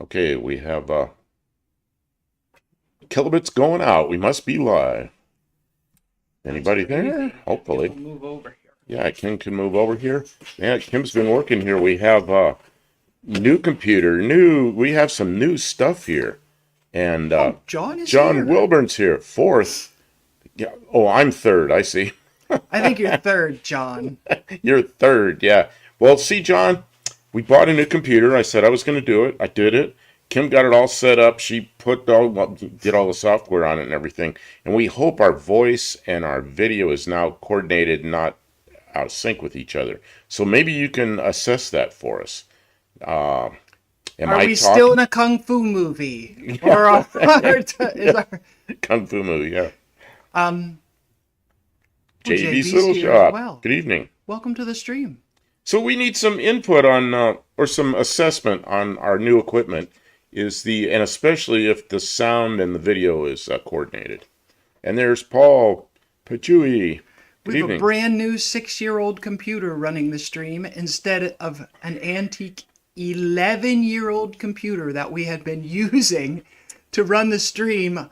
Okay, we have kilobits going out. We must be live. Anybody there? Hopefully. Move over here. Yeah, Kim can move over here. Yeah, Kim's been working here. We have new computer, we have some new stuff here. And John is John here. Wilburn's here. Fourth. Yeah. Oh, I'm third. I see. I think you're third, John. You're third. Yeah. Well, see, John, we bought a new computer. I said I was going to do it. I did it. Kim got it all set up. She did all the software on it and everything. And we hope our voice and our video is now coordinated, not out of sync with each other. So maybe you can assess that for us. Are we still in a kung fu movie? Or is our kung fu movie? Yeah. JB's Little here Shop. as well. Good evening. Welcome to the stream. So we need some input on or some assessment on our new equipment. And especially if the sound and the video is coordinated. And there's Paul Pachui. We have a brand new 6-year-old computer running the stream instead of an antique 11-year-old computer that we had been using to run the stream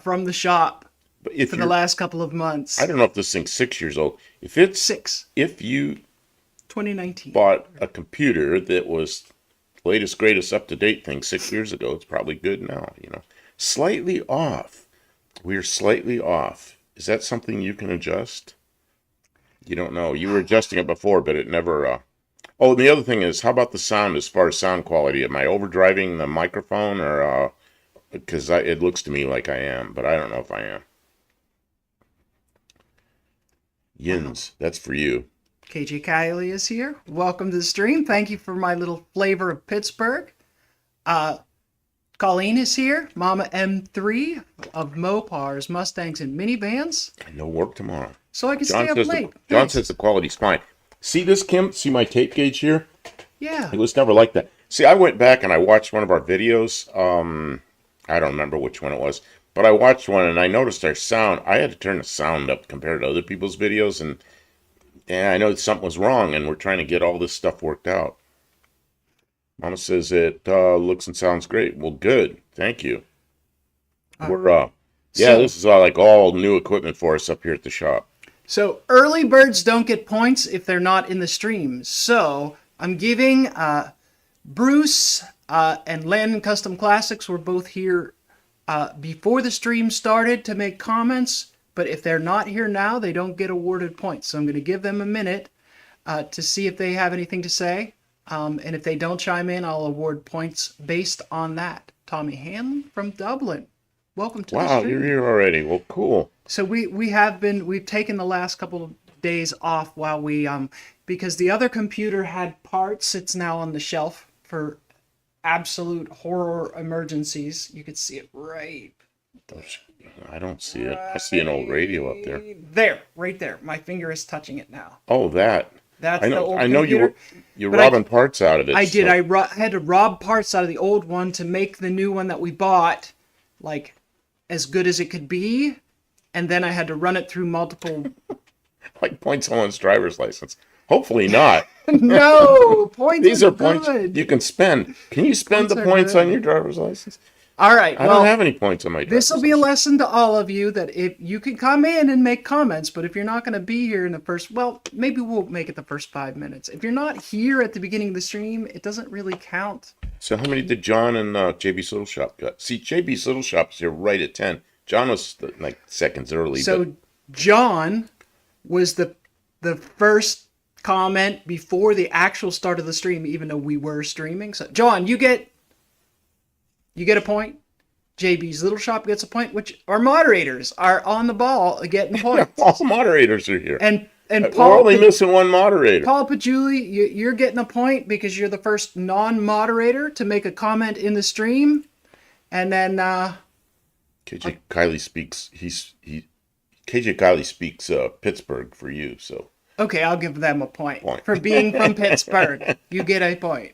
from the shop for the last couple of months. I don't know if this thing's 6 years old. If it's 6. If you 2019 bought a computer that was latest, greatest, up-to-date thing 6 years ago, it's probably good now, Slightly off. We're slightly off. Is that something you can adjust? You don't know. You were adjusting it before, but it never... Oh, and the other thing is, how about the sound as far as sound quality? Am I overdriving the microphone or... Because it looks to me like I am, but I don't know if I am. Yins, that's for you. KJ Kiley is here. Welcome to the stream. Thank you for my little flavor of Pittsburgh. Colleen is here. Mama M3 of Mopars, Mustangs, and minivans. No work tomorrow. So I can stay up late. John says the quality's fine. See this, Kim? See my tape gauge here? Yeah. It was never like that. See, I went back and I watched one of our videos. I don't remember which one it was. But I watched one and I noticed our sound. I had to turn the sound up compared to other people's videos. And I know something was wrong, and we're trying to get all this stuff worked out. Mama says it looks and sounds great. Well, good. Thank you. This is all new equipment for us up here at the shop. So early birds don't get points if they're not in the stream. So I'm giving Bruce and Landon Custom Classics were both here before the stream started to make comments. But if they're not here now, they don't get awarded points. So I'm going to give them a minute to see if they have anything to say. And if they don't chime in, I'll award points based on that. Tommy Hanlon from Dublin. Welcome to the stream. Wow, you're here already. Well, cool. So we've taken the last couple of days off while because the other computer had parts. It's now on the shelf for absolute horror emergencies. You could see it right there. I don't see it. I see an old radio up there. There, right there. My finger is touching it now. Oh, that's the old I know computer. you're robbing parts out of it. I did. I had to rob parts out of the old one to make the new one that we bought, like, as good as it could be. And then I had to run it through multiple... Like point someone's driver's license. Hopefully not. No, points These are good. points you can spend. Can you spend the points on your driver's license? All right. I don't have any points on my driver's license. This will be a lesson to all of you that if you can come in and make comments, but if you're not going to be here in the first, well, maybe we'll make it the first 5 minutes. If you're not here at the beginning of the stream, it doesn't really count. So how many did John and JB's Little Shop got? See, JB's Little Shop's here right at 10. John was like seconds early. So John was the first comment before the actual start of the stream, even though we were streaming. So John, you get a point. JB's Little Shop gets a point, which our moderators are on the ball getting points. All the moderators are here. And Paul, we're only missing one moderator. Paul Pajuli, you're getting a point because you're the first non-moderator to make a comment in the stream. And then KJ Kiley speaks. KJ Kiley speaks Pittsburgh for you. So okay, I'll give them a point. For being from Pittsburgh. You get a point.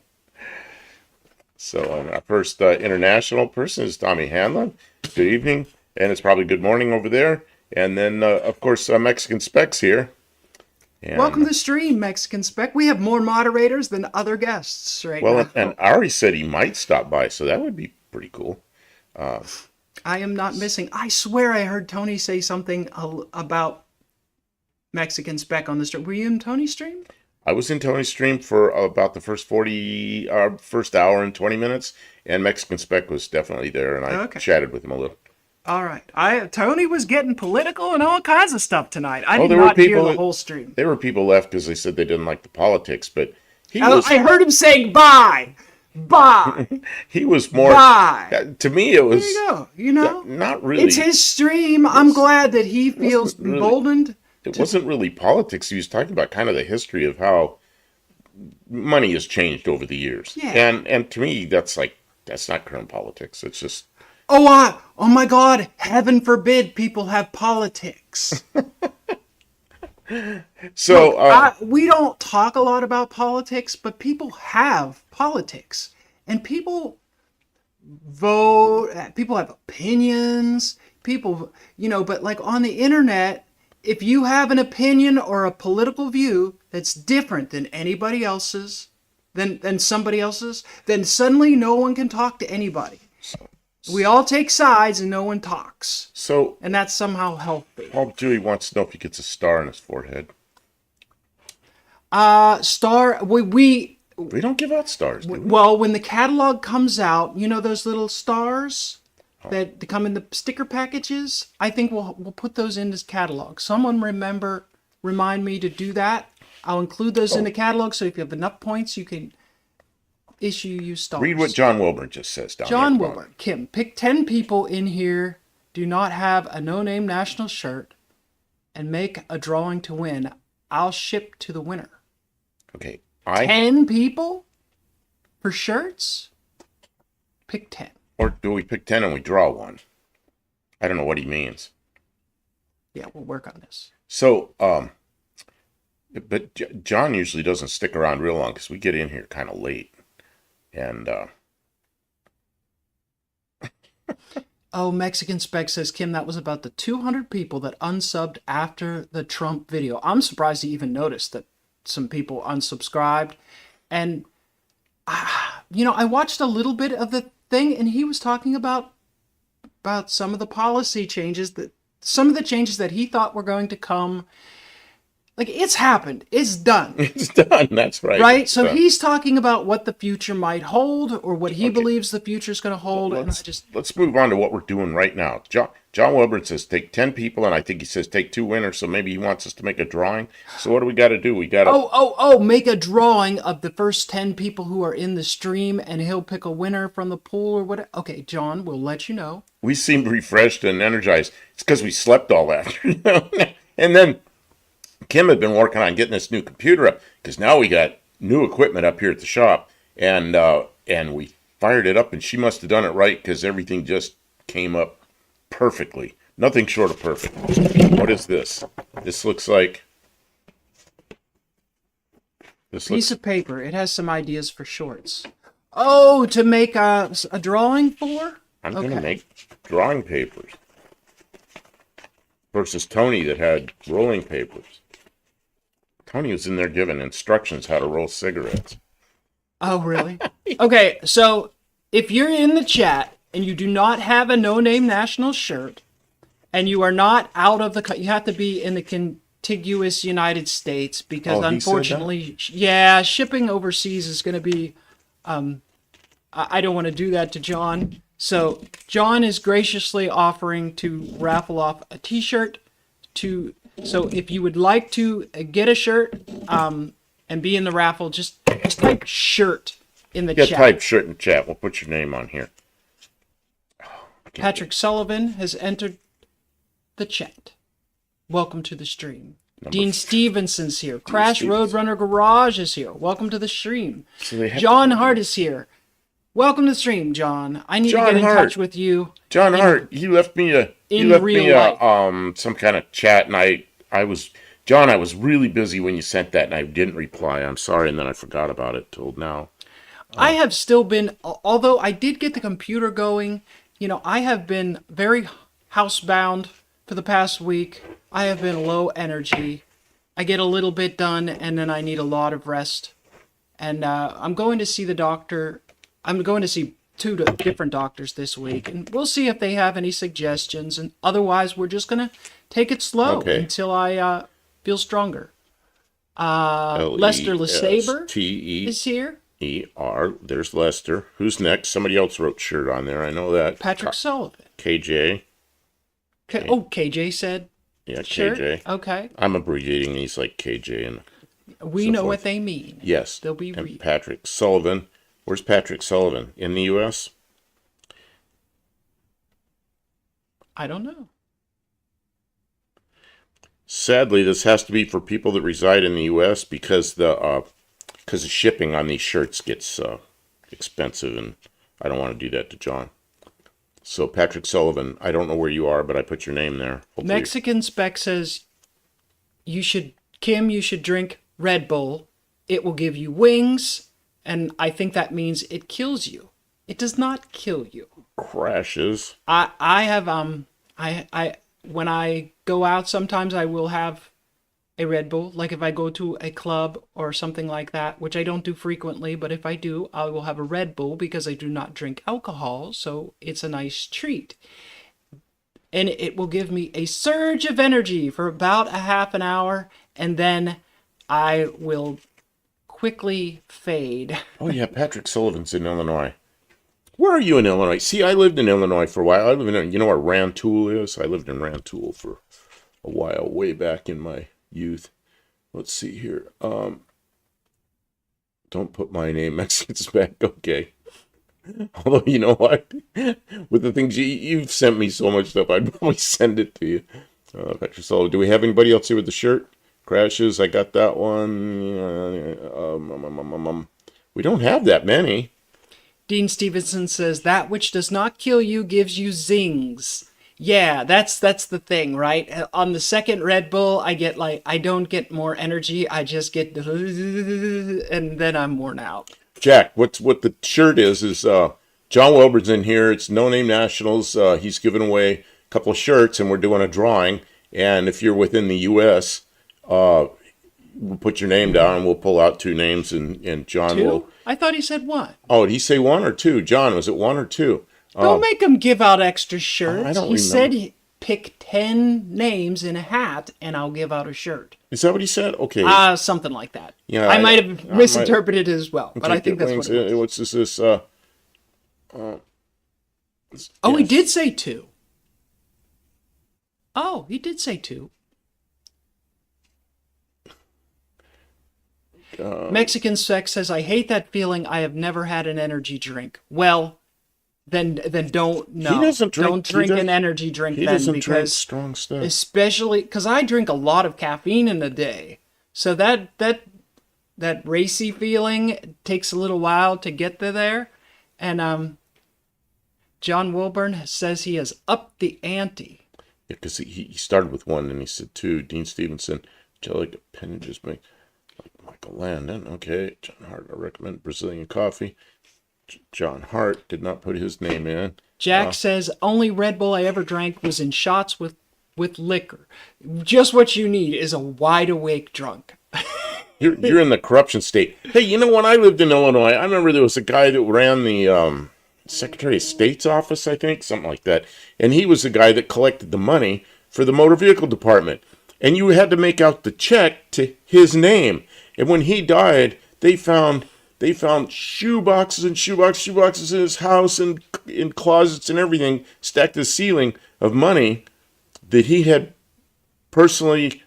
So our first international person is Tommy Hanlon. Good evening, and it's probably good morning over there. And then, of course, Mexican Specs here. Welcome And to the stream, Mexican Spec. We have more moderators than other guests right well, now. and Ari said he might stop by, so that would be pretty cool. I am not missing. I swear I heard Tony say something about Mexican Spec on the stream. Were you in Tony's stream? I was in Tony's stream for about the first hour and 20 minutes, and Mexican Spec was definitely there, and I chatted with him a little. All right. Tony was getting political and all kinds of stuff tonight. I did there were not hear people the whole stream. There were people left because they said they didn't like the politics, but I heard him saying bye. Bye. He was more. Bye. To me, it was. There you go. You know? Not really. It's his stream. I'm glad that he feels emboldened. It wasn't really politics. He was talking about kind of the history of how money has changed over the years. Yeah. And to me, that's not current politics. It's just. Oh my God! Heaven forbid people have politics. So look, we don't talk a lot about politics, but people have politics, and people vote. People have opinions. People, but like on the internet, if you have an opinion or a political view that's different than anybody else's, than somebody else's, then suddenly no one can talk to anybody. We all take sides and no one talks. And that's somehow healthy. Paul Dewey wants to know if he gets a star on his forehead. We don't give out stars, do we? Well, when the catalog comes out, those little stars that come in the sticker packages? I think we'll put those in this catalog. Someone remind me to do that. I'll include those in the catalog, so if you have enough points, you can issue you stars. Read what John Wilburn just says down John there. Wilburn. Kim, pick 10 people in here, do not have a no-name national shirt, and make a drawing to win. I'll ship to the winner. Okay. 10 people for shirts? Pick 10. Or do we pick 10 and we draw one? I don't know what he means. Yeah, we'll work on this. So, but John usually doesn't stick around real long because we get in here kind of late. And, Oh, Mexican Spec says, Kim, that was about the 200 people that unsubbed after the Trump video. I'm surprised he even noticed that some people unsubscribed. And, I watched a little bit of the thing, and he was talking about some of the policy changes, some of the changes that he thought were going to come. Like, it's happened. It's done. It's done. That's right. Right? So he's talking about what the future might hold, or what he believes the future is going to hold. Let's move on to what we're doing right now. John Wilbert says take 10 people, and I think he says take 2 winners, so maybe he wants us to make a drawing. So what do we got to do? We got to... make a drawing of the first 10 people who are in the stream, and he'll pick a winner from the pool or whatever. Okay, John, we'll let you know. We seemed refreshed and energized. It's because we slept all afternoon. And then Kim had been working on getting this new computer up, because now we got new equipment up here at the shop, and we fired it up, and she must have done it right, because everything just came up perfectly. Nothing short of perfect. What is this? This looks like... Piece of paper. It has some ideas for shorts. Oh, to make a drawing for? I'm going to make drawing papers. Versus Tony that had rolling papers. Tony was in there giving instructions how to roll cigarettes. Oh, really? Okay, so if you're in the chat and you do not have a no-name national shirt, and you are not out of the... You have to be in the contiguous United States, because unfortunately... Yeah, shipping overseas is going to be... I don't want to do that to John. So John is graciously offering to raffle off a t-shirt to... So if you would like to get a shirt and be in the raffle, just type shirt in the chat. Yeah, type shirt in the chat. We'll put your name on here. Patrick Sullivan has entered the chat. Welcome to the stream. Dean Stevenson's here. Crash Roadrunner Garage is here. Welcome to the stream. John Hart is here. Welcome to the stream, John. I need to get in touch with you. John Hart, he left me some kind of chat, and I was really busy when you sent that, and I didn't reply. I'm sorry, and then I forgot about it till now. I have still been, although I did get the computer going, I have been very housebound for the past week. I have been low energy, I get a little bit done, and then I need a lot of rest. And I'm going to see the doctor. I'm going to see different doctors this week, and we'll see if they have any suggestions. And otherwise, we're just gonna take it slow until I feel stronger. Lester LeSabre is here. Lester. There's Lester. Who's next? Somebody else wrote shirt on there. I know that. Patrick Sullivan. KJ. KJ said. Yeah, shirt? KJ. Okay. I'm abbreviating these like KJ and. We know what they mean. Yes. They'll be and Patrick Sullivan. Where's Patrick Sullivan? In the U.S.? I don't know. Sadly, this has to be for people that reside in the U.S. because the shipping on these shirts gets expensive, and I don't want to do that to John. So Patrick Sullivan, I don't know where you are, but I put your name there. Hopefully. Mexican Spec says you should drink Red Bull. It will give you wings, and I think that means it kills you. It does not kill you. Crashes. I have I when I go out, sometimes I will have a Red Bull. Like if I go to a club or something like that, which I don't do frequently, but if I do, I will have a Red Bull because I do not drink alcohol, so it's a nice treat. And it will give me a surge of energy for about a half an hour, and then I will quickly fade. Oh yeah, Patrick Sullivan's in Illinois. Where are you in Illinois? See, I lived in Illinois for a while. I live in, you know where Rantoul is? I lived in Rantoul for a while, way back in my youth. Let's see here. Don't put my name, Mexicans back. Okay. Although, you know what? With the things you've sent me so much stuff, I'd probably send it to you. Patrick Sullivan. Do we have anybody else here with the shirt? Crashes, I got that one. We don't have that many. Dean Stevenson says, that which does not kill you gives you zings. Yeah, that's the thing, right? On the second Red Bull, I don't get more energy. I just get, and then I'm worn out. Jack, what the shirt is John Welber's in here. It's No Name Nationals. He's giving away a couple of shirts, and we're doing a drawing. And if you're within the U.S., we'll put your name down, and we'll pull out two names, and John will. I thought he said one. Oh, did he say one or two? John, was it one or two? Don't make him give out extra shirts. I don't he remember. said pick 10 names in a hat, and I'll give out a shirt. Is that what he said? Okay. Something like that. Yeah, I might have misinterpreted it as well, but I think that's what it was. What's this? He did say two. Oh, he did say two. Mexican Sex says, I hate that feeling. I have never had an energy drink. Well, then don't. No, he doesn't drink. Don't drink an energy drink. He then doesn't because drink strong stuff. Especially because I drink a lot of caffeine in a day, so that racy feeling takes a little while to get there. And John Wilburn says he has upped the ante. Yeah, because he started with one and he said two. Dean Stevenson, Angelic appendages make. Michael Landon, okay. John Hart, I recommend Brazilian coffee. John Hart did not put his name in. Jack says, only Red Bull I ever drank was in shots with liquor. Just what you need is a wide awake drunk. You're in the corruption state. Hey, you know, when I lived in Illinois, I remember there was a guy that ran the Secretary of State's office, I think, something like that. And he was the guy that collected the money for the motor vehicle department. And you had to make out the check to his name. And when he died, they found shoe boxes and shoe boxes in his house and in closets and everything stacked to the ceiling of money that he had personally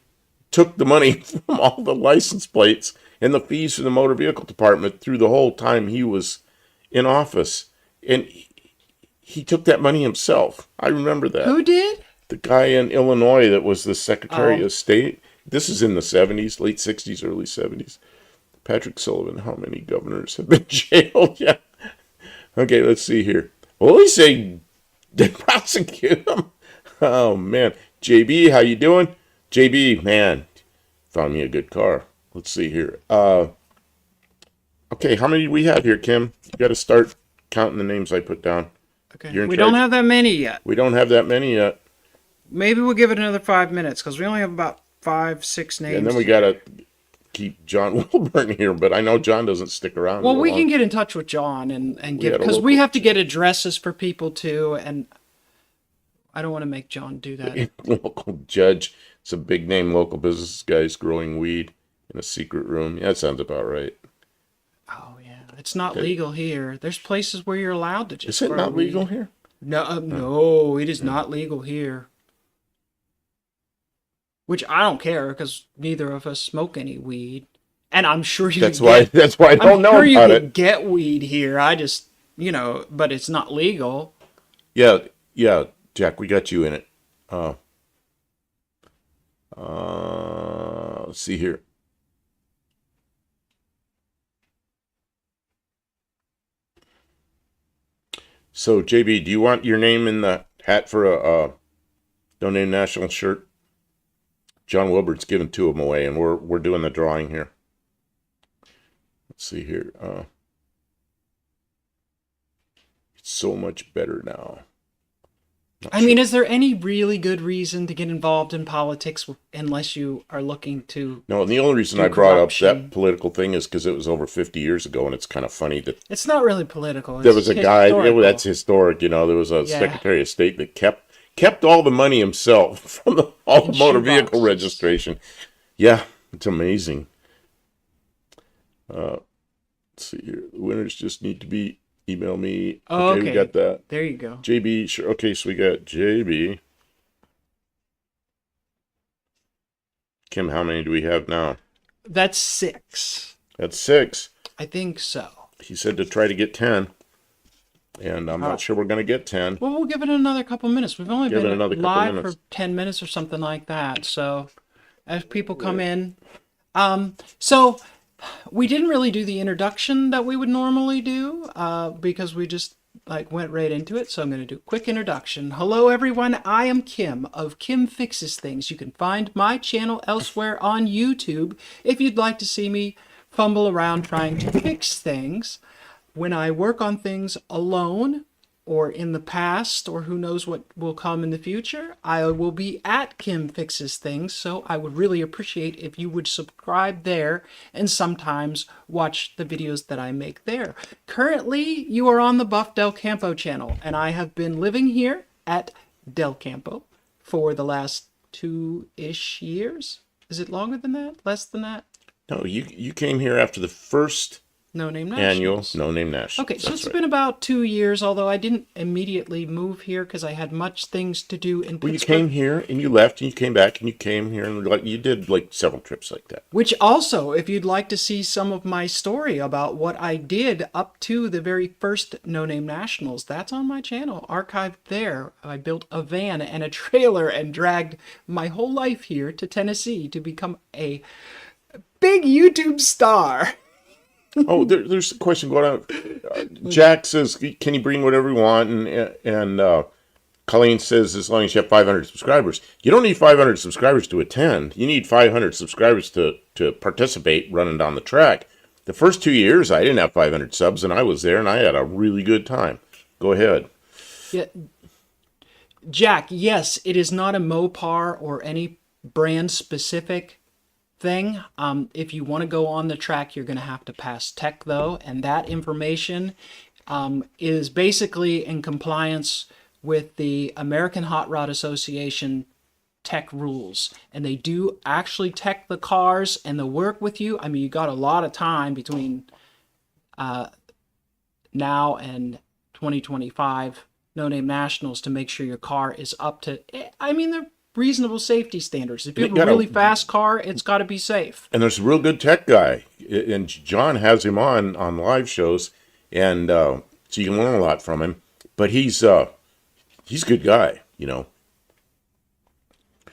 took the money from all the license plates and the fees for the motor vehicle department through the whole time he was in office. And he took that money himself. I remember that. Who did? The guy in Illinois that was the Secretary of State. This is in the 70s, late 60s, early 70s. Patrick Sullivan, how many governors have been jailed? Yeah. Okay, let's see here. Well, at least they prosecute him. Oh, man. JB, how you doing? JB, man, found me a good car. Let's see here. Okay, how many do we have here, Kim? You got to start counting the names I put down. Okay. We don't have that many yet. We don't have that many yet. Maybe we'll give it another 5 minutes because we only have about 5, 6 names. And then we got to keep John Wilburn here, but I know John doesn't stick around. Well, we long. can get in touch with John and get, had a because we local- have to get addresses for people too, and I don't want to make John do that. Local judge. It's a big name local business guys growing weed in a secret room. Yeah, that sounds about right. Oh yeah, it's not legal here. There's places where you're allowed to just. Is it grow not weed. legal here? No, no, it is not legal here. Which I don't care because neither of us smoke any weed, and I'm sure you. That's why I don't I'm know sure you about can it. get weed here. I just, but it's not legal. Yeah, Jack, we got you in it. Let's see here. So, JB, do you want your name in the hat for a No Name National shirt? John Wilbert's giving 2 of them away, and we're doing the drawing here. Let's see here. It's so much better now. I mean, is there any really good reason to get involved in politics unless you are looking to? No, and the only reason I brought up that political thing is because it was over 50 years ago, and it's kind of funny that It's not really political. there was a guy. historical. That's historic. There was a Secretary of State that kept all the money himself from all the motor vehicle registration. Yeah, it's amazing. Let's see here. The winners just need to be email me. Oh, okay. We got that. There you go. JB, sure. Okay, so we got JB. Kim, how many do we have now? That's 6. That's 6. I think so. He said to try to get 10. And I'm not sure we're going to get 10. Well, we'll give it another couple minutes. We've only Give it been another couple live minutes. for 10 minutes or something like that. So as people come in. So we didn't really do the introduction that we would normally do because we just went right into it. So I'm going to do a quick introduction. Hello, everyone. I am Kim of Kim Fixes Things. You can find my channel elsewhere on YouTube if you'd like to see me fumble around trying to fix things. When I work on things alone or in the past or who knows what will come in the future, I will be at Kim Fixes Things. So I would really appreciate if you would subscribe there and sometimes watch the videos that I make there. Currently, you are on the Buff Del Campo channel, and I have been living here at Del Campo for the last 2-ish years. Is it longer than that? Less than that? No, you came here after the first No Name annual Nationals. No Name National. Okay, so it's been about 2 years, although I didn't immediately move here because I had much things to do in Well, you Pittsburgh. came here and you left and you came back and you came here and you did several trips like that. Which also, if you'd like to see some of my story about what I did up to the very first No Name Nationals, that's on my channel, archived there. I built a van and a trailer and dragged my whole life here to Tennessee to become a big YouTube star. Oh, there's a question going on. Jack says, "Can you bring whatever you want?" And Colleen says, "As long as you have 500 subscribers, you don't need 500 subscribers to attend. You need 500 subscribers to participate running down the track." The first 2 years, I didn't have 500 subs, and I was there, and I had a really good time. Go ahead. Yeah. Jack, yes, it is not a Mopar or any brand specific thing. If you want to go on the track, you're going to have to pass tech though, and that information is basically in compliance with the American Hot Rod Association tech rules, and they do actually tech the cars and they'll work with you. I mean, you got a lot of time between now and 2025 No Name Nationals to make sure your car is up to, I mean, they're reasonable safety standards. If you have a really fast car, it's got to be safe. And there's a real good tech guy, and John has him on live shows, and so you can learn a lot from him. But he's a good guy,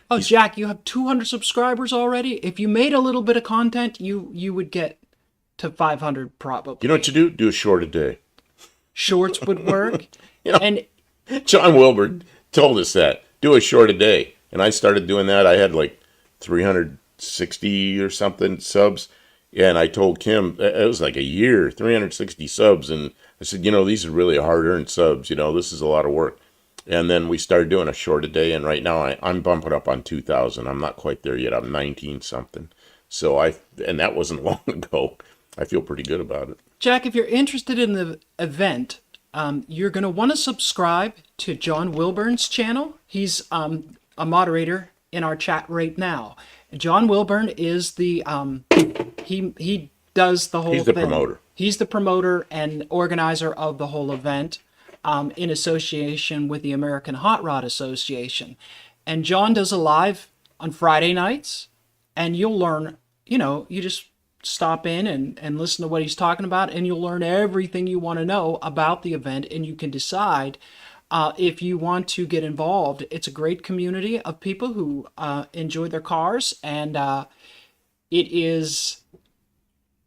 Oh, Jack, you have 200 subscribers already? If you made a little bit of content, you would get to 500 probably. You know what you do? Do a short a day. Shorts would work. And John Wilbur told us that. Do a short a day. And I started doing that. I had 360 or something subs. And I told Kim, it was like a year, 360 subs. And I said, these are really hard-earned subs. This is a lot of work. And then we started doing a short a day, and right now I'm bumping up on 2,000. I'm not quite there yet. I'm 19 something. So and that wasn't long ago. I feel pretty good about it. Jack, if you're interested in the event, you're going to want to subscribe to John Wilburn's channel. He's a moderator in our chat right now. John Wilburn is the he does the whole He's the thing. promoter. He's the promoter and organizer of the whole event, in association with the American Hot Rod Association. And John does a live on Friday nights, and you'll learn, you just stop in and listen to what he's talking about, and you'll learn everything you want to know about the event, and you can decide if you want to get involved. It's a great community of people who enjoy their cars, and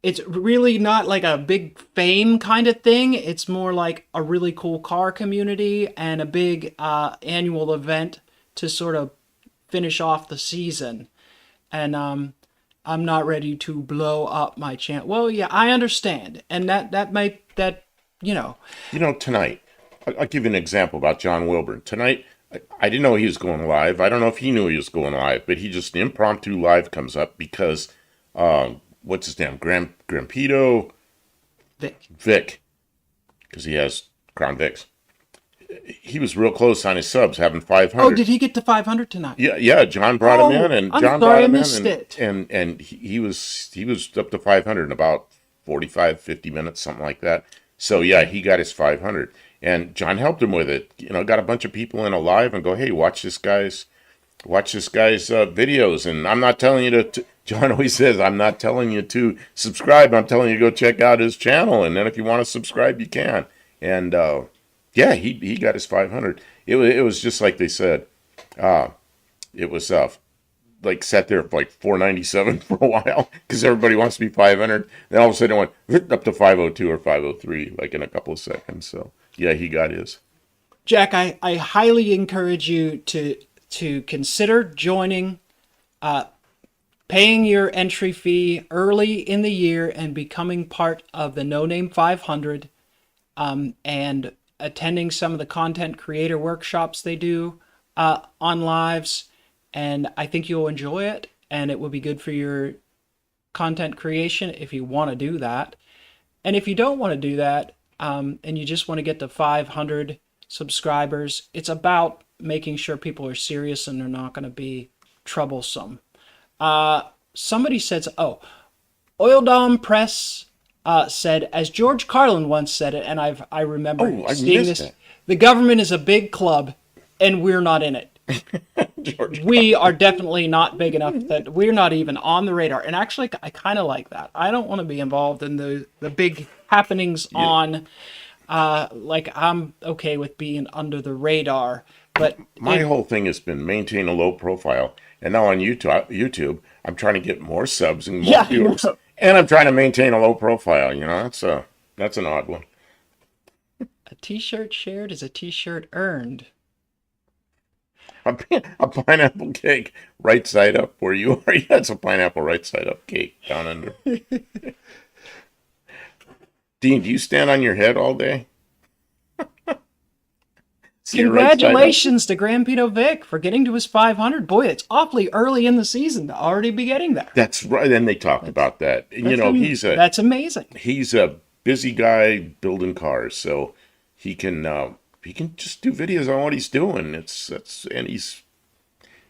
it's really not like a big fame kind of thing. It's more like a really cool car community and a big annual event to sort of finish off the season. And I'm not ready to blow up my channel. Well, yeah, I understand. And Tonight, I'll give you an example about John Wilburn. Tonight, I didn't know he was going live. I don't know if he knew he was going live, but he just, an impromptu live comes up because, what's his name? Grampito Vic, because he has Crown Vics. He was real close on his subs, having 500. Oh, did he get to 500 tonight? Yeah. John brought him in, and I'm John sorry, brought I him missed in, it. and he was up to 500 in about 45, 50 minutes, something like that. So yeah, he got his 500, and John helped him with it. Got a bunch of people in a live and go, hey, watch this guy's videos. And I'm not telling you to. John always says, I'm not telling you to subscribe. I'm telling you to go check out his channel, and then if you want to subscribe, you can. And yeah, he got his 500. It was just like they said. It was like sat there for like 497 for a while because everybody wants to be 500. Then all of a sudden it went up to 502 or 503 like in a couple of seconds. So yeah, he got his. Jack, I highly encourage you to consider joining, paying your entry fee early in the year and becoming part of the No Name 500, and attending some of the content creator workshops they do on lives. And I think you'll enjoy it, and it will be good for your content creation if you want to do that. And if you don't want to do that, and you just want to get to 500 subscribers, it's about making sure people are serious and they're not going to be troublesome. Somebody said, Oil Dom Press said, as George Carlin once said it, and I remember seeing this, it. The government is a big club, and we're not in it. We are definitely not big enough that we're not even on the radar. And actually, I kind of like that. I don't want to be involved in the big happenings on, like I'm okay with being under the radar. But my whole thing has been maintain a low profile. And now on YouTube, I'm trying to get more subs and more viewers. And I'm trying to maintain a low profile. That's an odd one. A t-shirt shared is a t-shirt earned. A pineapple cake right side up where you are. Yeah, it's a pineapple right side up cake down under. Dean, do you stand on your head all day? Congratulations to Grampito Vic for getting to his 500. Boy, it's awfully early in the season to already be getting there. That's right. And they talked about that. That's amazing. He's a busy guy building cars, so he can just do videos on what he's doing. And he's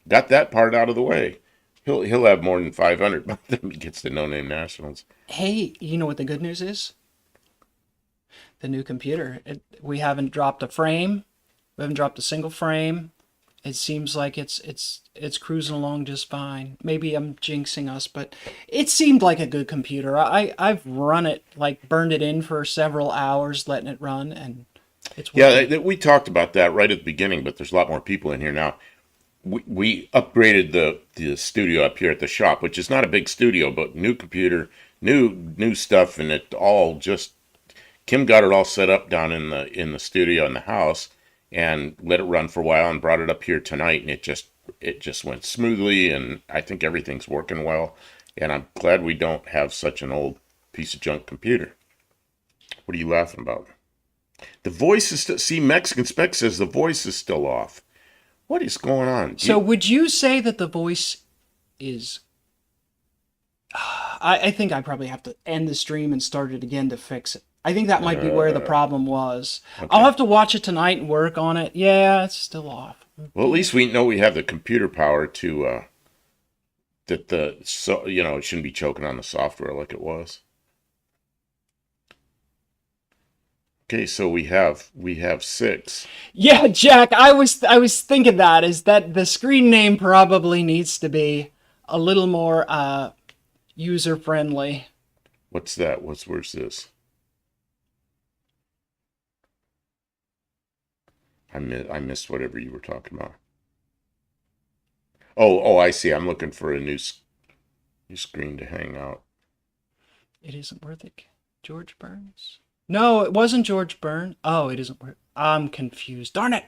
got that part out of the way. He'll have more than 500 by the time he gets to No Name Nationals. Hey, you know what the good news is? The new computer. We haven't dropped a frame. We haven't dropped a single frame. It seems like it's cruising along just fine. Maybe I'm jinxing us, but it seemed like a good computer. I've run it, like burned it in for several hours, letting it run, and it's working. Yeah, we talked about that right at the beginning, but there's a lot more people in here now. We upgraded the studio up here at the shop, which is not a big studio, but new computer, new stuff, and it all just Kim got it all set up down in the studio in the house and let it run for a while and brought it up here tonight, and it just went smoothly, and I think everything's working well, and I'm glad we don't have such an old piece of junk computer. What are you laughing about? The voice is still. See, Mexican Spec says the voice is still off. What is going on? So would you say that the voice is... I think I probably have to end the stream and start it again to fix it. I think that might be where the problem was. Okay. I'll have to watch it tonight and work on it. Yeah, it's still off. Well, at least we know we have the computer power to that the it shouldn't be choking on the software like it was. Okay, so we have 6. Yeah, Jack, I was thinking that is that the screen name probably needs to be a little more user friendly. What's that? Where's this? I missed whatever you were talking about. Oh, I see. I'm looking for a new screen to hang out. It isn't worth it. George Burns? No, it wasn't George Byrne. Oh, it isn't worth. I'm confused. Darn it.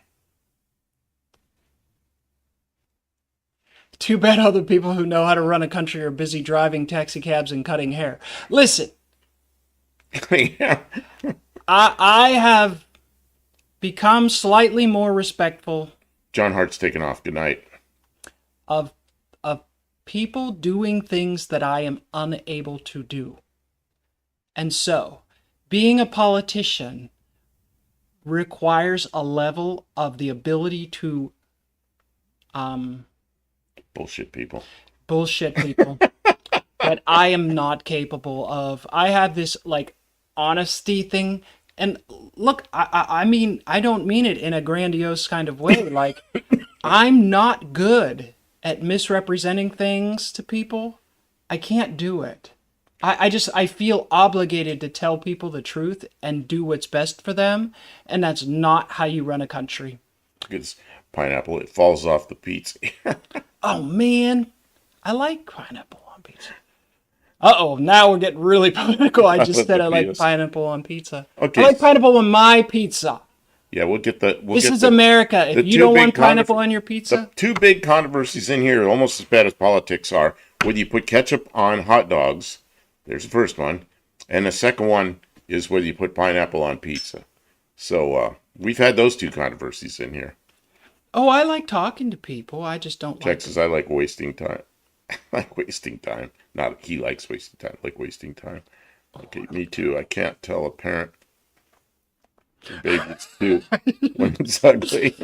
Too bad other people who know how to run a country are busy driving taxi cabs and cutting hair. Listen. Yeah. I have become slightly more respectful John Hart's taking off. Good night. of people doing things that I am unable to do. And so, being a politician requires a level of the ability to Bullshit people. bullshit people that I am not capable of. I have this like honesty thing. And look, I mean, I don't mean it in a grandiose kind of way. Like, I'm not good at misrepresenting things to people. I can't do it. I feel obligated to tell people the truth and do what's best for them. And that's not how you run a country. It's pineapple. It falls off the pizza. Oh, man. I like pineapple on pizza. Uh-oh, now we're getting really political. I just said I like pineapple on pizza. Okay. I like pineapple on my pizza. Yeah, we'll get the... This is America. If you don't want pineapple on your The pizza... two big controversies in here, almost as bad as politics, are whether you put ketchup on hot dogs. There's the first one. And the second one is whether you put pineapple on pizza. So we've had those two controversies in here. Oh, I like talking to people. I just don't Jack says, I like wasting time. I like wasting time. Not he likes wasting time. I like wasting time. Okay, me too. I can't tell a parent their baby's cute when it's ugly.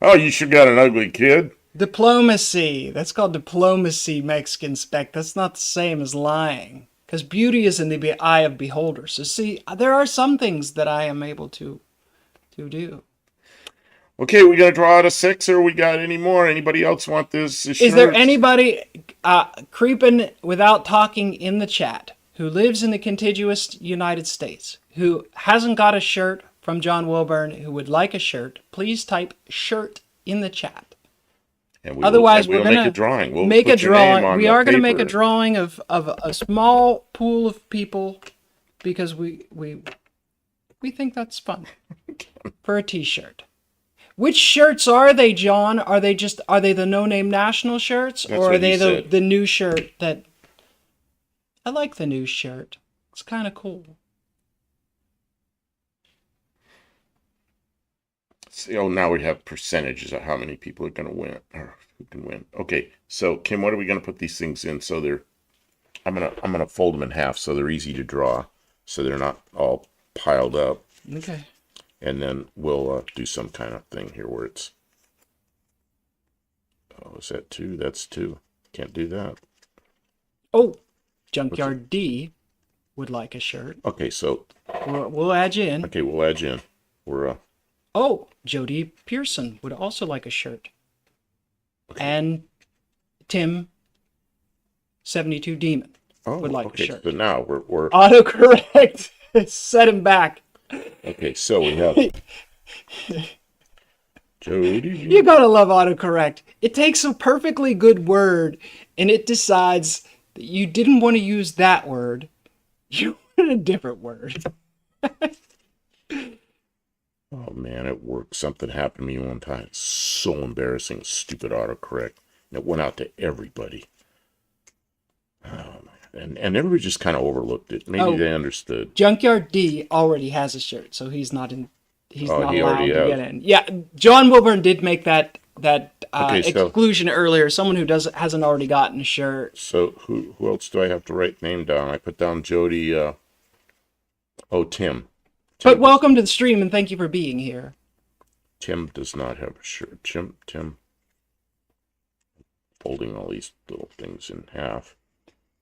Oh, you sure got an ugly kid. Diplomacy. That's called diplomacy, Mexican Spec. That's not the same as lying. Because beauty is in the eye of beholder. So see, there are some things that I am able to do. Okay, we gonna draw out a 6, or we got any more? Anybody else want this? Is there anybody creeping without talking in the chat who lives in the contiguous United States who hasn't got a shirt from John Wilburn who would like a shirt? Please type shirt in the chat. And Otherwise, we'll we're going make a to drawing. We'll make a put your name drawing. on We the are going to make a paper. drawing of a small pool of people because we think that's fun for a t-shirt. Which shirts are they, John? Are they the no-name national shirts? That's or are what they he the said. new shirt that... I like the new shirt. It's kind of cool. So now we have percentages of how many people are going to win, or who can win. Okay, so Kim, what are we going to put these things in so they're... I'm gonna fold them in half so they're easy to draw, so they're not all piled up. Okay. And then we'll do some kind of thing here where it's... Oh, is that 2? That's 2. Can't do that. Oh, Junkyard D would like a shirt. Okay, so... We'll add you in. Okay, we'll add you in. We're... Oh, Jody Pearson would also like a shirt. Okay. And Tim 72 Demon would like okay, a shirt. so now we're... Autocorrect. Set him back. Okay, so we have... Jody... You gotta love autocorrect. It takes a perfectly good word and it decides that you didn't want to use that word. You wanted a different word. Oh man, at work something happened to me one time. It's so embarrassing, stupid autocorrect. And it went out to everybody. Oh man. And everybody just kind of overlooked it. Maybe they understood. Junkyard D already has a shirt, so he's not he's Oh, not he allowed already to has. get in. Yeah, John Wilburn did make that Okay, so- exclusion earlier. Someone who hasn't already gotten a shirt. So who else do I have to write name down? I put down Jody. Tim. But welcome to the stream and thank you for being here. Tim does not have a shirt. Tim. Folding all these little things in half.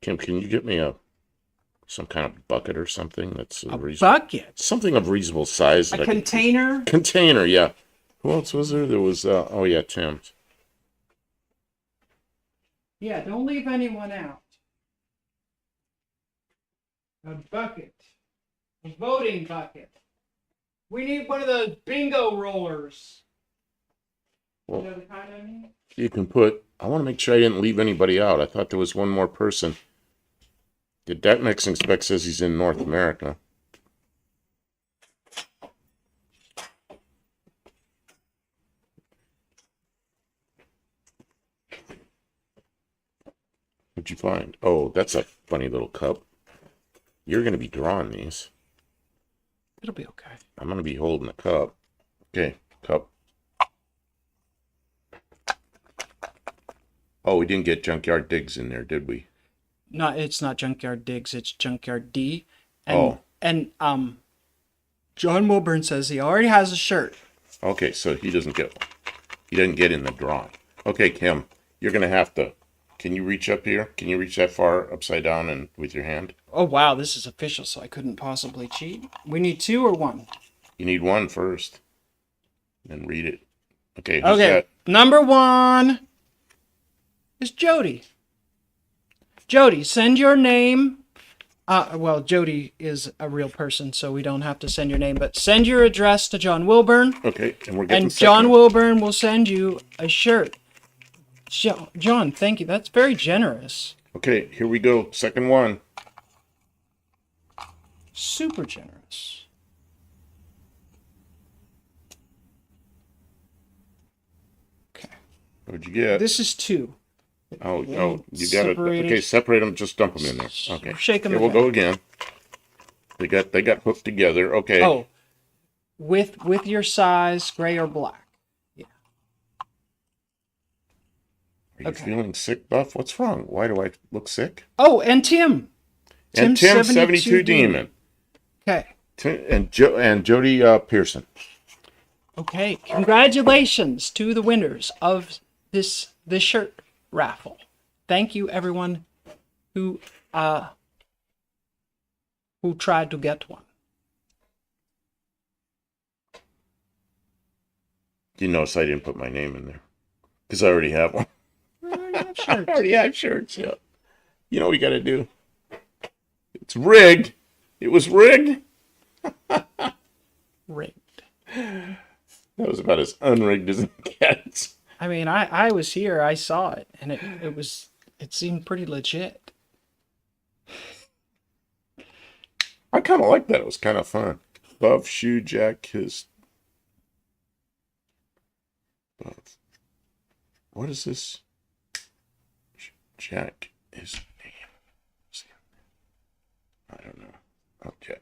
Tim, can you get me some kind of bucket or something that's Bucket? something of reasonable size? A container? Container, yeah. Who else was there? There was, oh yeah, Tim. Yeah, don't leave anyone out. A bucket. A voting bucket. We need one of those bingo rollers. Well, You know the kind I mean? you can put, I want to make sure I didn't leave anybody out. I thought there was one more person. The debt mixing spec says he's in North America. What'd you find? Oh, that's a funny little cup. You're going to be drawing these. It'll be okay. I'm going to be holding the cup. Okay, cup. Oh, we didn't get Junkyard Digs in there, did we? No, it's not Junkyard Digs, it's Junkyard D. And John Wilburn says he already has a shirt. Okay, so he doesn't get in the drawing. Okay, Kim, you're going to have to, can you reach up here? Can you reach that far upside down and with your hand? Oh wow, this is official, so I couldn't possibly cheat. We need 2 or 1? You need one first. Then read it. Okay, Okay, number 1 is Jody. Jody, send your name. Well, Jody is a real person, so we don't have to send your name, but send your address to John Wilburn. Okay, and we're getting And John Wilburn will send you a shirt. John, thank you. That's very generous. Okay, here we go. Second one. Super generous. Okay. What'd you get? This is 2. Oh, you got it. Separated. Okay, separate them. Just dump them in there. Okay. Shake 'em Okay, we'll again. go again. They got hooked together. Okay. Oh, with your size, gray or black. Yeah. Are you okay. feeling sick, Buff? What's wrong? Why do I look sick? Oh, and Tim. And Tim 72 Demon. Okay. And Jody Pearson. Okay. Congratulations to the winners of this shirt raffle. Thank you, everyone who tried to get one. You notice I didn't put my name in there because I already have one. I already have I shirts. already have shirts. Yeah. You know what you got to do? It's rigged. It was rigged. Rigged. That was about as unrigged as it gets. I mean, I was here. I saw it, and it seemed pretty legit. I kind of like that. It was kind of fun. Buff, Shoe, Jack, his. Buff. What is this? Jack, his name. I don't know. Okay.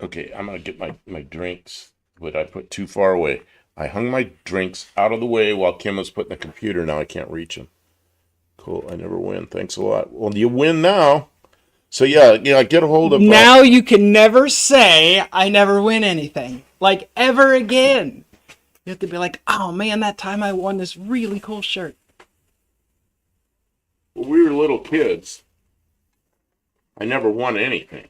Okay, I'm going to get my drinks, but I put too far away. I hung my drinks out of the way while Kim was putting the computer. Now I can't reach them. Cool. I never win. Thanks a lot. Well, you win now. So yeah, get a hold of. Now you can never say I never win anything, like ever again. You have to be like, oh man, that time I won this really cool shirt. When we were little kids, I never won anything.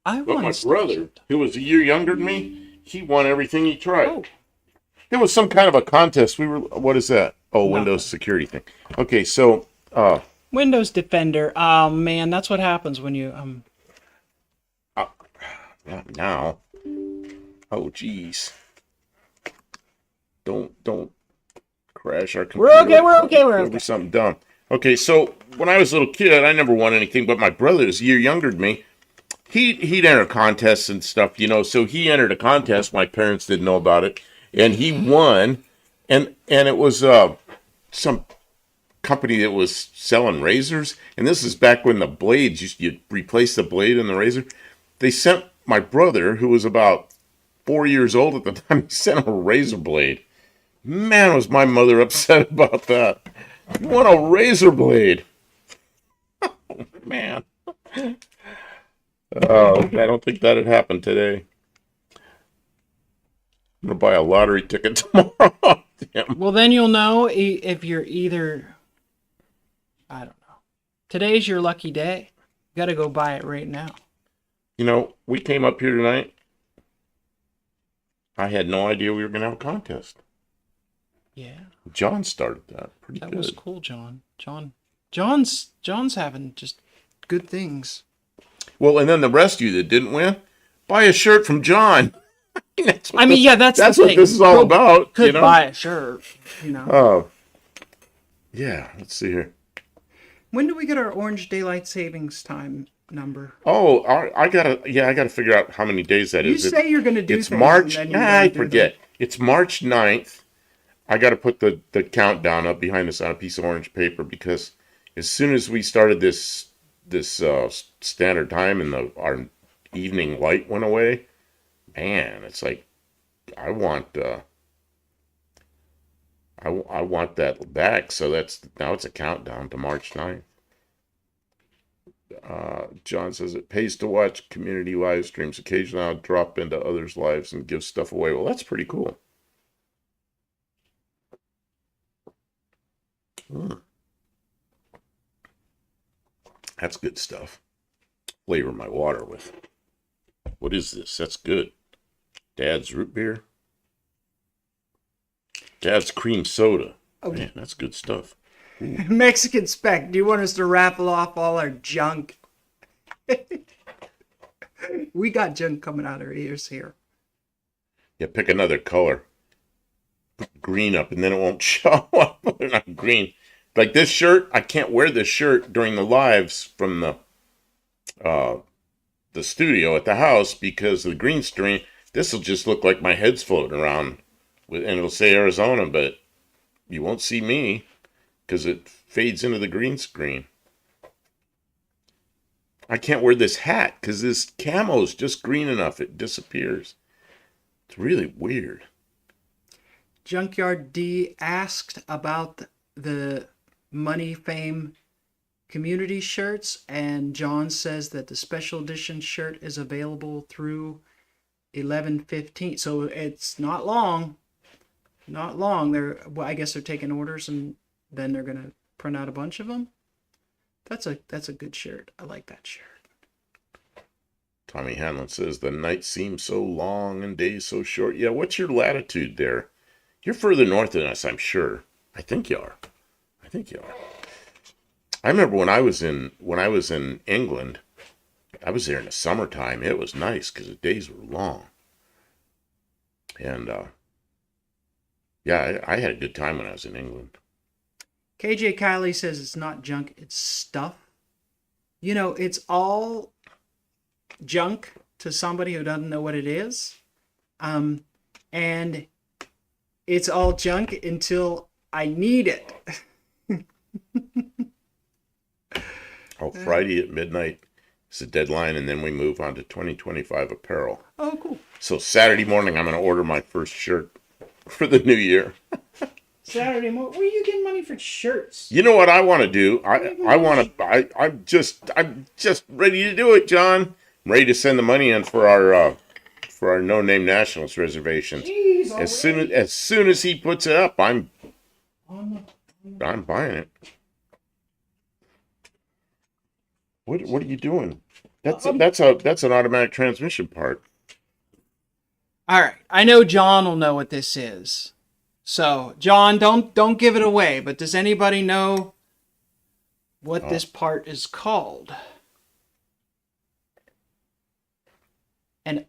I But won. my a brother, who was a year younger than me, he won everything he tried. Oh. There was some kind of a contest. What is that? Oh, Nothing. Windows security thing. Okay, so, Windows Defender. Oh man, that's what happens when you not now. Oh, geez. Don't crash our computer. We're okay. Over something dumb. Okay, so when I was a little kid, I never won anything, but my brother is a year younger than me. He'd enter contests and stuff, so he entered a contest. My parents didn't know about it, and he won, and it was some company that was selling razors, and this is back when the blades, you replace the blade in the razor. They sent my brother, who was about 4 years old at the time, he sent him a razor blade. Man, was my mother upset about that. You want a razor blade? Oh, man. Oh, I don't think that'd happen today. I'm gonna buy a lottery ticket tomorrow. Damn. Well, then you'll know if you're either, I don't know. Today's your lucky day. You gotta go buy it right now. You know, we came up here tonight. I had no idea we were gonna have a contest. Yeah, John started that. Pretty that good. was cool, John. John's having just good things. Well, and then the rest of you that didn't win, buy a shirt from John. That's I mean, yeah, that's the what thing. this is all about. Could you know? buy a shirt, you know. Oh, yeah. Let's see here. When do we get our orange daylight savings time number? Oh, I gotta figure out how many days that You is. say you're gonna do It's things, March. and then you I don't do forget. them. It's March 9th. I got to put the countdown up behind us on a piece of orange paper because as soon as we started this standard time and our evening light went away, man, it's like I want I want that back. So now it's a countdown to March 9th. John says it pays to watch community live streams. Occasionally I'll drop into others' lives and give stuff away. Well, that's pretty cool. That's good stuff. Flavor my water with. What is this? That's good. Dad's root beer. Dad's cream soda. Oh. Man, that's good stuff. Mexican Spec, do you want us to raffle off all our junk? We got junk coming out of our ears here. Yeah, pick another color. Put green up and then it won't show up. Not green. Like this shirt, I can't wear this shirt during the lives from the studio at the house because of the green screen. This will just look like my head's floating around, and it'll say Arizona, but you won't see me because it fades into the green screen. I can't wear this hat because this camo is just green enough. It disappears. It's really weird. Junkyard D asked about the Money Fame community shirts, and John says that the special edition shirt is available through 11/15. So it's not long. Not long. I guess they're taking orders and then they're gonna print out a bunch of them. That's a good shirt. I like that shirt. Tommy Hanlon says the night seems so long and days so short. Yeah, what's your latitude there? You're further north than us, I'm sure. I think you are. I remember when I was in England, I was there in the summertime. It was nice because the days were long. And yeah, I had a good time when I was in England. KJ Kylie says it's not junk, it's stuff. You know, it's all junk to somebody who doesn't know what it is. And it's all junk until I need it. Oh, Friday at midnight is the deadline, and then we move on to 2025 apparel. Oh, cool. So Saturday morning, I'm going to order my first shirt for the new year. Saturday morning. Where are you getting money for shirts? You know what I want to do? I'm just ready to do it, John. I'm ready to send the money in for our No Name Nationals reservations. Jeez, As soon as he puts it up, I'm buying it. What are you doing? That's an automatic transmission part. All right. I know John will know what this is. So, John, don't give it away, but does anybody know what this part is called? And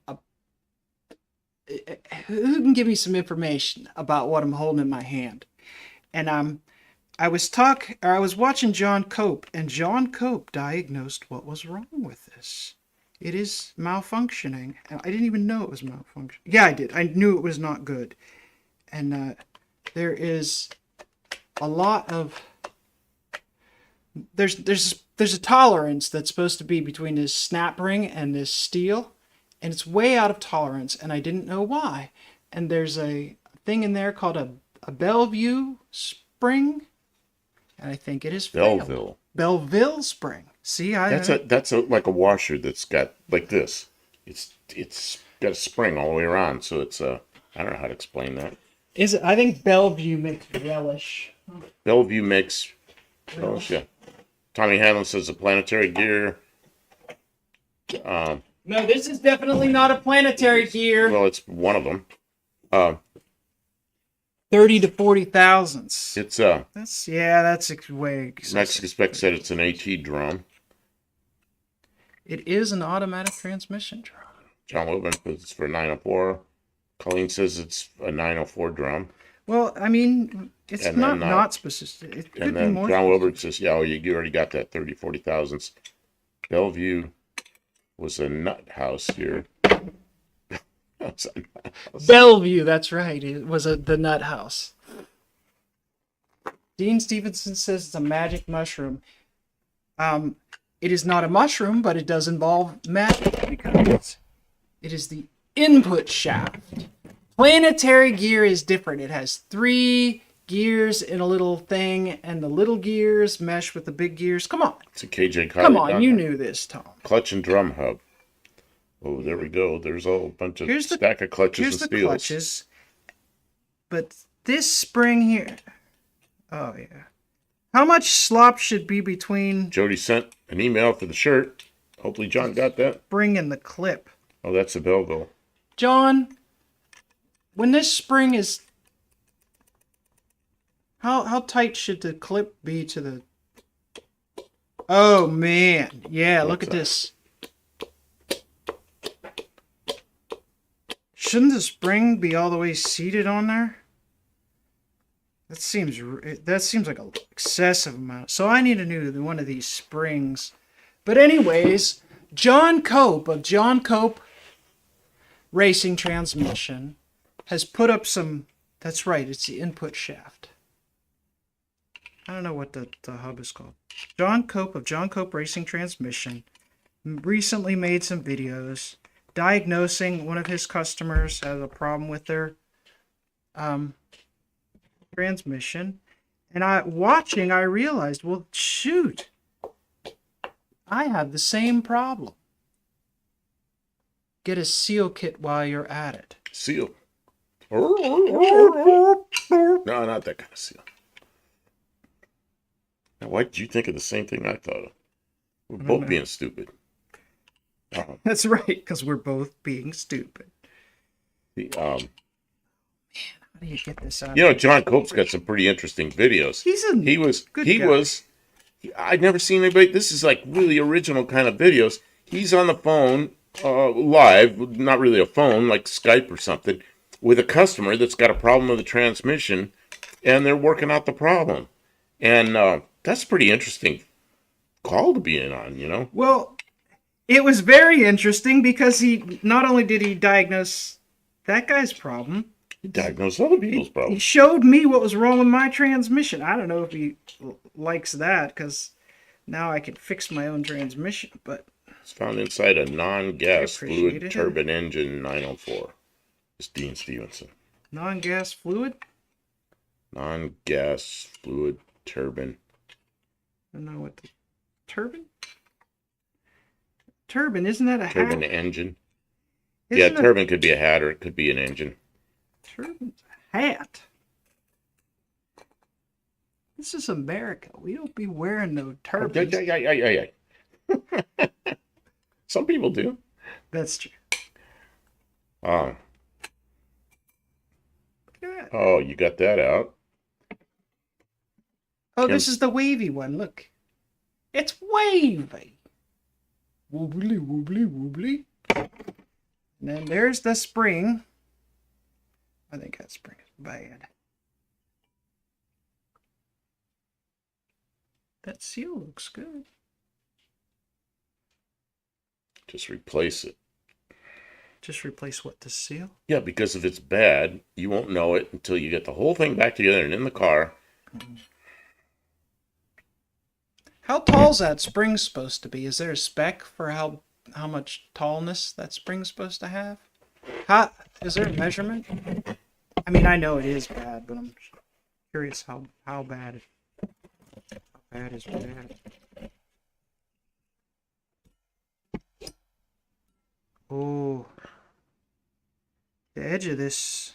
who can give me some information about what I'm holding in my hand? And I was watching John Cope, and John Cope diagnosed what was wrong with this. It is malfunctioning. I didn't even know it was malfunctioning. Yeah, I did. I knew it was not good. And there is a lot of there's a tolerance that's supposed to be between this snap ring and this steel, and it's way out of tolerance, and I didn't know why. And there's a thing in there called a Bellevue spring, and I think it is failed. Belleville spring. See, That's like a washer that's got like this. It's got a spring all the way around, so it's I don't know how to explain that. Is it? I think Bellevue makes relish. Bellevue makes relish, yeah. Tommy Hanlon says the planetary gear. No, this is definitely not a planetary gear. Well, it's one of them. 30 to 40 thousandths. It's that's way excessive. Mexican Spec said it's an AT drum. It is an automatic transmission drum. John Wilburn says it's for 904. Colleen says it's a 904 drum. Well, I mean, it's And not then, not specific. It could And be then more. John Wilburn says, yeah, you already got that 30, 40 thousandths. Bellevue was a nut house here. Bellevue, that's right. It was the nut house. Dean Stevenson says it's a magic mushroom. It is not a mushroom, but it does involve magic because it is the input shaft. Planetary gear is different. It has 3 gears in a little thing, and the little gears mesh with the big gears. Come on. It's a KJ Come on, you knew this, Tom. Clutch and drum hub. Oh, there we go. There's a whole bunch of stack of clutches and steels. Here's the clutches. But this spring here. Oh, yeah. How much slop should be between Jody sent an email for the shirt. Hopefully John got that. spring and the clip? Oh, that's a Belleville. John, when this spring is... How tight should the clip be to the... Oh, man. Yeah, look at this. Shouldn't the spring be all the way seated on there? That seems like an excessive amount. So I need a new one of these springs. But anyways, John Cope of John Cope Racing Transmission has put up some... That's right, it's the input shaft. I don't know what the hub is called. John Cope of John Cope Racing Transmission recently made some videos diagnosing one of his customers has a problem with their transmission. And I realized, well, shoot, I have the same problem. Get a seal kit while you're at it. Seal. No, not that kind of seal. Now, why did you think of the same thing I thought of? We're both being stupid. That's right, because we're both being stupid. How do you get this out? John Cope's got some pretty interesting videos. He was. I'd never seen anybody. This is like really original kind of videos. He's on the phone live, not really a phone, like Skype or something, with a customer that's got a problem with the transmission, and they're working out the problem. And that's pretty interesting call to be in on, Well, it was very interesting because he not only did he diagnose that guy's problem, he diagnosed other people's problems. He showed me what was wrong with my transmission. I don't know if he likes that because now I can fix my own transmission, but it's found inside a non-gas fluid turbine engine 904. It's Dean Stevenson. Non-gas fluid? Non-gas fluid turbine. I don't know what the turbine? Turbine, isn't that a turbine hat? Engine? Turbine could be a hat or it could be an engine. Turbine's a hat. This is America. We don't be wearing no turbines. Some people do. That's true. Oh, you got that out. Oh, this is the wavy one. Look. It's wavy. Wobbly, wobbly, wobbly. And then there's the spring. I think that spring is bad. That seal looks good. Just replace it. Just replace what, the seal? Yeah, because if it's bad, you won't know it until you get the whole thing back together and in the car. How tall's that spring supposed to be? Is there a spec for how much tallness that spring's supposed to have? How is there a measurement? I mean, I know it is bad, but I'm curious how bad is bad. Oh, the edge of this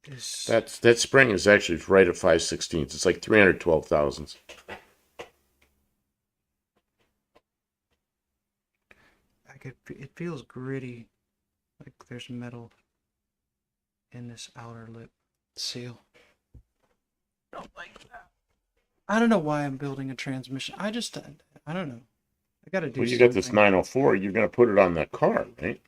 is. That spring is actually right at 5/16. It's like 312 thousandths. It feels gritty, like there's metal in this outer lip seal. Don't like that. I don't know why I'm building a transmission. I don't know. I gotta do Well, you something. got this 904. You're gonna put it on that car, right?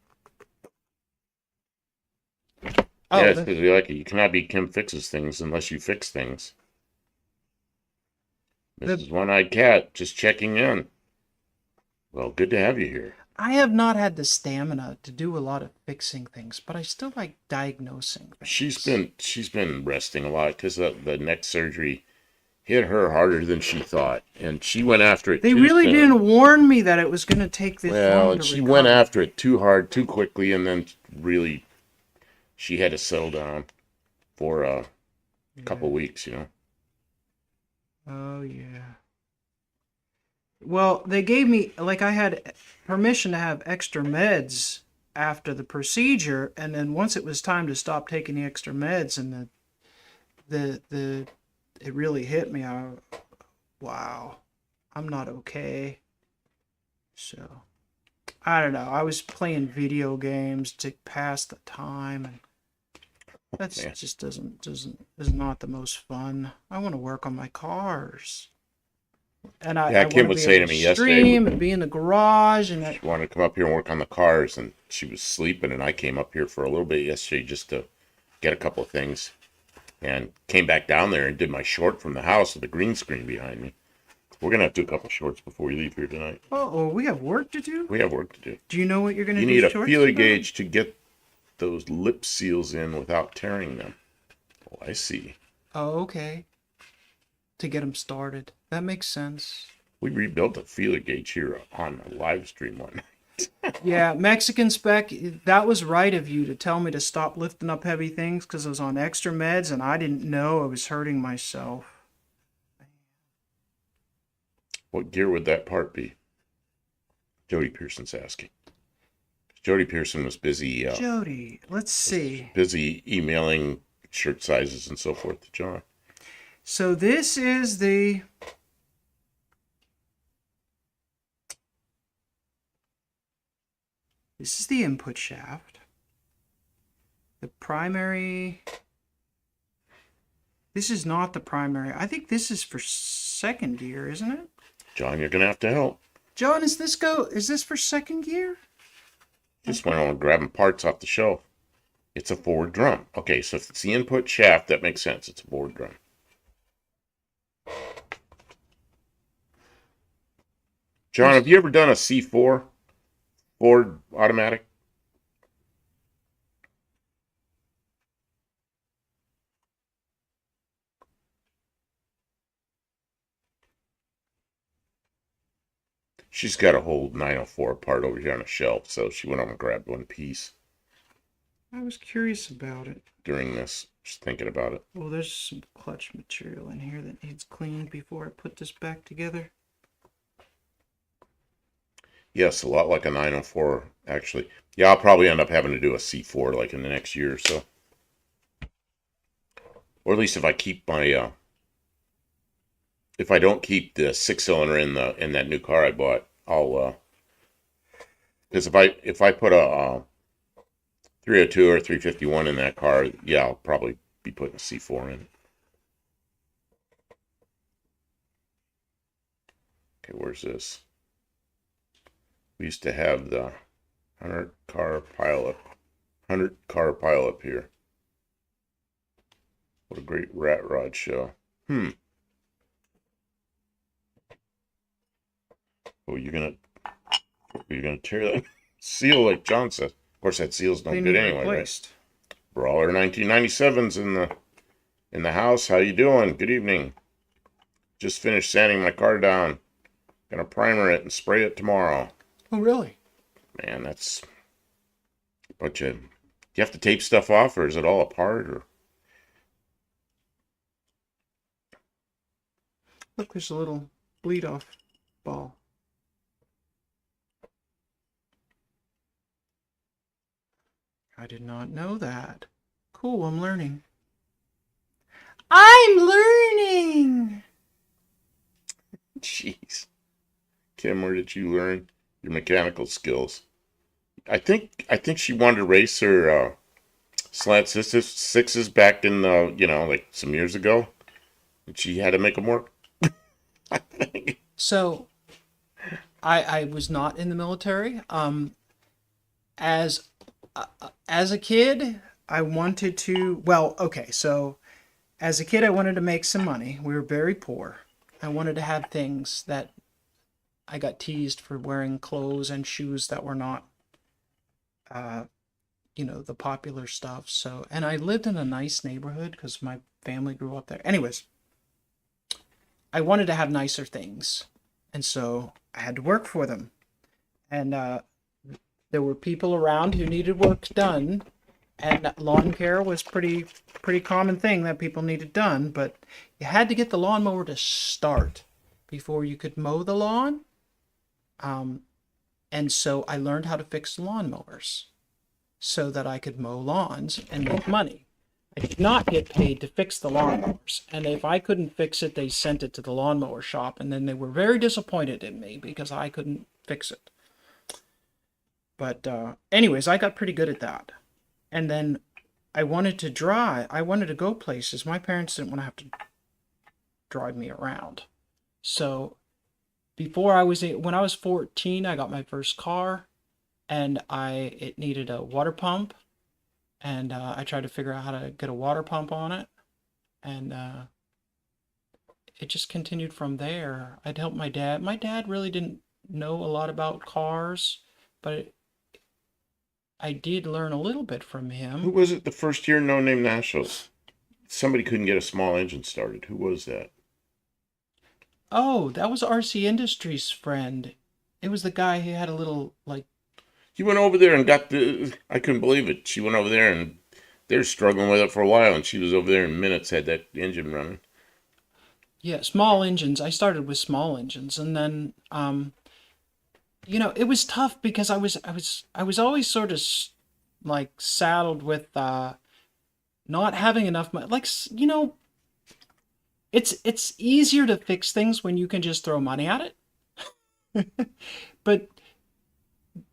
Oh, Yeah, because you like it. You cannot be Kim fixes things unless you fix things. Mrs. One-Eyed Cat, just checking in. Well, good to have you here. I have not had the stamina to do a lot of fixing things, but I still like diagnosing things. She's been resting a lot because the neck surgery hit her harder than she thought, and she went after it. They too really soon. didn't warn me that it was going to take this Well, long and to she recover. went after it too hard, too quickly, and then really, she had to settle down for a couple weeks. Oh, yeah. Well, they gave me, like, I had permission to have extra meds after the procedure, and then once it was time to stop taking the extra meds, and it really hit me. Wow, I'm not okay. So, I don't know. I was playing video games to pass the time, and that's just is not the most fun. I want to work on my cars. And I Kim want was be saying able to me stream yesterday, and be in the garage, and she wanted to come up here and work on the cars, and she was sleeping, and I came up here for a little bit yesterday just to get a couple of things, and came back down there and did my short from the house with the green screen behind me. We're gonna have to do a couple of shorts before we leave here tonight. oh, we have work to do. We have work to do. Do you know what you're gonna do? You need a shorts feeler about? gauge to get those lip seals in without tearing them. Oh, I see. Oh, okay. To get them started. That makes sense. We rebuilt a feeler gauge here on a live stream one night. Yeah, Mexican Spec, that was right of you to tell me to stop lifting up heavy things because I was on extra meds and I didn't know I was hurting myself. What gear would that part be? Jody Pearson's asking. Jody Pearson was busy. Jody, let's see. Busy emailing shirt sizes and so forth to John. So this is the input shaft. The primary. This is not the primary. I think this is for second gear, isn't it? John, you're gonna have to help. John, is this for second gear? Just went on grabbing parts off the shelf. It's a forward drum. Okay, so if it's the input shaft, that makes sense. It's a forward drum. John, have you ever done a C4 Ford automatic? She's got a whole 904 part over here on a shelf, so she went on and grabbed one piece I was curious about it. during this, just thinking about it. Well, there's some clutch material in here that needs cleaned before I put this back together. Yes, a lot like a 904, actually. Yeah, I'll probably end up having to do a C4 like in the next year or so. Or at least if I keep my, if I don't keep the 6-cylinder in that new car I bought, I'll, because if I put a 302 or 351 in that car, yeah, I'll probably be putting a C4 in it. Okay, where's this? We used to have the 100 car pileup here. What a great rat rod show. Oh, you're gonna tear that seal like John said. Of course, that seal's no They good need anyway, replaced. right? Brawler 1997's in the house. How you doing? Good evening. Just finished sanding my car down. Gonna primer it and spray it tomorrow. Oh, really? Man, that's a bunch of. Do you have to tape stuff off, or is it all apart? Or Look, there's a little bleed off ball. I did not know that. Cool, I'm learning. I'm learning! jeez, Kim, where did you learn your mechanical skills? I think she wanted to race her slant sixes back in the like some years ago, and she had to make them work. I think. So, I was not in the military. As as a kid, I wanted to. Well, okay. So, as a kid, I wanted to make some money. We were very poor. I wanted to have things that I got teased for wearing clothes and shoes that were not, the popular stuff. So, and I lived in a nice neighborhood because my family grew up there. Anyways, I wanted to have nicer things, and so I had to work for them. And there were people around who needed work done, and lawn care was pretty common thing that people needed done. But you had to get the lawnmower to start before you could mow the lawn. And so I learned how to fix lawnmowers so that I could mow lawns and make money. I did not get paid to fix the lawnmowers. And if I couldn't fix it, they sent it to the lawnmower shop. And then they were very disappointed in me because I couldn't fix it. But anyways, I got pretty good at that. And then I wanted to drive. I wanted to go places. My parents didn't want to have to drive me around. So when I was 14, I got my first car, and it needed a water pump, and I tried to figure out how to get a water pump on it, and it just continued from there. I'd help my dad. My dad really didn't know a lot about cars, but I did learn a little bit from Who him. was it the first year No Name Nationals? Somebody couldn't get a small engine started. Who was that? Oh, that was RC Industries' friend. It was the guy who had a little, like, He went over there and got the. I couldn't believe it. She went over there and they were struggling with it for a while, and she was over there in minutes, had that engine running. yeah, small engines. I started with small engines, and then it was tough because I was always sort of like saddled with not having enough money. Like, it's easier to fix things when you can just throw money at it. But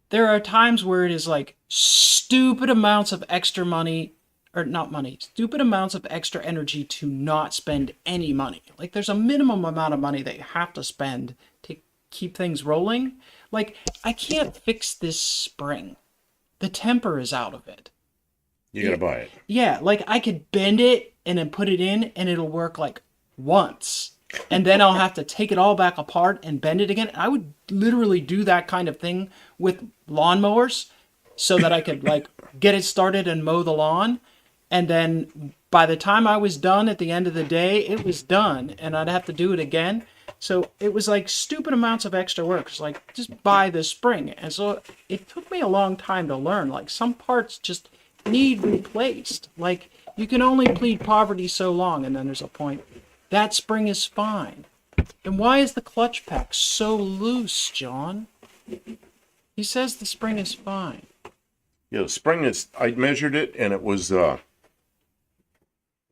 there are times where it is like stupid amounts of extra money, or not money, stupid amounts of extra energy to not spend any money. Like, there's a minimum amount of money that you have to spend to keep things rolling. Like, I can't fix this spring. The temper is out of it. You gotta buy it. Yeah, like I could bend it and then put it in and it'll work like once. And then I'll have to take it all back apart and bend it again. I would literally do that kind of thing with lawnmowers so that I could like get it started and mow the lawn. And then by the time I was done at the end of the day, it was done and I'd have to do it again. So it was like stupid amounts of extra work. It's like, just buy the spring. And so it took me a long time to learn. Like, some parts just need replaced. Like, you can only plead poverty so long, and then there's a point. That spring is fine. And why is the clutch pack so loose, John? He says the spring is fine. Yeah, the spring is. I measured it, and it was. I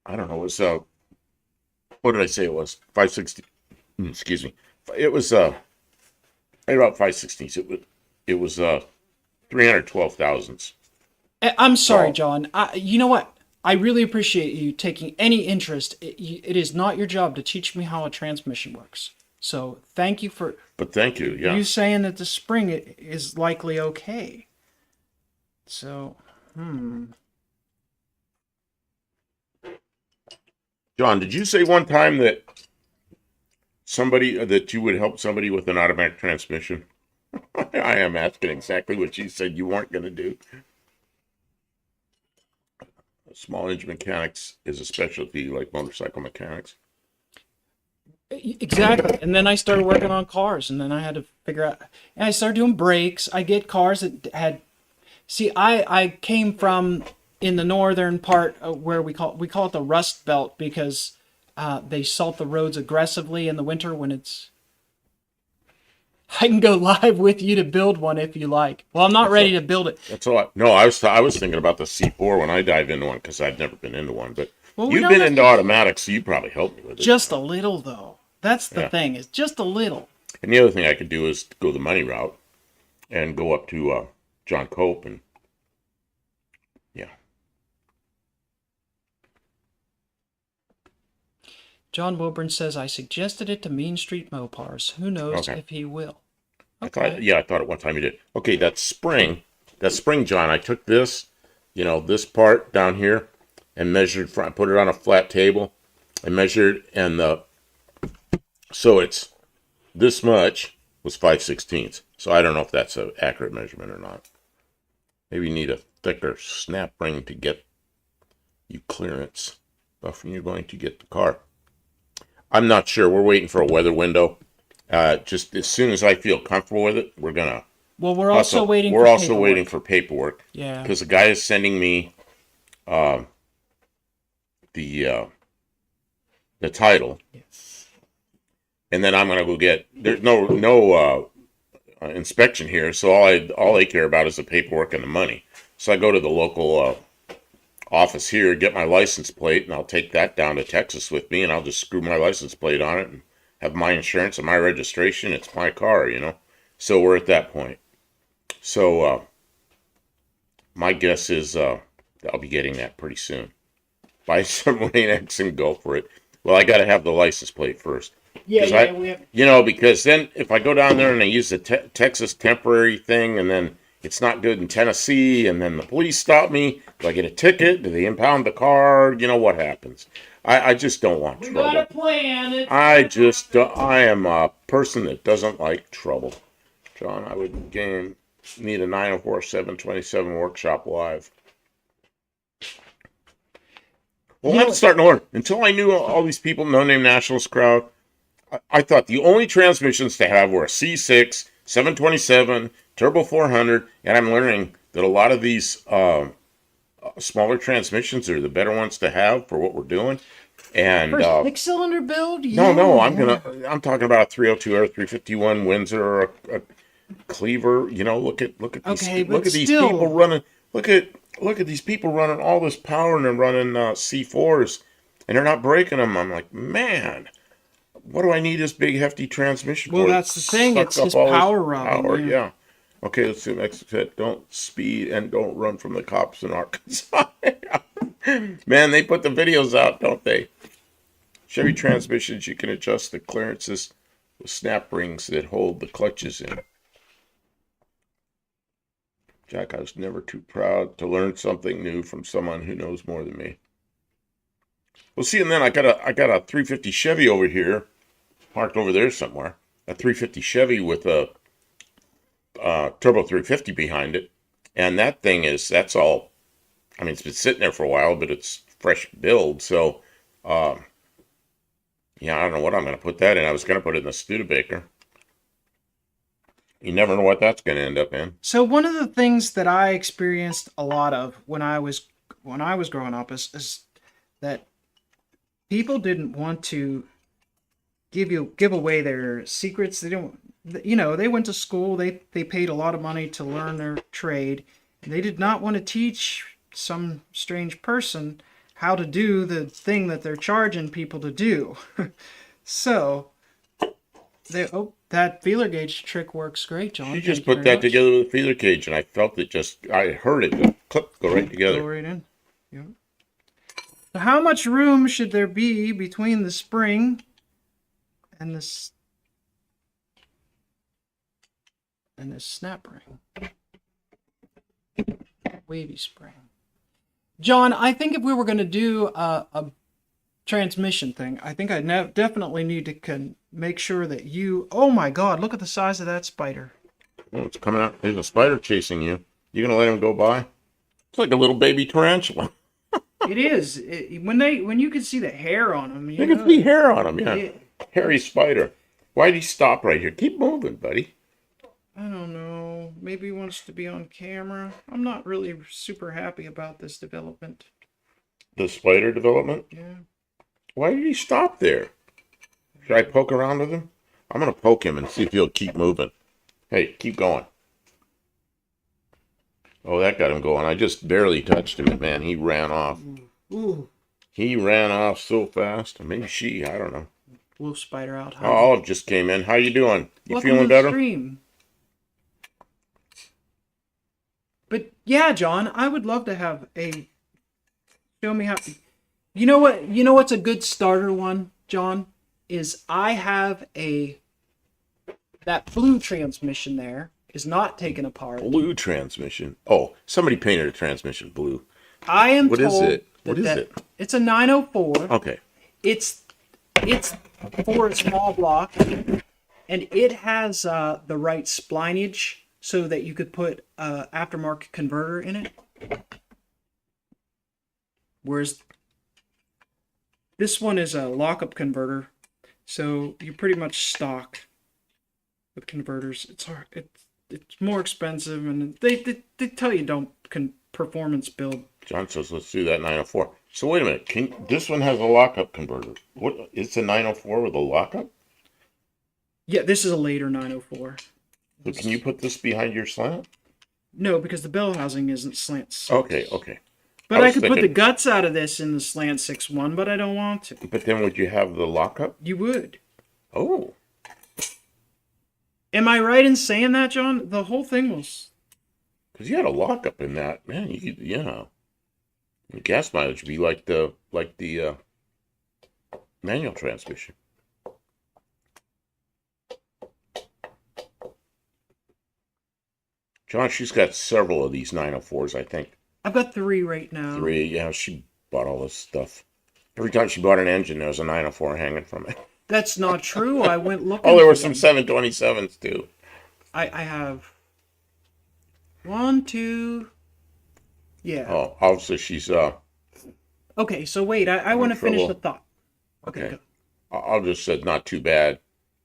don't know. It was. What did I say? It was 560. Excuse me. It was. Right about 5/16. It was 312 thousandths. I'm sorry, So, John. You know what? I really appreciate you taking any interest. It is not your job to teach me how a transmission works. So thank you for but thank you. Yeah, you saying that the spring is likely okay. So, John, did you say one time that that you would help somebody with an automatic transmission? I am asking exactly what you said you weren't going to do. Small engine mechanics is a specialty like motorcycle mechanics. Exactly. And then I started working on cars, and then I had to figure out, and I started doing brakes. I get cars that had, see, I came from in the northern part where we call it the Rust Belt because they salt the roads aggressively in the winter when it's. I can go live with you to build one if you like. Well, I'm not ready to build it. That's all. No, I was thinking about the C4 when I dived into one because I'd never been into one. But Well, we you've don't been have into to- automatics, so you probably helped me with it. Just a little though. That's the Yeah. thing. Is just a little. And the other thing I could do is go the money route and go up to John Cope and yeah. John Wilburn says I suggested it to Mean Street Mopars. Who knows Okay. if he will? I thought at one time you did. Okay, that spring, John. I took this, this part down here, and measured. Put it on a flat table, and measured, and so it's this much was 5/16. So I don't know if that's an accurate measurement or not. Maybe you need a thicker snap ring to get you clearance when you're going to get the car. I'm not sure. We're waiting for a weather window. Just as soon as I feel comfortable with it, we're gonna. Well, we're also waiting. We're for also paperwork. waiting for paperwork. Yeah. Because the guy is sending me the title, and then I'm gonna go get. There's no inspection here, so all they care about is the paperwork and the money. So I go to the local office here, get my license plate, and I'll take that down to Texas with me, and I'll just screw my license plate on it and have my insurance and my registration. It's my car, So we're at that point. So my guess is I'll be getting that pretty soon. Buy some Rain-X and go for it. Well, I got to have the license plate first. Yeah, we have. Because then if I go down there and I use the Texas temporary thing, and then it's not good in Tennessee, and then the police stop me, do I get a ticket? Do they impound the car? What happens? I just don't want trouble. We got a plan. I am a person that doesn't like trouble. John, I would need a 904-727 workshop live. Well, I'm starting to learn. Until I knew all these people, No Name Nationalist crowd, I thought the only transmissions to have were a C6, 727, Turbo 400, and I'm learning that a lot of these smaller transmissions are the better ones to have for what we're doing. And For a 6-cylinder build? no, I'm talking about a 302 or a 351 Windsor or a Cleaver. Look at these people running. Look at these people running all this power, and they're running C4s, and they're not breaking them. I'm like, man, what do I need this big hefty transmission for? Well, that's the thing. Sucks It's up his all this power rubbing. power, yeah. Okay, let's do the next set. Don't speed and don't run from the cops in Arkansas. Man, they put the videos out, don't they? Chevy transmissions, you can adjust the clearances with snap rings that hold the clutches in. Jack, I was never too proud to learn something new from someone who knows more than me. Well, see, and then I got a 350 Chevy over here, parked over there somewhere. A 350 Chevy with a turbo 350 behind it, and that's all. I mean, it's been sitting there for a while, but it's fresh build. So, I don't know what I'm going to put that in. I was going to put it in the Studebaker. You never know what that's going to end up in. So one of the things that I experienced a lot of when I was growing up is that people didn't want to give away their secrets. They don't. They went to school. They paid a lot of money to learn their trade. They did not want to teach some strange person how to do the thing that they're charging people to do. So, that feeler gauge trick works great, John. You just put that together with a feeler cage, and I felt it I heard it just clip, go right together. Go right in. Yep. So how much room should there be between the spring and this snap ring? Wavy spring. John, I think if we were going to do a transmission thing, I think I definitely need to make sure that you... Oh my God, look at the size of that spider. Oh, it's coming out. There's a spider chasing you. You gonna let him go by? It's like a little baby tarantula. It is. When you can see the hair on him, You can see hair on him, yeah. Hairy spider. Why'd he stop right here? Keep moving, buddy. I don't know. Maybe he wants to be on camera. I'm not really super happy about this development. The spider development? Yeah. Why did he stop there? Should I poke around with him? I'm going to poke him and see if he'll keep moving. Hey, keep going. Oh, that got him going. I just barely touched him, and man, he ran off. Ooh. He ran off so fast. Maybe she, I don't know. Wolf spider out. Oh, Olive just came in. How you doing? You Welcome feeling to the better? stream. But yeah, John, I would love to have a show me how. You know what? You know what's a good starter one, John? Is I have that blue transmission there is not taken apart. Blue transmission. Oh, somebody painted a transmission blue. I am What told is it? that What is it? It's a 904. Okay. It's for a small block, and it has the right splinage so that you could put aftermarket converter in it. Whereas this one is a lockup converter, so you're pretty much stock with converters. It's hard. It's more expensive, and they tell you don't performance build. John says let's do that 904. So wait a minute. This one has a lockup converter. What? It's a 904 with a lockup? Yeah, this is a later 904. So can you put this behind your slant? No, because the bell housing isn't slant 6. Okay. But I was could put the thinking- guts out of this in the slant 6-1, but I don't want to. But then would you have the lockup? You would. Oh. Am I right in saying that, John? The whole thing was... Because you had a lockup in that. Man, the gas mileage would be like the manual transmission. John, she's got several of these 904s, I think. I've got 3 right now. 3, yeah, she bought all this stuff. Every time she bought an engine, there was a 904 hanging from it. That's not true. I went looking. Oh, there were for some them. 727s, too. I have 1, 2. Yeah. Oh, obviously she's, Okay, so wait. I want to finish the trouble. thought. okay. Go. I'll just said not too bad.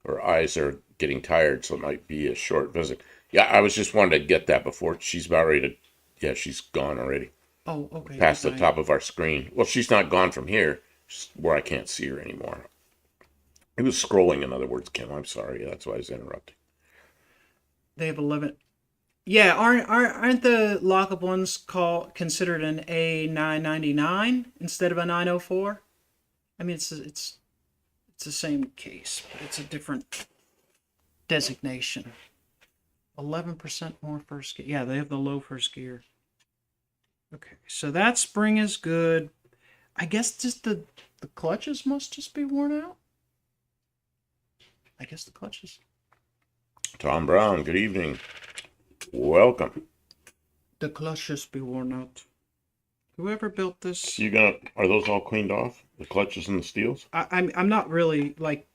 Her eyes are getting tired, so it might be a short visit. Yeah, I was just wanted to get that before she's about ready to. Yeah, she's gone already. Oh, okay. Past the fine. top of our screen. Well, she's not gone from here, just where I can't see her anymore. It was scrolling, in other words, Kim. I'm sorry. That's why I was interrupting. They have 11. Yeah, aren't the lockup ones considered an A999 instead of a 904? I mean, it's the same case, but it's a different designation. 11% more first gear. Yeah, they have the low first gear. Okay, so that spring is good. I guess just the clutches must just be worn out. I guess the clutches. Tom Brown, good evening. Welcome. The clutches be worn out. Whoever built this, Are those all cleaned off? The clutches and the steels? I'm not really like.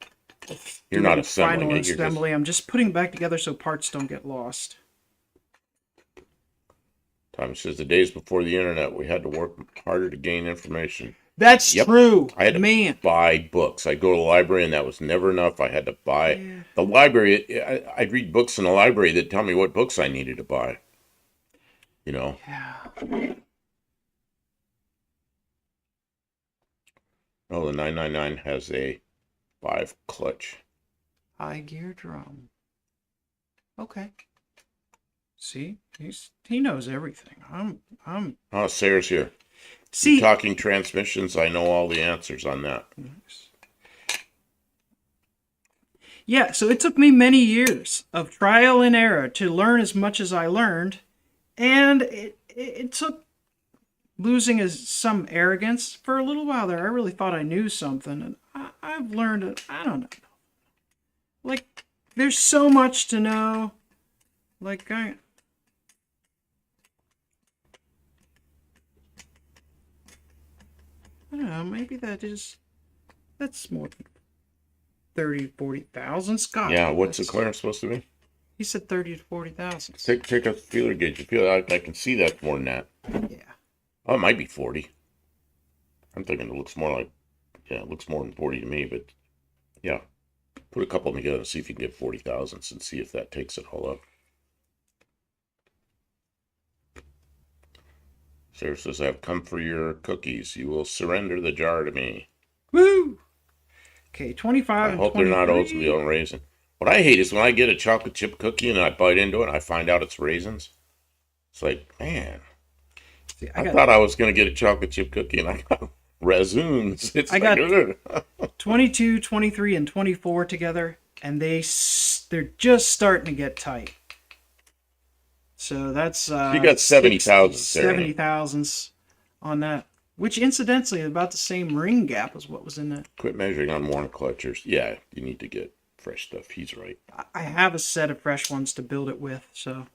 You're doing not assembling final it. You're assembly. I'm just putting it back together so parts don't get lost. Tom says the days before the internet, we had to work harder to gain information. That's Yep. true. I had to Man. buy books. I'd go to the library, and that was never enough. I had to buy Yeah. the library. I'd read books in the library that tell me what books I needed to buy. Yeah. Oh, the 999 has a 5 clutch. High gear drum. Okay. See, he knows everything. I'm. Oh, Sarah's here. See. Talking transmissions, I know all the answers on that. Yeah, so it took me many years of trial and error to learn as much as I learned, and it took losing some arrogance for a little while there. I really thought I knew something, and I've learned it. I don't know. Like, there's so much to know. Like, I don't know, maybe that's more than 30, 40,000. Scott. Yeah, what's the that's- clearance supposed to be? He said 30 to 40,000. Take a feeler gauge. You feel I can see that more than that. Yeah. Oh, it might be 40. I'm thinking it looks more like, it looks more than 40 to me, but yeah. Put a couple of them together and see if you can get 40 thousandths and see if that takes it all up. Sarah says, I've come for your cookies. You will surrender the jar to me. Woo! Okay, 25 I and hope 23. they're not oatmeal and raisin. What I hate is when I get a chocolate chip cookie and I bite into it and I find out it's raisins. It's like, man, See, I thought I was going to get a chocolate chip cookie and I got raisins. It's I like, got 22, 23, and 24 together, and they're just starting to get tight. So that's you got 70,000, Sarah. 70 thousandths on that, which incidentally is about the same ring gap as what was in that. Quit measuring on worn clutchers. Yeah, you need to get fresh stuff. He's right. I have a set of fresh ones to build it with, so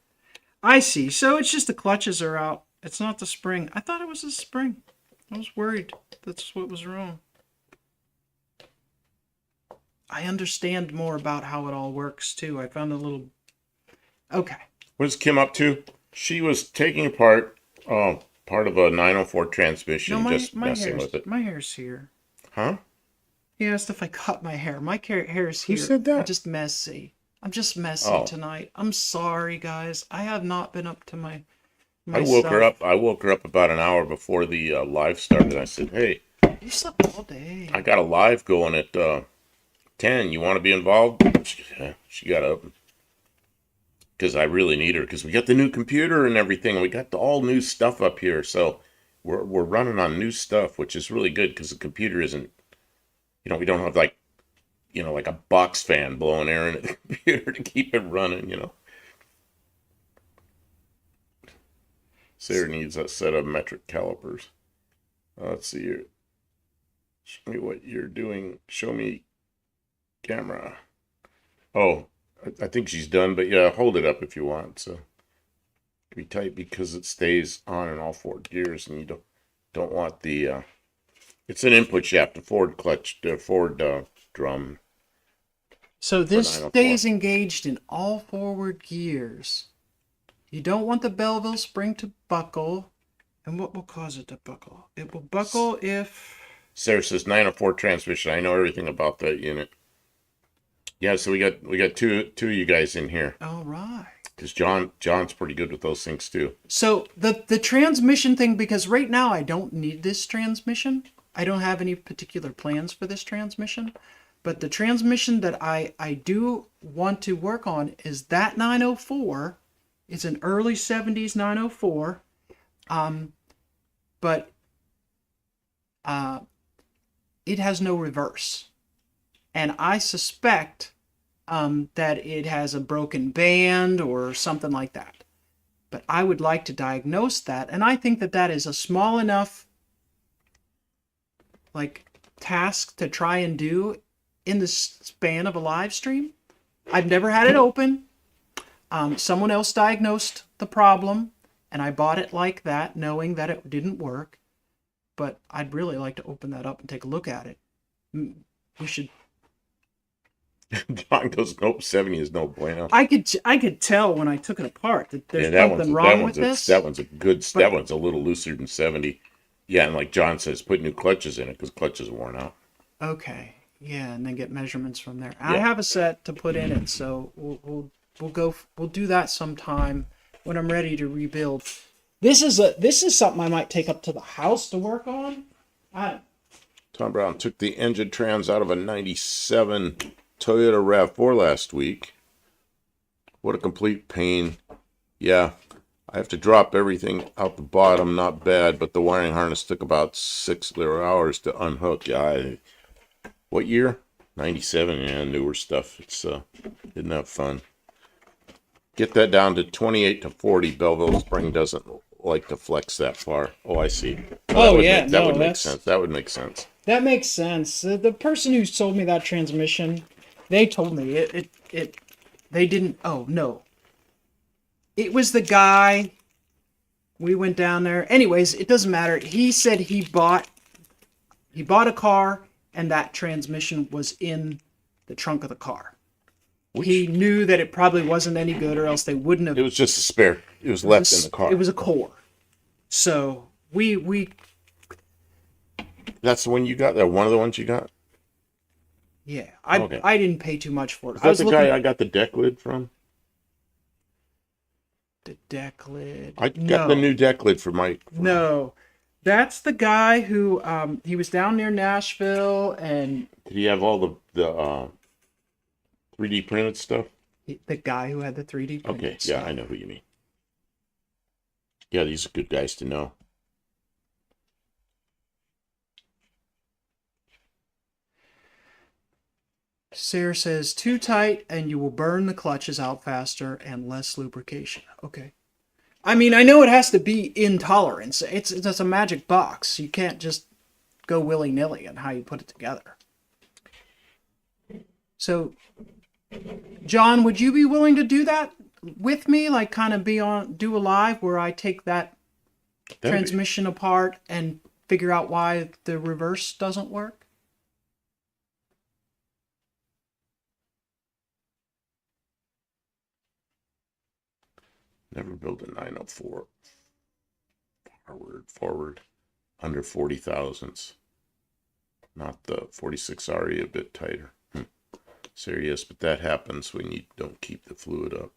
I see. So it's just the clutches are out. It's not the spring. I thought it was the spring. I was worried that's what was wrong. I understand more about how it all works too. I found a little. Okay. What is Kim up to? She was taking apart part of a 904 transmission, No, just messing with it. My hair's here. Huh? He asked if I cut my hair. My hair's here. Who said that? I'm just messy. I'm just messy tonight. I'm sorry, guys. I have not been up to my. I woke her up. I woke her up about an hour before the live started. I said, "Hey, You slept all day. I got a live going at 10. You want to be involved?" She got up because I really need her because we got the new computer and everything. We got all new stuff up here, so we're running on new stuff, which is really good because the computer isn't. We don't have like a box fan blowing air into the computer to keep it running. Sarah needs a set of metric calipers. Let's see here. Show me what you're doing. Show me camera. Oh, I think she's done, but yeah, hold it up if you want. So be tight because it stays on in all four gears, and you don't want the. It's an input shaft, the Ford clutch, the Ford drum. So this stays engaged in all forward gears. You don't want the Belleville spring to buckle. And what will cause it to buckle? It will buckle if... Sarah says 904 transmission. I know everything about that unit. Yeah, so we got two of you guys in here. All right. Because John's pretty good with those things too. So the transmission thing, because right now I don't need this transmission. I don't have any particular plans for this transmission. But the transmission that I do want to work on is that 904. It's an early 70s 904. But it has no reverse. And I suspect that it has a broken band or something like that. But I would like to diagnose that. And I think that is a small enough task to try and do in the span of a live stream. I've never had it open. Someone else diagnosed the problem, and I bought it like that, knowing that it didn't work. But I'd really like to open that up and take a look at it. We should. John goes, nope, 70 is no bueno. I could tell when I took it apart that there's something wrong with this. That one's that one's a little looser than 70. Yeah, and like John says, put new clutches in it because clutches are worn out. Okay, yeah, and then get measurements from there. Yeah. I have a set to put in it, so we'll do that sometime when I'm ready to rebuild. This is something I might take up to the house to work on. Tom Brown took the engine trans out of a 97 Toyota RAV4 last week. What a complete pain. Yeah, I have to drop everything out the bottom. Not bad, but the wiring harness took about 6 hours to unhook. Yeah, what year? 97, yeah, newer stuff. It's isn't that fun? Get that down to 28 to 40. Belleville spring doesn't like to flex that far. Oh, I see. Well, that would make sense. That would make sense. That makes sense. The person who sold me that transmission, they told me it they didn't. Oh no. It was the guy. We went down there. Anyways, it doesn't matter. He said he bought a car and that transmission was in the trunk of the car. He knew that it probably wasn't any good, or else they wouldn't have. It was just a spare. It was left in the car. It was a core. So we. That's the one you got. That one of the ones you got. Yeah, Okay. I didn't pay too much for it. Is I that was the looking guy I got the deck lid from? the deck lid. I got the No, new deck lid for my. no, that's the guy who he was down near Nashville, and Did he have all the 3D printed stuff? the guy who had the 3D Okay, printed yeah, stuff. I know who you mean. Yeah, these are good guys to know. Sarah says too tight, and you will burn the clutches out faster and less lubrication. Okay. I mean, I know it has to be in tolerance. It's a magic box. You can't just go willy nilly on how you put it together. So, John, would you be willing to do that with me? Like, kind of do a live where I take that transmission apart and figure out why the reverse doesn't work? Never build a 904 forward under 40 thousandths. Not the 46 RE a bit tighter. Serious, but that happens when you don't keep the fluid up.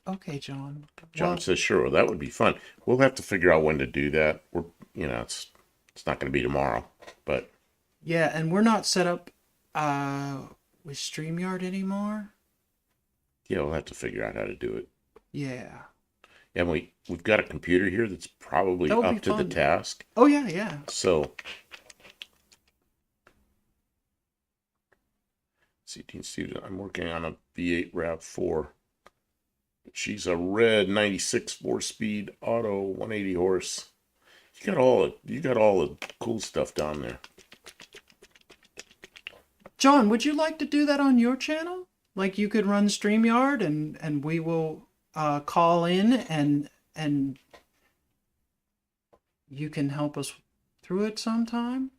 Okay, John. John Well, says, sure, well, that would be fun. We'll have to figure out when to do that. It's not going to be tomorrow, but yeah, and we're not set up with StreamYard anymore. yeah, we'll have to figure out how to do it. Yeah. And we've got a computer here that's probably That would be up to the fun. task. Oh yeah, yeah. So, see, Dean Stevens, I'm working on a V8 RAV4. She's a red 96 4-speed auto 180 horse. You got all the cool stuff down there. John, would you like to do that on your channel? Like you could run StreamYard and we will call in and you can help us through it sometime.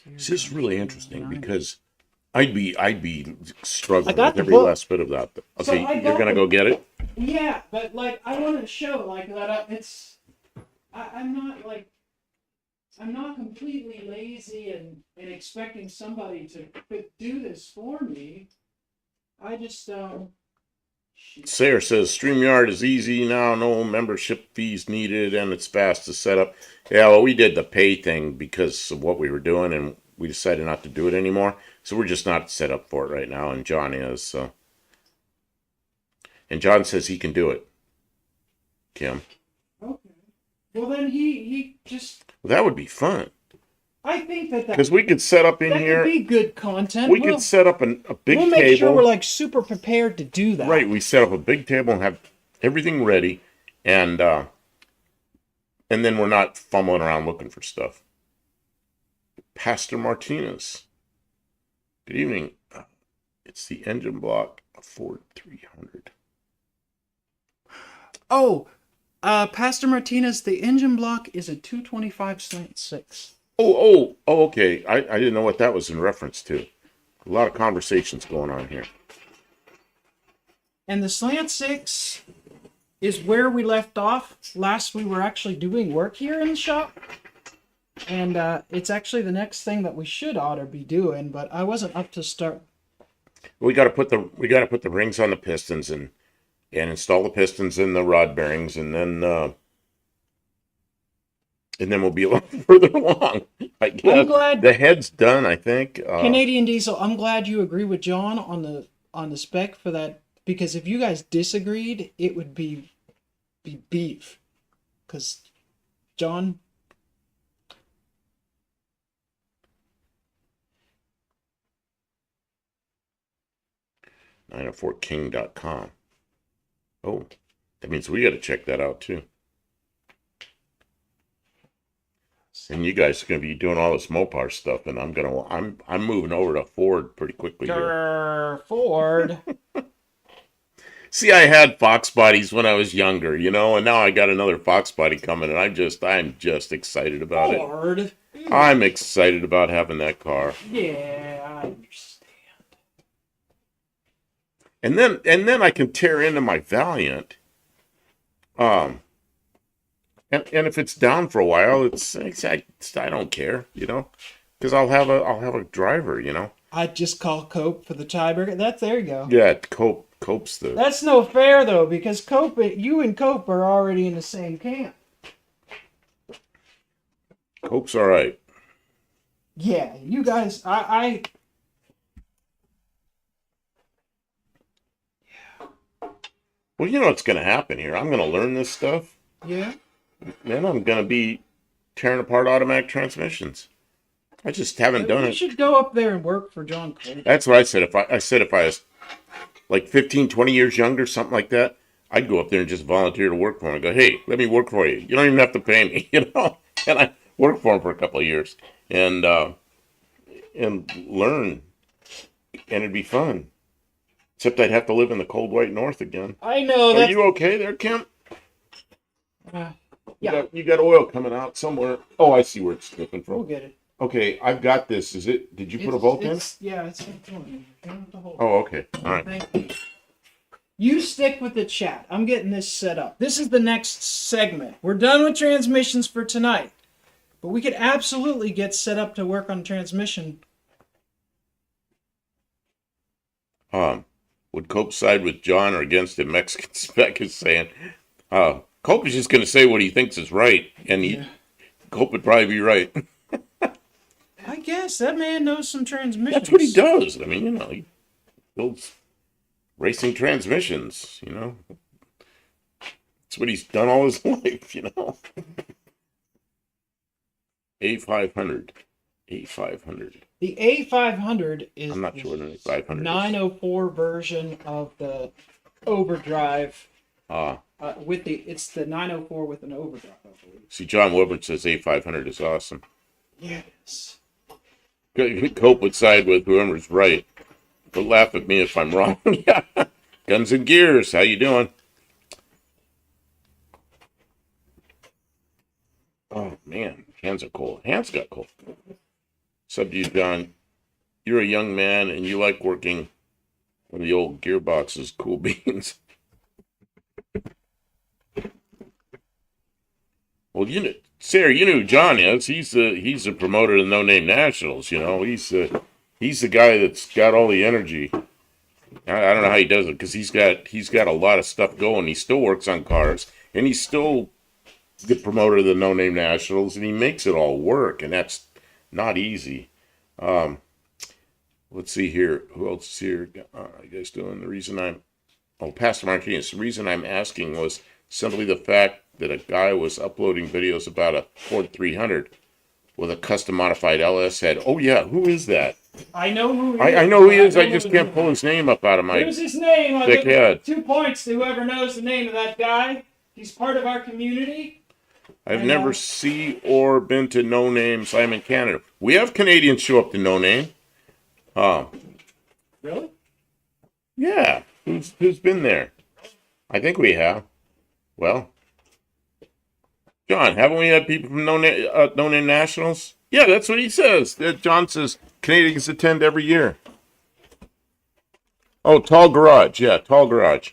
This is really interesting because I'd be struggling got with the every book. last bit of that. So Okay, I you're got gonna the- go get it? Yeah, but like I want to show like that I'm not completely lazy and expecting somebody to do this for me. I just Sayre says StreamYard is easy now, no membership fees needed, and it's fast to set up. Yeah, well, we did the pay thing because of what we were doing, and we decided not to do it anymore. So we're just not set up for it right now, and John is. So, and John says he can do it. Kim, okay. Well then he just well, that would be fun I think that because we could set up in that here. could be good content. We could set up a big we'll make table. sure we're like super prepared to do that. Right, we set up a big table and have everything ready, and then we're not fumbling around looking for stuff. Pastor Martinez, good evening. It's the engine block of Ford 300. Oh, Pastor Martinez, the engine block is a 225/6. Oh, okay. I didn't know what that was in reference to. A lot of conversations going on here. And the slant 6 is where we left off last we were actually doing work here in the shop. And it's actually the next thing that we ought to be doing, but I wasn't up to start. We got to put the rings on the pistons and install the pistons in the rod bearings, and then we'll be a lot further along. I guess I'm glad the head's done. I think Canadian Diesel. I'm glad you agree with John on the spec for that, because if you guys disagreed, it would be beef. Because John. 904king.com. Oh, that means we got to check that out too. And you guys are going to be doing all this Mopar stuff, and I'm moving over to Ford pretty quickly here. Ford. See, I had Fox bodies when I was younger, and now I got another Fox body coming, and I'm just excited about it. Ford. I'm excited about having that car. Yeah, I understand. And then I can tear into my Valiant. And if it's down for a while, I don't care, because I'll have a driver, I just call Cope for the tiebreaker. There you go. Yeah, Cope's the. That's no fair though, because you and Cope are already in the same camp. Cope's all right. Yeah, you guys. Well, you know what's going to happen here. I'm going to learn this stuff, Yeah. then I'm going to be tearing apart automatic transmissions. I just haven't done You it. should go up there and work for John Cope. That's what I said. If I was like 15, 20 years younger, something like that, I'd go up there and just volunteer to work for him. I go, hey, let me work for you. You don't even have to pay me, And I worked for him for a couple of years and learn, and it'd be fun. Except I'd have to live in the cold white north again. I know. Are you okay there, Kim? Yeah. You got oil coming out somewhere. Oh, I see where it's slipping We'll from. get it. Okay, I've got this. Did you put a volt in? Yeah, it's going. Oh, okay. All right. Thank you. You stick with the chat. I'm getting this set up. This is the next segment. We're done with transmissions for tonight. But we could absolutely get set up to work on transmission. Would Cope side with John or against him? Mexican Spec is saying. Cope is just going to say what he thinks is right, and Cope would probably be right. I guess that man knows some transmissions. That's what he does. I mean, he builds racing transmissions, That's what he's done all his life, A500. A500. The A500 is I'm not sure what an A500 is. 904 version of the overdrive. Ah. It's the 904 with an overdrive, I believe. See, John Wilbert says A500 is awesome. Yes. Cope would side with whoever's right, but laugh at me if I'm wrong. Yeah. Guns and Gears, how you doing? Oh man, hands are cold. Hands got cold. Sub to you, John. You're a young man and you like working on the old gearboxes. Cool beans. Well, Sarah, you know who John is. He's the promoter of the No Name Nationals. He's the guy that's got all the energy. I don't know how he does it because he's got a lot of stuff going. He still works on cars, and he's still the promoter of the No Name Nationals, and he makes it all work, and that's not easy. Let's see here. Who else is here? You guys doing? Pastor Martinez. The reason I'm asking was simply the fact that a guy was uploading videos about a Ford 300 with a custom modified LS head. Oh yeah, who is that? I know who he is. I know who he is. I just can't pull his name up out of my Here's his name. thick head. 2 points to whoever knows the name of that guy. He's part of our community. I've never seen or been to No Name Simon Canada. We have Canadians show up to No Name. Really? Yeah. Who's been there? I think we have. Well, John, haven't we had people from No Name Nationals? Yeah, that's what he says. John says Canadians attend every year. Oh, Tall Garage. Yeah, Tall Garage.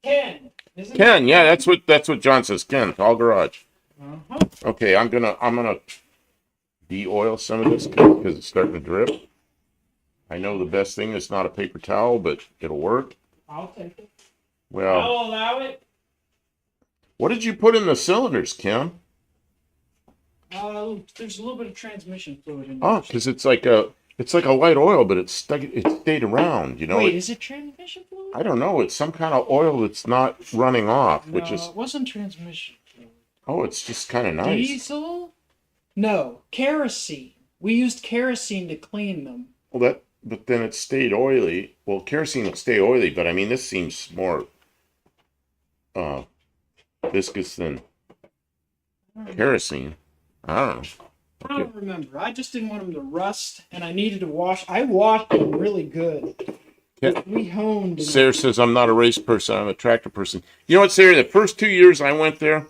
Ken. Ken, yeah, that's what John says. Ken, Tall Garage. Uh-huh. Okay, I'm gonna de-oil some of this because it's starting to drip. I know the best thing is not a paper towel, but it'll work. I'll take it. Well, I'll allow it. What did you put in the cylinders, Kim? There's a little bit of transmission fluid in there. Oh, because it's like a light oil, but it stayed around. Wait, is it transmission fluid? I don't know. It's some kind of oil that's not running off, No, which is. it wasn't transmission fluid. Oh, it's just kind of nice. Diesel? No, kerosene. We used kerosene to clean them. Well, but then it stayed oily. Well, kerosene will stay oily, but I mean, this seems more viscous than kerosene. I don't know. I don't remember. I just didn't want them to rust, and I needed to wash. I washed them really good. Yeah. We honed. Sarah says, I'm not a race person. I'm a tractor person. You know what, Sarah? The first 2 years I went there,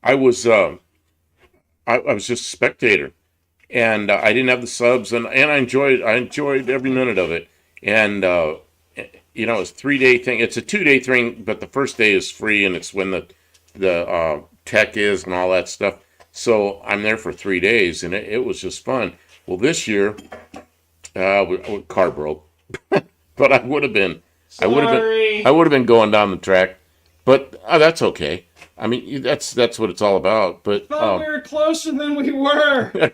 I was just a spectator, and I didn't have the subs, and I enjoyed every minute of it. And it's a 3-day thing. It's a 2-day thing, but the first day is free, and it's when the the tech is and all that stuff. So I'm there for 3 days, and it was just fun. Well, this year, car broke, but I would have been, I would have been going down the track, but that's okay. I mean, that's what it's all about. But Thought we were closer than we were.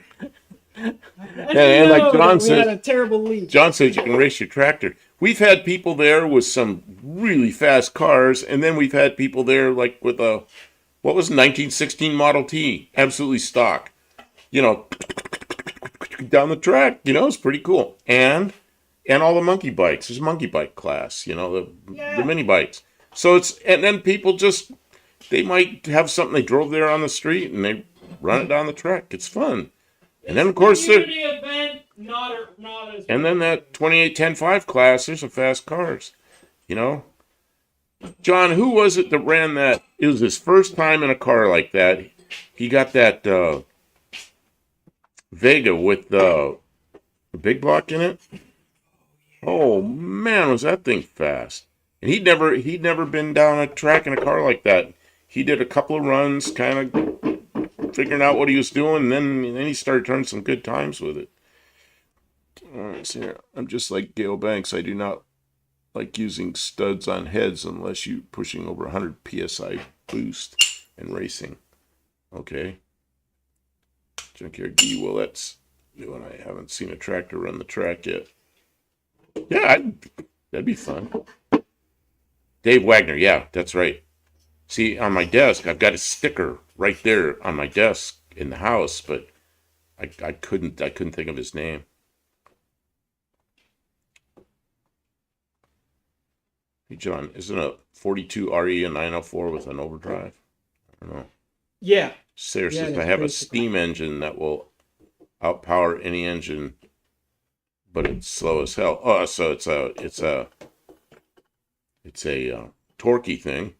and like John we had says, a terrible lead. John says you can race your tractor. We've had people there with some really fast cars, and then we've had people there like with a what was 1916 Model T, absolutely stock. You know, down the track. You know, it's pretty cool. And all the monkey bikes. There's a monkey bike class. You know, the mini bikes. So it's and then people just they might have something they drove there on the street and they run it down the track. It's fun. And then of course event, not as. and then that 2810.5 class. There's some fast cars. You know, John, who was it that ran that? It was his first time in a car like that. He got that Vega with the big block in it. Oh man, was that thing fast! And he'd never been down a track in a car like that. He did a couple of runs, kind of figuring out what he was doing, and then he started turning some good times with it. All right, so here, I'm just like Gale Banks. I do not like using studs on heads unless you're pushing over 100 psi boost and racing. Okay. Junkyard D. Well, that's new, and I haven't seen a tractor run the track yet. Yeah, that'd be fun. Dave Wagner, yeah, that's right. See, on my desk, I've got a sticker right there on my desk in the house, but I couldn't think of his name. Hey, John, isn't a 42 RE a 904 with an overdrive? I don't know. Yeah. Sarah says, I have a steam engine that will outpower any engine, but it's slow as hell. Oh, so it's a torquey thing.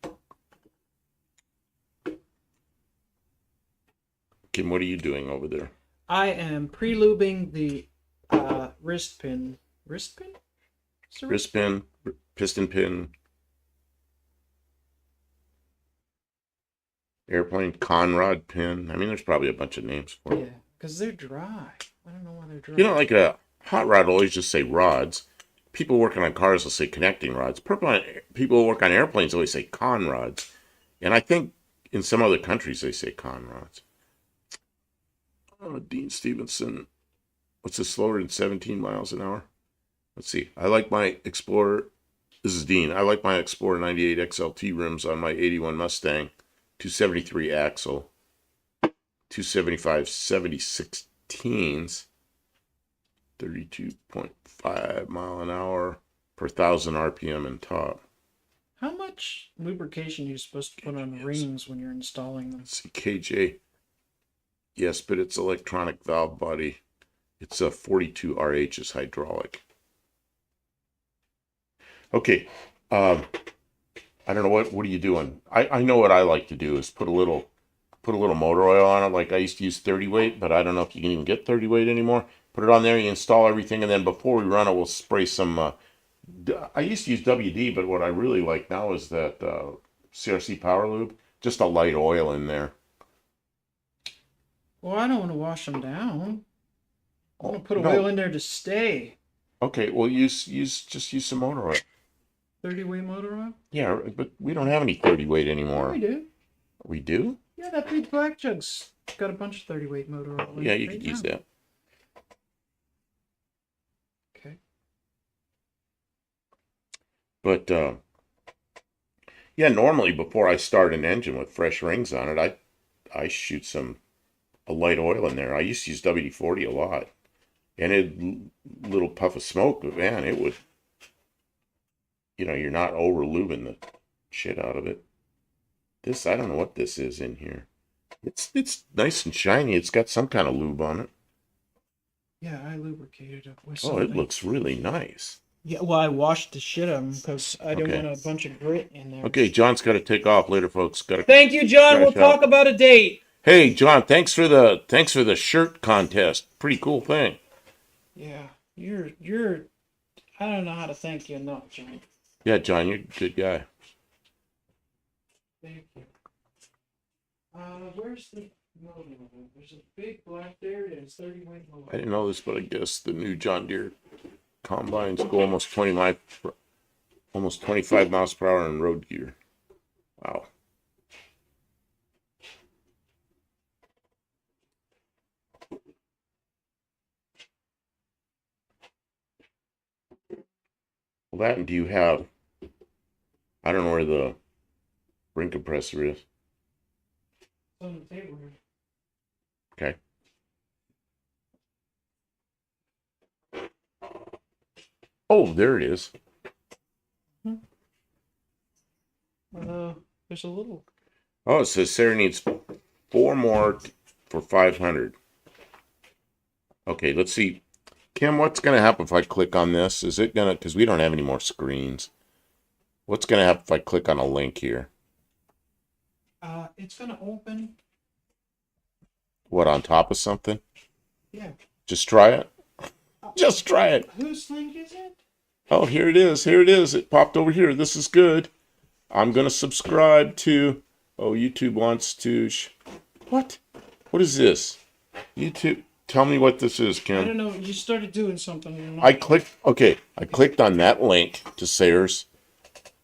Kim, what are you doing over there? I am pre-lubing the wrist pin. Wrist pin? Wrist pin, piston pin, airplane conrod pin. I mean, there's probably a bunch of names for it. Yeah, because they're dry. I don't know why they're dry. You know, like a hot rod will always just say rods. People working on cars will say connecting rods. People who work on airplanes always say conrods. And I think in some other countries they say conrods. Oh, Dean Stevenson. What's this slower than 17 miles an hour? Let's see. I like my Explorer. This is Dean. I like my Explorer 98 XLT rims on my 81 Mustang. 273 axle. 275 70/16s. 32.5 mile an hour per 1,000 RPM in top. How much lubrication are you supposed to put on rings when you're installing them? Let's see, KJ. Yes, but it's electronic valve body. It's a 42 RH is hydraulic. Okay. I don't know what are you doing? I know what I like to do is put a little motor oil on it. Like I used to use 30 weight, but I don't know if you can even get 30 weight anymore. Put it on there, you install everything, and then before we run it, we'll spray some. I used to use WD, but what I really like now is that CRC Power Lube. Just a light oil in there. Well, I don't want to wash them down. I want to put oil in there to stay. Okay, well, just use some motor oil. 30-weight motor oil? Yeah, but we don't have any 30 weight anymore. Yeah, we do. We do? Yeah, that big black jug's got a bunch of 30-weight motor oil. Yeah, you could use that. Okay. But yeah, normally before I start an engine with fresh rings on it, I shoot a light oil in there. I used to use WD-40 a lot, and a little puff of smoke, but man, it would. You know, you're not over lubing the shit out of it. This, I don't know what this is in here. It's nice and shiny. It's got some kind of lube on it. Yeah, I lubricated it with something. Oh, it looks really nice. Yeah, well, I washed the shit out of them because I didn't want a bunch of grit in there. Okay, John's got to take off later, folks. Thank you, John. We'll talk about a date. Hey, John, thanks for the shirt contest. Pretty cool thing. Yeah, you're. I don't know how to thank you enough, John. Yeah, John, you're a good guy. Thank you. Where's the motor? There's a big black, there it is, 30 weight motor. I didn't know this, but I guess the new John Deere combines go almost 25 miles per hour in road gear. Wow. Well, that, and do you have, I don't know where the ring compressor is. It's on the table here. Okay. Oh, there it is. There's a little. Oh, it says Sarah needs 4 more for 500. Okay, let's see. Kim, what's going to happen if I click on this? Is it going to, because we don't have any more screens. What's going to happen if I click on a link here? It's gonna open. What, on top of something? Yeah. Just try it. Just try it. Whose link is it? Oh, here it is. Here it is. It popped over here. This is good. I'm going to subscribe to... Oh, YouTube wants to... What? What is this? YouTube... Tell me what this is, Kim. I don't know. You started doing something. I clicked on that link to Sayre's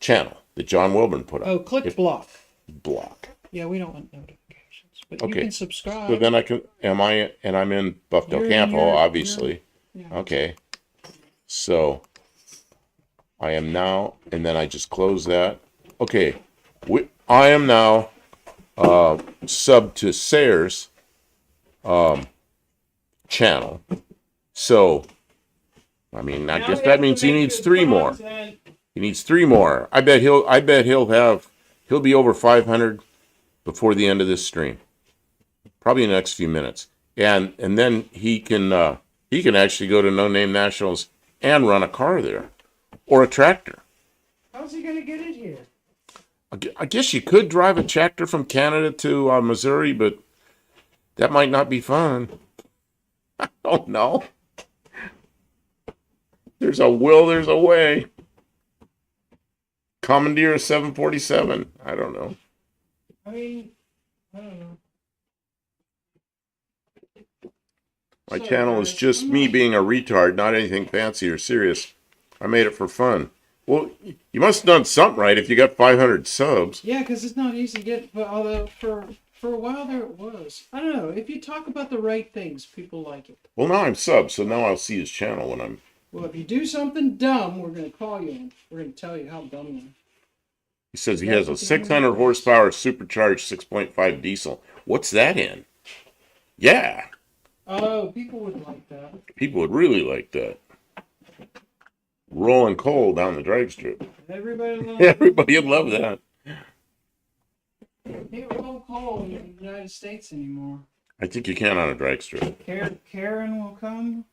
channel that John Wilburn put up. Oh, click block. Block. Yeah, we don't want notifications, but Okay. you can subscribe. So then I'm in Buff Del You're- Campo, you're- obviously. Yeah. Okay. So I am now, and then I just close that. Okay. I am now sub to Sayre's channel. So, I mean, I guess that means he needs 3 more. He needs 3 more. I bet he'll be over 500 before the end of this stream. Probably in the next few minutes. And then he can actually go to No Name Nationals and run a car there or a tractor. How's he gonna get it here? I guess you could drive a tractor from Canada to Missouri, but that might not be fun. I don't know. There's a will, there's a way. Commandeer 747. I don't know. I mean, I don't know. My So, channel is just me being a retard, not anything fancy or serious. I made it for fun. Well, you must have done something right if you got 500 subs. Yeah, because it's not easy to get. But although for a while there it was. I don't know. If you talk about the right things, people like it. Well, now I'm sub, so now I'll see his channel when I'm... Well, if you do something dumb, we're gonna call you and we're gonna tell you how dumb you are. He says he has a 600 horsepower supercharged 6.5 diesel. What's that in? Yeah, Oh, people would like that. people would really like that. Rolling coal down the drag strip. Everybody loves Everybody would love that. Can't roll call in the United States anymore. I think you can on a drag strip. Karen will come.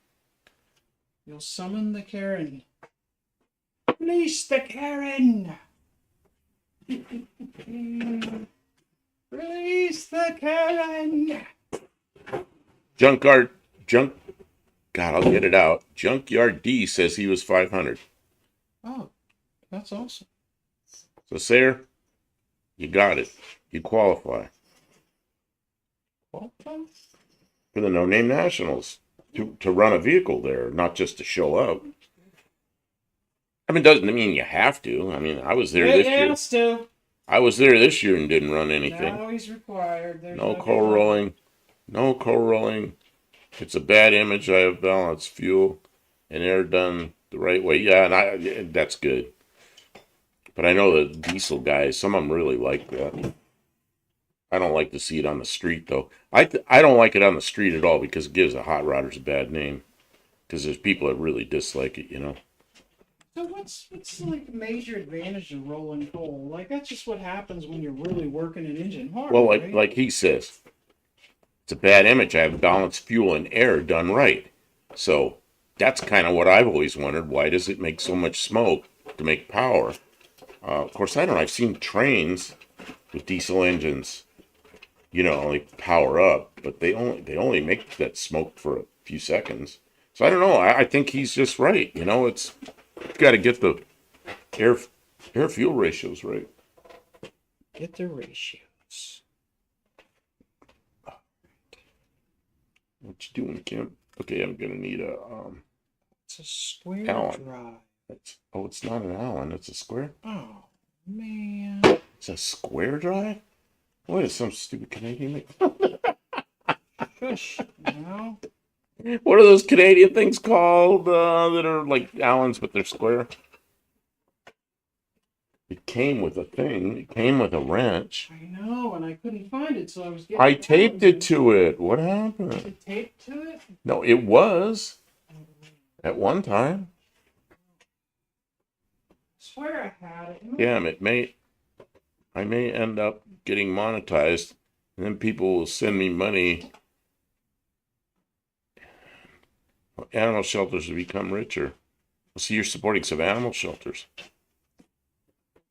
You'll summon the Karen. Release the Karen! Release the Karen! God, I'll get it out. Junkyard D says he was 500. Oh, that's awesome. So, Sayre, you got it. You qualify Well, for the No Name Nationals to run a vehicle there, not just to show up. I mean, doesn't mean you have to. I mean, I was there this year. Still. I was there this year and didn't run anything. Now he's required. There's No coal rolling. No coal rolling. It's a bad image. I have balanced fuel and air done the right way. Yeah, and that's good. But I know the diesel guys, some of them really like that. I don't like to see it on the street, though. I don't like it on the street at all because it gives the hot rodders a bad name. Because there's people that really dislike it, you know. So what's like the major advantage of rolling coal? Like that's just what happens when you're really working an engine hard. Well, right? like he says, it's a bad image. I have balanced fuel and air done right. So that's kind of what I've always wondered. Why does it make so much smoke to make power? Of course, I don't know. I've seen trains with diesel engines, you know, only power up, but they only make that smoke for a few seconds. So I don't know. I think he's just right. You know, you've got to get the air fuel ratios right. Get the ratios. What you doing, Kim? Okay, I'm gonna need a It's a square Allen. drive. Oh, it's not an Allen. It's a square. Oh, man. It's a square drive. What is some stupid Canadian thing? Shush. Now. What are those Canadian things called that are like Allens but they're square? It came with a thing. It came with a wrench. I know, and I couldn't find it, so I was getting. I taped it to it. What happened? It taped to it? No, it was at one time. I swear I had it. Damn, I may end up getting monetized, and then people will send me money. Animal shelters will become richer. So you're supporting some animal shelters.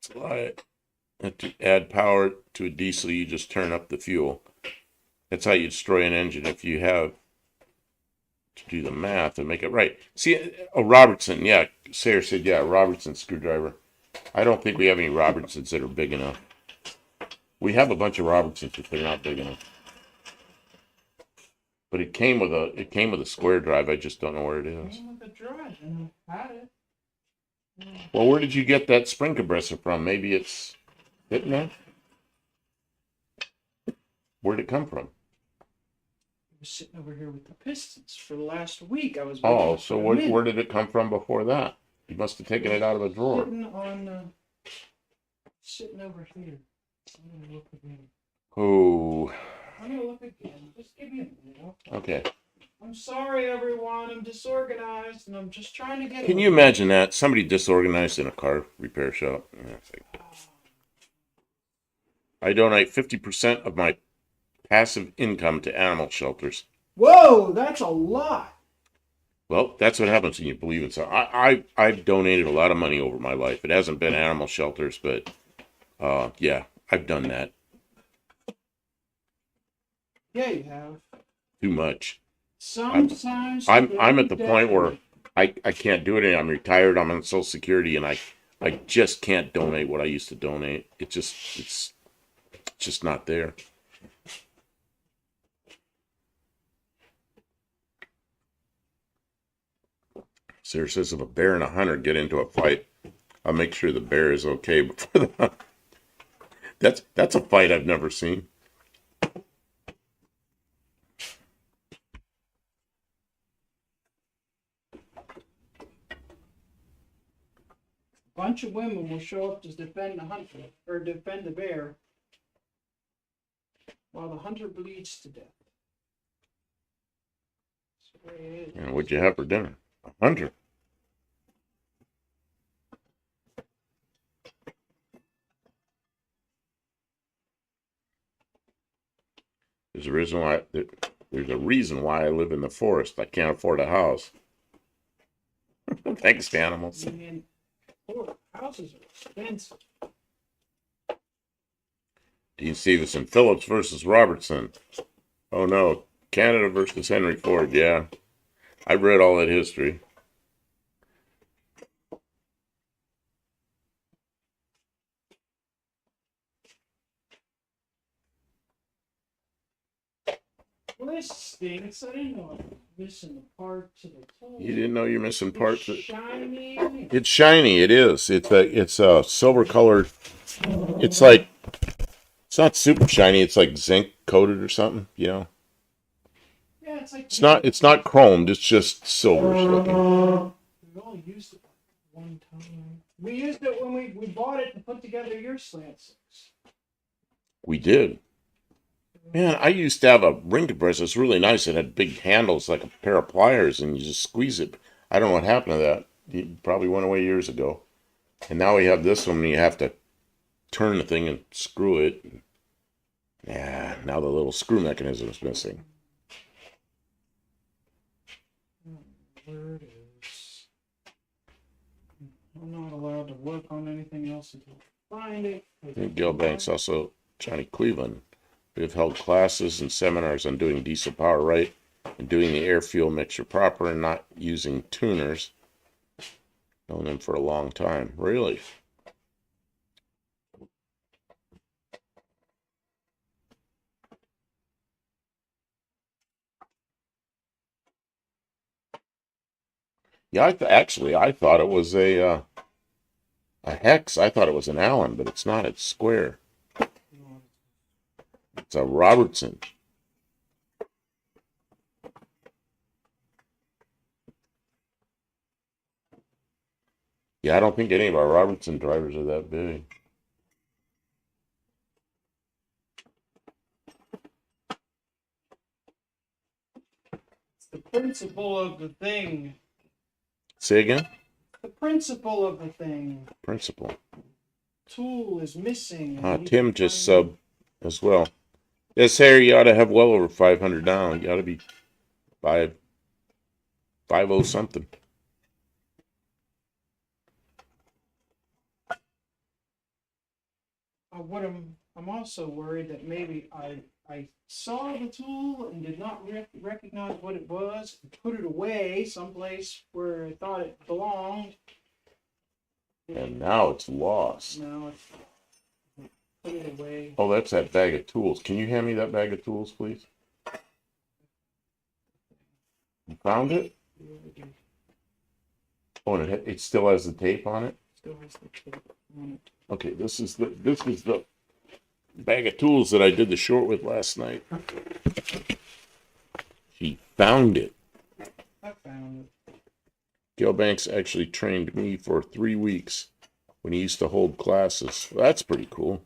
That's a lot. And to add power to a diesel, you just turn up the fuel. That's how you destroy an engine if you have to do the math and make it right. See, a Robertson, yeah. Sarah said, yeah, Robertson screwdriver. I don't think we have any Robertsons that are big enough. We have a bunch of Robertsons, but they're not big enough. But it came with a square drive. I just don't know where it It is. came with a drive, and I had it. Well, where did you get that spring compressor from? Maybe it's hitting there. Where'd it come from? I was sitting over here with the Pistons for the last week. I was. Oh, so where did it come from before that? You must have taken it out of a drawer. Sitting over here. I'm gonna look again. Oh. I'm gonna look again. Just give me a minute. Okay. I'm sorry, everyone. I'm disorganized, and I'm just trying to get. Can you imagine that? Somebody disorganized in a car repair shop. Yeah, I donate 50% of my passive income to animal shelters. Whoa, that's a lot. Well, that's what happens when you believe in something. I've donated a lot of money over my life. It hasn't been animal shelters, but yeah, I've done that. Yeah, you have. Too much. Sometimes I'm at the point where I can't do it anymore. I'm retired. I'm on Social Security, and I just can't donate what I used to donate. It's just not there. Sarah says if a bear and a hunter get into a fight, I'll make sure the bear is okay before the hunt. That's a fight I've never seen. A bunch of women will show up to defend the hunter or defend the bear while the hunter bleeds to death. That's the way it is. And what'd you have for dinner? A hunter. There's a reason why I live in the forest. I can't afford a house. Thanks to animals. Man, houses are expensive. Dean Stevenson, Phillips versus Robertson. Oh no, Canada versus Henry Ford. Yeah, I've read all that history. Well, this stinks. I didn't know I was missing the part to the tool. You didn't know you're missing parts. It's shiny. It's shiny. It is. It's a silver colored. It's like it's not super shiny. It's like zinc coated or something. You know. Yeah, it's like. It's not chromed. It's just silverish looking. We only used it one time. We used it when we bought it to put together your slant six. We did. Man, I used to have a ring compressor. It's really nice. It had big handles like a pair of pliers, and you just squeeze it. I don't know what happened to that. It probably went away years ago. And now we have this one, and you have to turn the thing and screw it. Yeah, now the little screw mechanism is missing. Where it is. I'm not allowed to work on anything else until I find it. I think Gil Banks, also Johnny Cleveland. We have held classes and seminars on doing diesel power right and doing the air-fuel mixture proper and not using tuners. Known them for a long time. Really? Yeah, I thought it was a hex. I thought it was an Allen, but it's not. It's square. It's a Robertson. Yeah, I don't think any of our Robertson drivers are that big. It's the principle of the thing. Say again? The principle of the thing. Principal. Tool is missing. Tim just subbed as well. This hair, you ought to have well over 500 down. You ought to be 50 something. I'm also worried that maybe I saw the tool and did not recognize what it was and put it away someplace where I thought it belonged. And now it's lost. Now it's put it away. Oh, that's that bag of tools. Can you hand me that bag of tools, please? You found it? Oh, and it still has the tape on it? Still has the tape on it. Okay, this is the bag of tools that I did the short with last night. She found it. I found it. Gail Banks actually trained me for 3 weeks when he used to hold classes. Well, that's pretty cool.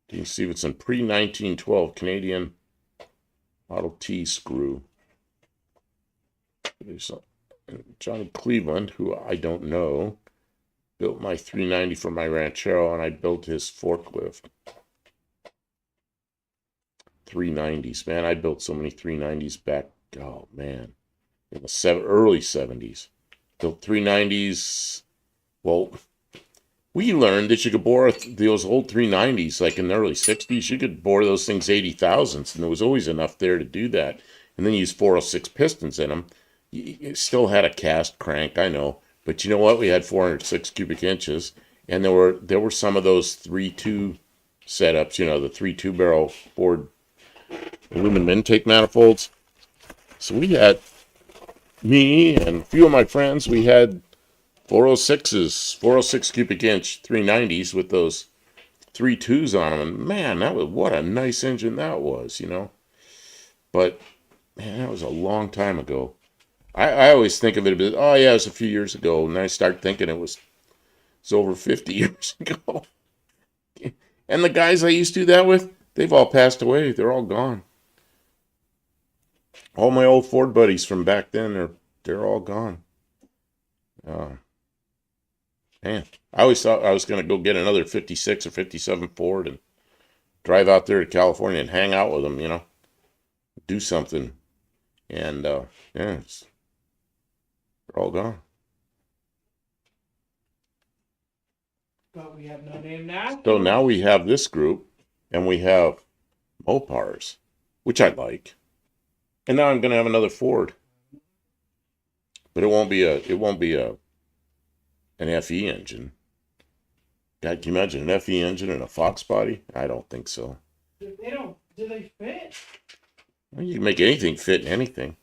Dean Stevenson, pre-1912 Canadian Model T screw. Johnny Cleveland, who I don't know, built my 390 for my Ranchero, and I built his forklift. 390s, man. I built so many 390s back, oh man, in the early 70s. Built 390s. Well, we learned that you could bore those old 390s, like in the early 60s, you could bore those things 80 thousandths, and there was always enough there to do that. And then use 406 pistons in them. You still had a cast crank, I know. But you know what? We had 406 cubic inches, and there were some of those 3.2 setups, you know, the 3.2 barrel Ford aluminum intake manifolds. So we had, me and a few of my friends, we had 406s, 406 cubic inch 390s with those 3.2s on them. And man, what a nice engine that was, you know. But man, that was a long time ago. I always think of it as, oh yeah, it was a few years ago, and I start thinking it's over 50 years ago. And the guys I used to do that with, they've all passed away. They're all gone. All my old Ford buddies from back then, they're all gone. Man, I always thought I was going to go get another 56 or 57 Ford and drive out there to California and hang out with them, you know, do something. And yeah, they're all gone. But we have no name now. So now we have this group, and we have Mopars, which I like. And now I'm going to have another Ford, but it won't be an FE engine. God, can you imagine an FE engine and a Fox body? I don't think so. Do they fit? Well, you can make anything fit in anything.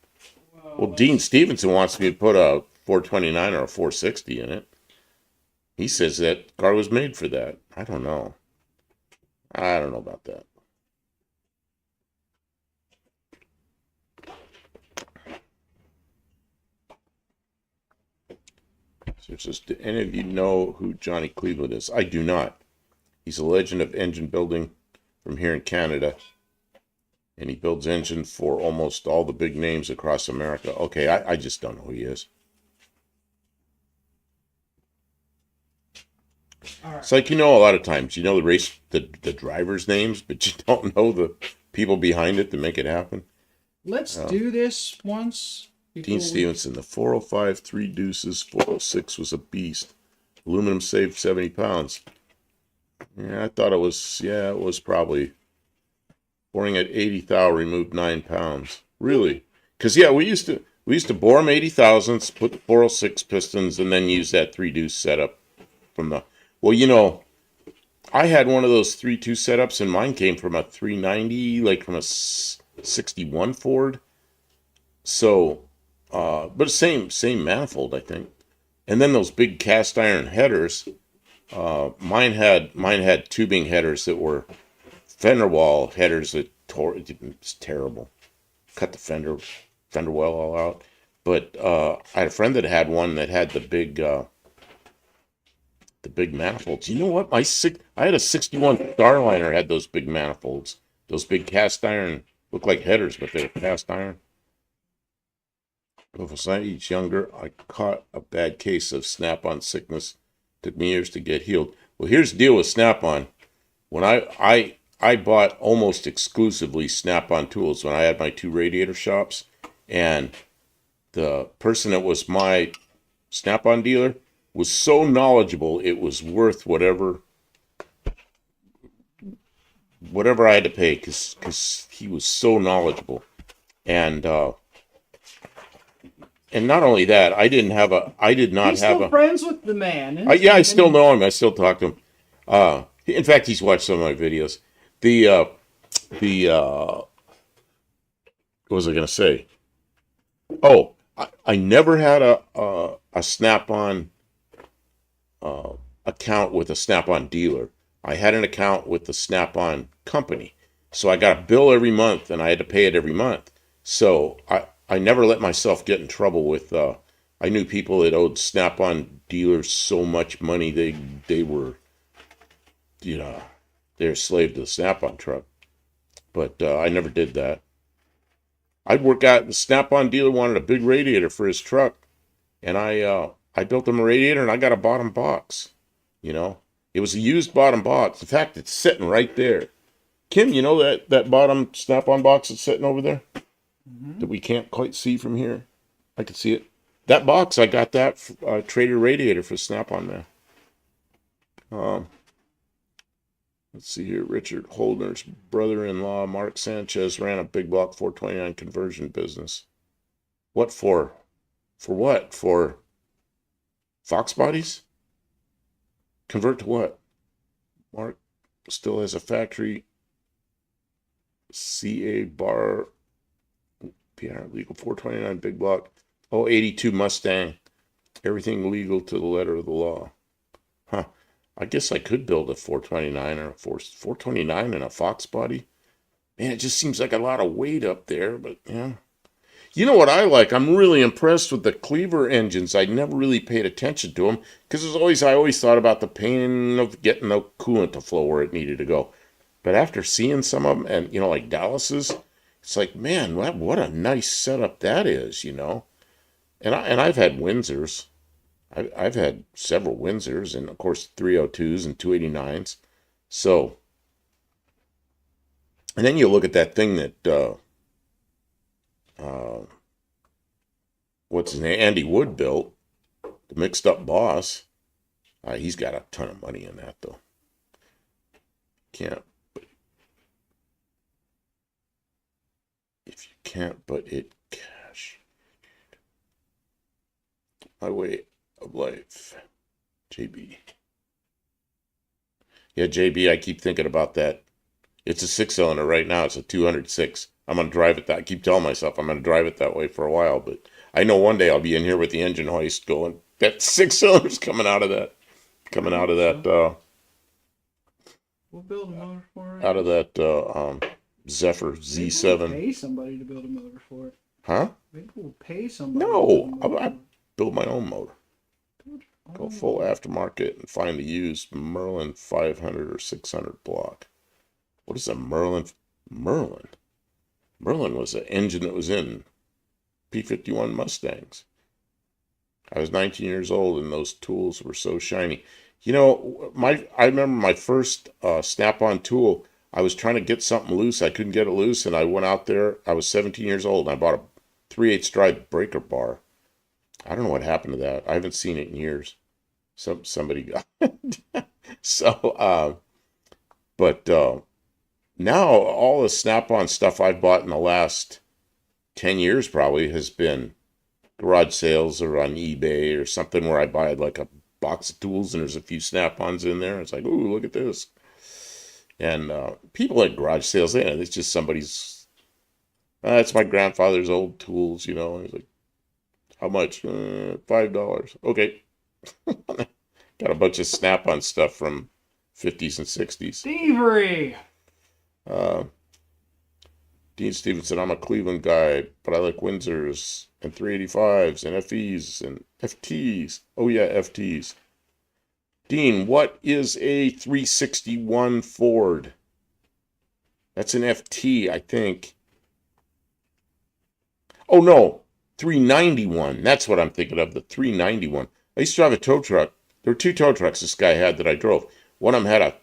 Well, Dean Stevenson wants me to put a 429 or a 460 in it. He says that car was made for that. I don't know. I don't know about that. So it says, do any of you know who Johnny Cleveland is? I do not. He's a legend of engine building from here in Canada. And he builds engines for almost all the big names across America. Okay, I just don't know who he is. All right. It's like, you know, a lot of times, you know the drivers' names, but you don't know the people behind it to make it happen. Let's do this once. Dean Stevenson, the 405 3 deuces, 406 was a beast. Aluminum saved 70 pounds. Yeah, I thought it was probably. Boring at 80 thou removed 9 pounds. Really? Because yeah, we used to bore them 80 thousandths, put the 406 pistons, and then use that 3 deuce setup from the. Well, you know, I had one of those 3.2 setups, and mine came from a 390, like from a 61 Ford. So but same manifold, I think. And then those big cast iron headers. Mine had tubing headers that were fender wall headers that tore. It's terrible. Cut the fender well all out. But I had a friend that had one that had the big manifolds. You know what? I had a 61 Starliner had those big manifolds. Those big cast iron look like headers, but they're cast iron. If I was not each younger, I caught a bad case of snap-on sickness. Took me years to get healed. Well, here's the deal with snap-on. When I bought almost exclusively snap-on tools when I had my 2 radiator shops, and the person that was my snap-on dealer was so knowledgeable it was worth whatever I had to pay because he was so knowledgeable. And not only that, I did not He's have still a friends with the man. yeah, I still know him. I still talk to him. In fact, he's watched some of my videos. What was I gonna say? Oh, I never had a Snap-on account with a Snap-on dealer. I had an account with the Snap-on company, so I got a bill every month, and I had to pay it every month. So I never let myself get in trouble with. I knew people that owed Snap-on dealers so much money they were, they're a slave to the Snap-on truck. But I never did that. I'd work out. The Snap-on dealer wanted a big radiator for his truck, and I built him a radiator, and I got a bottom box. It was a used bottom box. In fact, it's sitting right there. Kim, you know that bottom Snap-on box that's sitting over there that we can't quite see from here? I can see it. That box, I got that Trader radiator for Snap-on, man. Let's see here. Richard Holdner's brother-in-law, Mark Sanchez, ran a big block 429 conversion business. What for? For what? For Fox bodies? Convert to what? Mark still has a factory. CA bar. PR legal 429 big block. Oh, 82 Mustang. Everything legal to the letter of the law. Huh. I guess I could build a 429 or a 429 and a Fox body. Man, it just seems like a lot of weight up there, but yeah. You know what I like? I'm really impressed with the Cleaver engines. I never really paid attention to them because I always thought about the pain of getting the coolant to flow where it needed to go. But after seeing some of them, and like Dallas's, it's like, man, what a nice setup that is, And I've had Windsors. I've had several Windsors, and of course 302s and 289s. So, and then you look at that thing that what's his name, Andy Wood built, the mixed up boss. He's got a ton of money in that though. If you can't but it cash. My way of life. JB. Yeah, JB, I keep thinking about that. It's a 6-cylinder right now. It's a 206. I'm going to drive it that. I keep telling myself I'm going to drive it that way for a while, but I know one day I'll be in here with the engine hoist going, that 6-cylinder's coming out of that. We'll build a motor for it. Out of that Zephyr Z7. We'll pay somebody to build a motor for it. Huh? Maybe we'll pay somebody. No, I build my own motor. Go full aftermarket and find a used Merlin 500 or 600 block. What is a Merlin? Merlin was an engine that was in P-51 Mustangs. I was 19 years old and those tools were so shiny. I remember my first Snap-on tool. I was trying to get something loose. I couldn't get it loose, and I went out there. I was 17 years old, and I bought a 3/8 drive breaker bar. I don't know what happened to that. I haven't seen it in years. Somebody got it. So, but now all the Snap-on stuff I've bought in the last 10 years probably has been garage sales or on eBay or something where I buy like a box of tools and there's a few Snap-ons in there. It's like, ooh, look at this. And people at garage sales, it's just somebody's, it's my grandfather's old tools, And it's like, How much? $5. Okay. Got a bunch of Snap-on stuff from 50s and 60s. Thievery! Uh, Dean Stevenson, I'm a Cleveland guy, but I like Windsors and 385s and FEs and FTs. Oh, yeah, FTs. Dean, what is a 361 Ford? That's an FT, I think. Oh, no, 391. That's what I'm thinking of, the 391. I used to drive a tow truck. There were two tow trucks this guy had that I drove. One of them had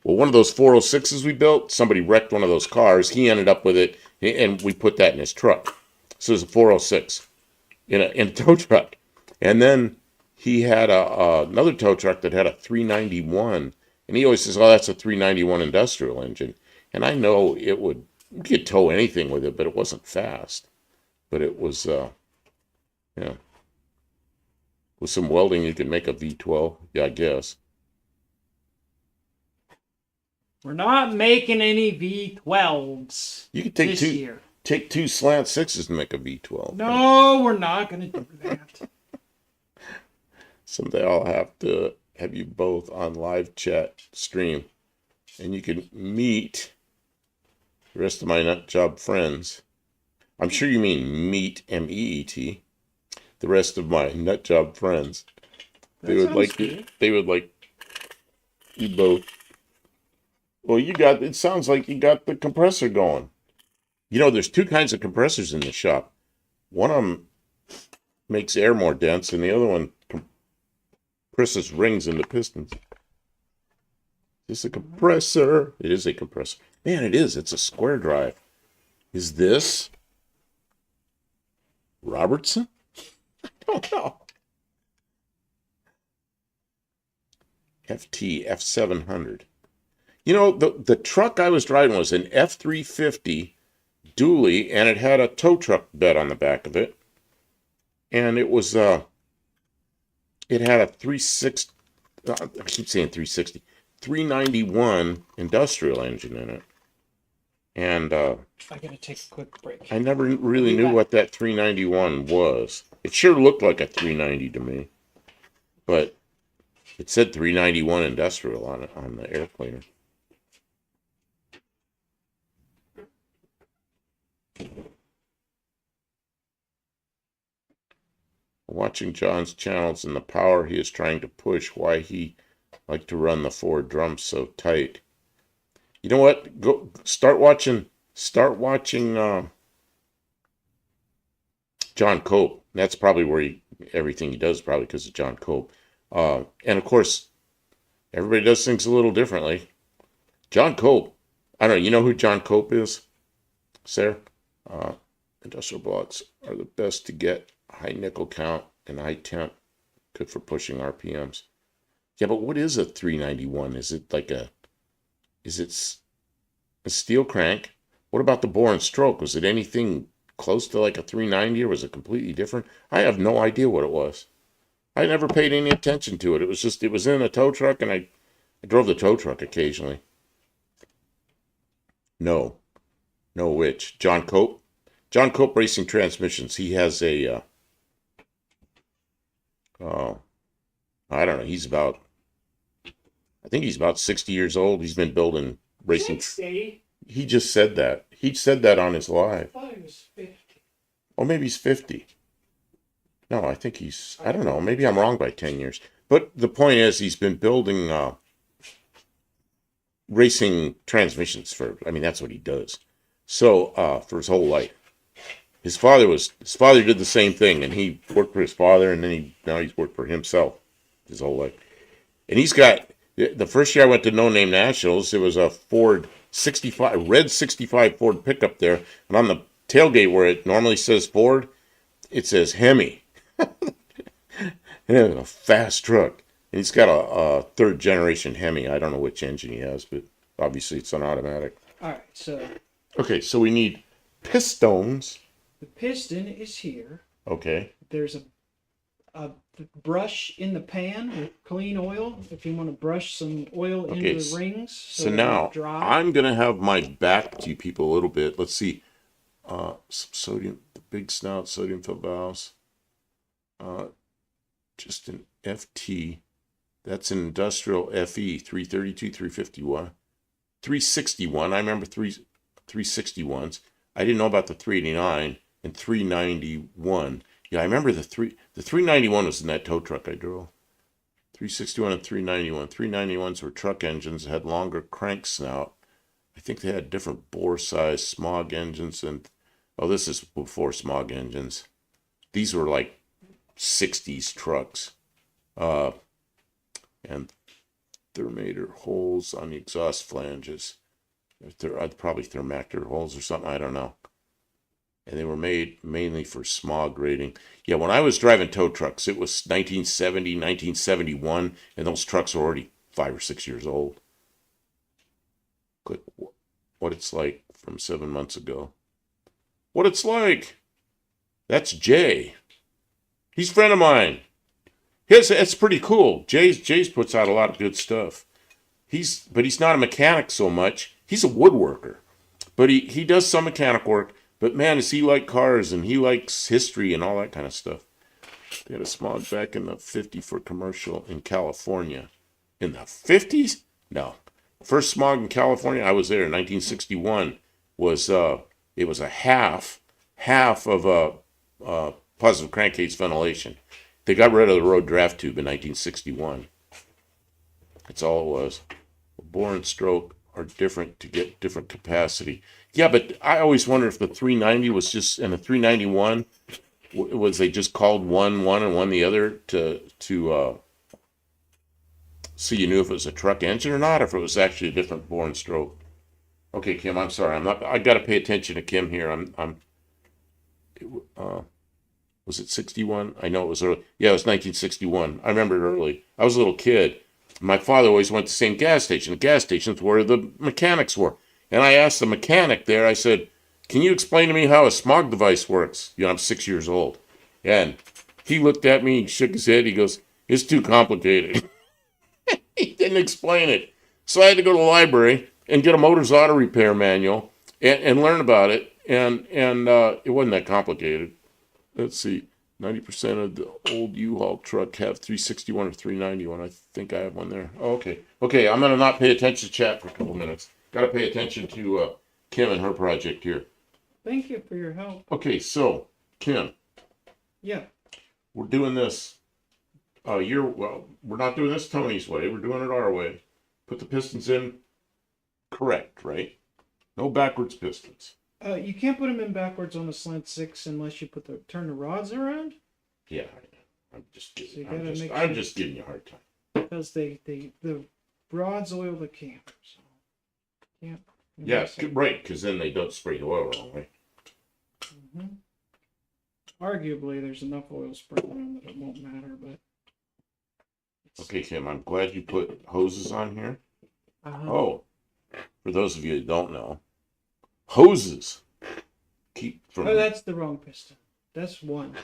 one of those 406s we built, somebody wrecked one of those cars. He ended up with it, and we put that in his truck. So it was a 406 in a tow truck. And then he had another tow truck that had a 391. And he always says, oh, that's a 391 industrial engine. And I know you could tow anything with it, but it wasn't fast. But it was, yeah. With some welding, you could make a V12. Yeah, I guess. We're not making any V12s You could take this two year. take two slant sixes to make a V12. No, we're not going to do that. Someday I'll have to have you both on live chat stream, and you can meet the rest of my nut job friends. I'm sure you mean meet, MEET. The rest of my nut job friends. They would like you. They would like you both. Well, it sounds like you got the compressor going. You know, there's two kinds of compressors in the shop. One of them makes air more dense, and the other one compresses rings into pistons. Is this a compressor? It is a compressor. Man, it is. It's a square drive. Is this Robertson? I don't know. FT F700. You know, the truck I was driving was an F350 dually, and it had a tow truck bed on the back of it. And it was, it had a 360, I keep saying 360, 391 industrial engine in it. And I gotta take a quick break. I never really knew what that 391 was. It sure looked like a 390 to me. But it said 391 industrial on it, on the air cleaner. Watching John's channels and the power he is trying to push, why he like to run the Ford drums so tight. You know what? Go start watching John Cope. That's probably where everything he does probably because of John Cope. And of course, everybody does things a little differently. John Cope. I don't know. You know who John Cope is, Sarah? Industrial blocks are the best to get high nickel count and high temp. Good for pushing RPMs. Yeah, but what is a 391? Is it a steel crank? What about the bore and stroke? Was it anything close to like a 390 or was it completely different? I have no idea what it was. I never paid any attention to it. It was in a tow truck, and I drove the tow truck occasionally. No, which? John Cope? John Cope Racing Transmissions. He has a, I don't know. I think he's about 60 years old. He's been building racing. 60? He just said that. He said that on his live. I thought he was 50. Or maybe he's 50. No, I think I don't know. Maybe I'm wrong by 10 years. But the point is, he's been building racing transmissions that's what he does. So, for his whole life. His father did the same thing, and he worked for his father, and then now he's worked for himself his whole life. And he's got, the first year I went to No Name Nationals, it was a Ford 65, a red 65 Ford pickup there, and on the tailgate where it normally says Ford, it says Hemi. And it was a fast truck. And he's got a third generation Hemi. I don't know which engine he has, but obviously it's an automatic. All right, so Okay, so we need pistons. the piston is here. Okay. There's a brush in the pan with clean oil if you want to brush some oil into the rings. So now dry. I'm going to have my back to you people a little bit. Let's see. Some sodium, the big snout, sodium filled valves. Just an FT. That's an industrial FE 332, 351, 361. I remember 361s. I didn't know about the 389 and 391. Yeah, I remember the 391 was in that tow truck I drove. 361 and 391. 391s were truck engines that had longer crank snout. I think they had different bore size smog engines and this is before smog engines. These were like 60s trucks. And thermator holes on the exhaust flanges. They're probably thermactor holes or something, I don't know. And they were made mainly for smog rating. Yeah, when I was driving tow trucks, it was 1970, 1971, and those trucks were already 5 or 6 years old. Click what it's like from 7 months ago. What it's like. That's Jay. He's a friend of mine. It's pretty cool. Jay's puts out a lot of good stuff. But he's not a mechanic so much. He's a woodworker. But he does some mechanic work. But man, does he like cars and he likes history and all that kind of stuff. They had a smog back in the 50s for commercial in California. In the 50s? No. First smog in California, I was there in 1961, was it was a half of a positive crankcase ventilation. They got rid of the road draft tube in 1961. That's all it was. Bore and stroke are different to get different capacity. Yeah, but I always wonder if the 390 was just, and the 391, was they just called one and one the other to so you knew if it was a truck engine or not, or if it was actually a different bore and stroke. Okay, Kim, I'm sorry. I got to pay attention to Kim here. Was it 61? I know it was early. Yeah, it was 1961. I remember it early. I was a little kid. My father always went to the same gas station. The gas station's where the mechanics were. And I asked the mechanic there, I said, can you explain to me how a smog device works? You know, I'm 6 years old. And he looked at me, shook his head. He goes, it's too complicated. He didn't explain it. So I had to go to the library and get a motor's auto repair manual and learn about it. And it wasn't that complicated. Let's see, 90% of the old U-Haul truck have 361 or 391. I think I have one there. Oh, okay. Okay, I'm going to not pay attention to chat for a couple minutes. Got to pay attention to Kim and her project here. Thank you for your help. Okay, so, Kim. Yeah. We're doing this we're not doing this Tony's way. We're doing it our way. Put the pistons in correct, right? No backwards pistons. You can't put them in backwards on a slant 6 unless you turn the rods around. Yeah, I'm just kidding. So I'm just giving you a hard time. Because the rods oil the camper. So can't. Yeah, right, because then they don't spray the oil wrong way. Mm-hmm. Arguably, there's enough oil sprayed on that it won't matter, but. Okay, Kim, I'm glad you put hoses on here. Uh-huh. Oh, for those of you that don't know, hoses keep from. Oh, that's the wrong piston. That's one.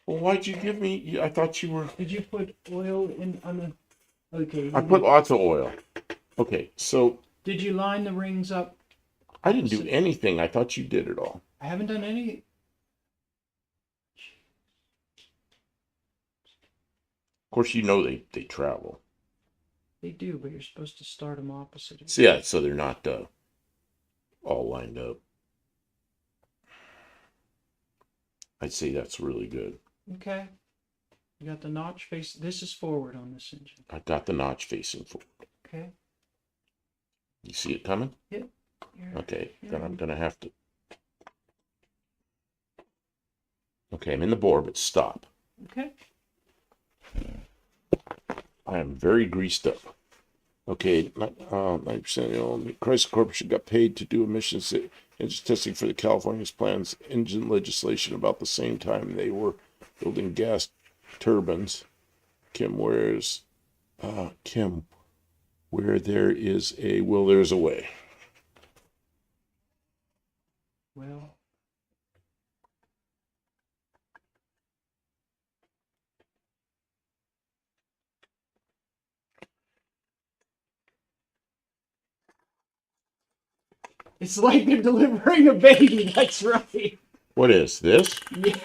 Well, why'd you give me? I thought you were. Did you put oil in on the? Okay. I put lots of oil. Okay, so. Did you line the rings up? I didn't do anything. I thought you did it all. I haven't done any. Of course, you know they travel. They do, but you're supposed to start them opposite. So, yeah, so they're not all lined up. I'd say that's really good. Okay. You got the notch face. This is forward on this engine. I got the notch facing forward. Okay. You see it coming? Yep. Okay, then I'm going to have to. Okay, I'm in the bore, but stop. Okay. I am very greased up. Okay, 90% of the old Chrysler Corporation got paid to do emissions engine testing for the California's plans engine legislation about the same time they were building gas turbines. Kim, where there is a will, there's a way. Well. It's like they're delivering a baby. That's right. What is this? Yeah.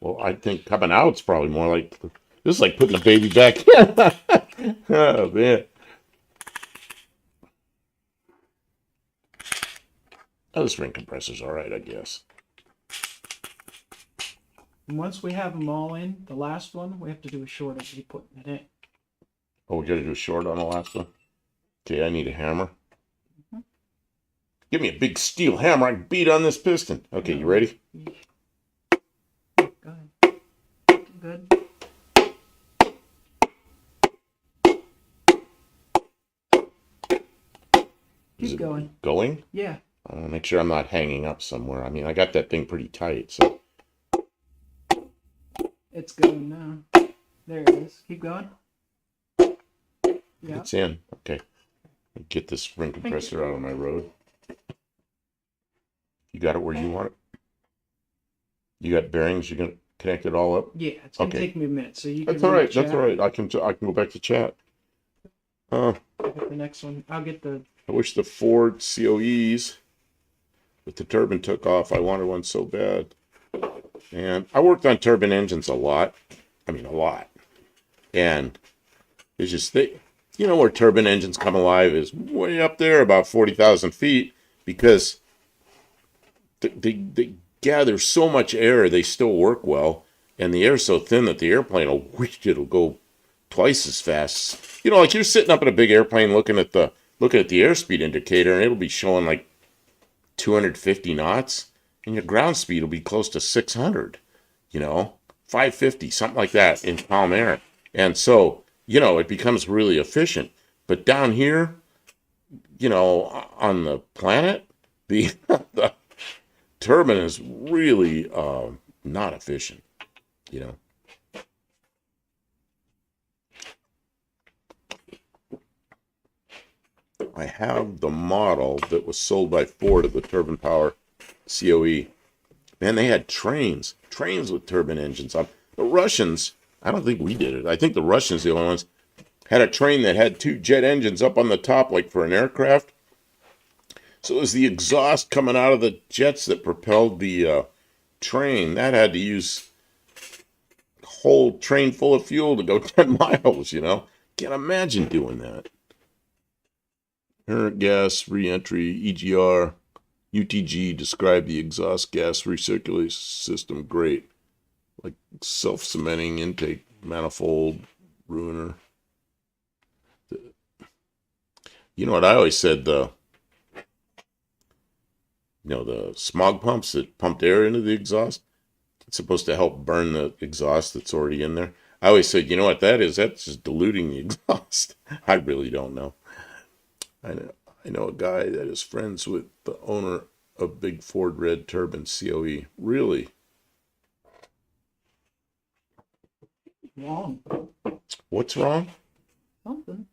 Well, I think coming out it's probably more like this is like putting a baby back in. Oh man. Oh, this ring compressor's all right, I guess. And once we have them all in, the last one, we have to do a short of you putting it in. Oh, we got to do a short on the last one. Okay, I need a hammer. Give me a big steel hammer. I can beat on this piston. Okay, you ready? Go ahead. Good. Keep going. Going? Yeah. I want to make sure I'm not hanging up somewhere. I mean, I got that thing pretty tight, so. It's going now. There it is. Keep going. Yeah. It's in. Okay. Get this ring compressor out of my road. You got it where you want it? You got bearings? You gonna connect it all up? Yeah, it's gonna Okay. take me a minute. So you can. That's all right. chat. That's all right. I can go back to chat. I'll get the next one. I'll get the. I wish the Ford COEs with the turbine took off. I wanted one so bad. And I worked on turbine engines a lot. I mean, a lot. And it's just you know where turbine engines come alive is way up there, about 40,000 feet, because they gather so much air, they still work well, and the air's so thin that the airplane it'll go twice as fast. You know, like you're sitting up in a big airplane looking at the airspeed indicator, and it'll be showing like 250 knots, and your ground speed will be close to 600. You know, 550, something like that in calm air, and so you know it becomes really efficient. But down here, you know, on the planet, the turbine is really not efficient, you know. I have the model that was sold by Ford of the turbine power COE. Man, they had trains with turbine engines on. The Russians, I don't think we did it. I think the Russians, the only ones, had a train that had 2 jet engines up on the top, like for an aircraft. So it was the exhaust coming out of the jets that propelled the train. That had to use a whole train full of fuel to go 10 miles, you know. Can't imagine doing that. Inert gas reentry, EGR, UTG describe the exhaust gas recirculation system great. Like self-cementing intake manifold ruiner. You know what I always said, the smog pumps that pumped air into the exhaust, it's supposed to help burn the exhaust that's already in there. I always said, you know what that is? That's just diluting the exhaust. I really don't know. I know a guy that is friends with the owner of Big Ford Red Turbine COE. Really? Wrong. What's wrong? Something.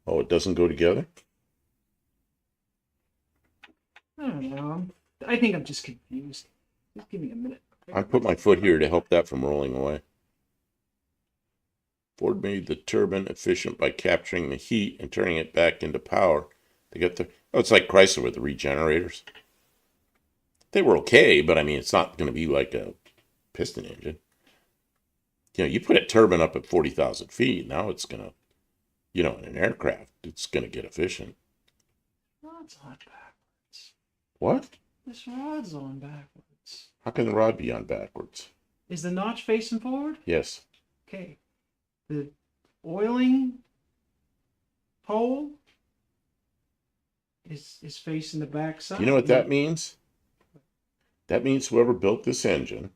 Oh, it doesn't go together? I don't know. I think I'm just confused. Just give me a minute. I put my foot here to help that from rolling away. Ford made the turbine efficient by capturing the heat and turning it back into power. They got it's like Chrysler with the regenerators. They were okay, but I mean, it's not going to be like a piston engine. You know, you put a turbine up at 40,000 feet, now it's going to, you know, in an aircraft, it's going to get efficient. Rod's on backwards. What? This rod's on backwards. How can the rod be on backwards? Is the notch facing forward? Yes. Okay. The oiling pole is facing the back side. You know what that means? That means whoever built this engine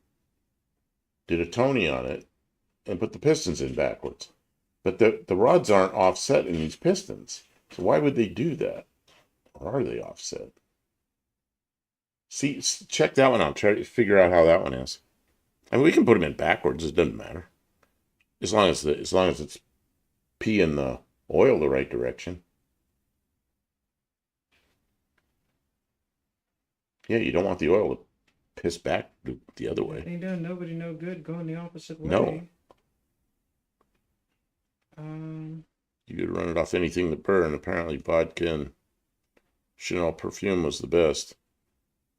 did a Tony on it and put the pistons in backwards. But the rods aren't offset in these pistons. So why would they do that? Or are they offset? See, check that one out. Try to figure out how that one is. I mean, we can put them in backwards. It doesn't matter. As long as it's peeing the oil the right direction. Yeah, you don't want the oil to piss back the other way. Ain't done nobody no good going the opposite way. No. You could run it off anything that burn. Apparently vodka and Chanel perfume was the best.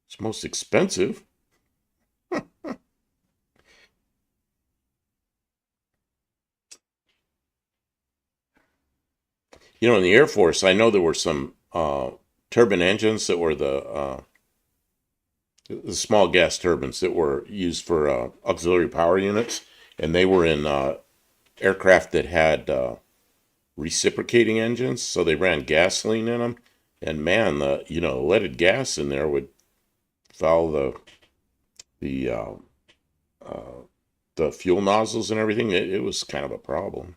It's most expensive. You know, in the Air Force, I know there were some turbine engines that were the small gas turbines that were used for auxiliary power units, and they were in aircraft that had reciprocating engines, so they ran gasoline in them. And man, the leaded gas in there would foul the the fuel nozzles and everything. It was kind of a problem.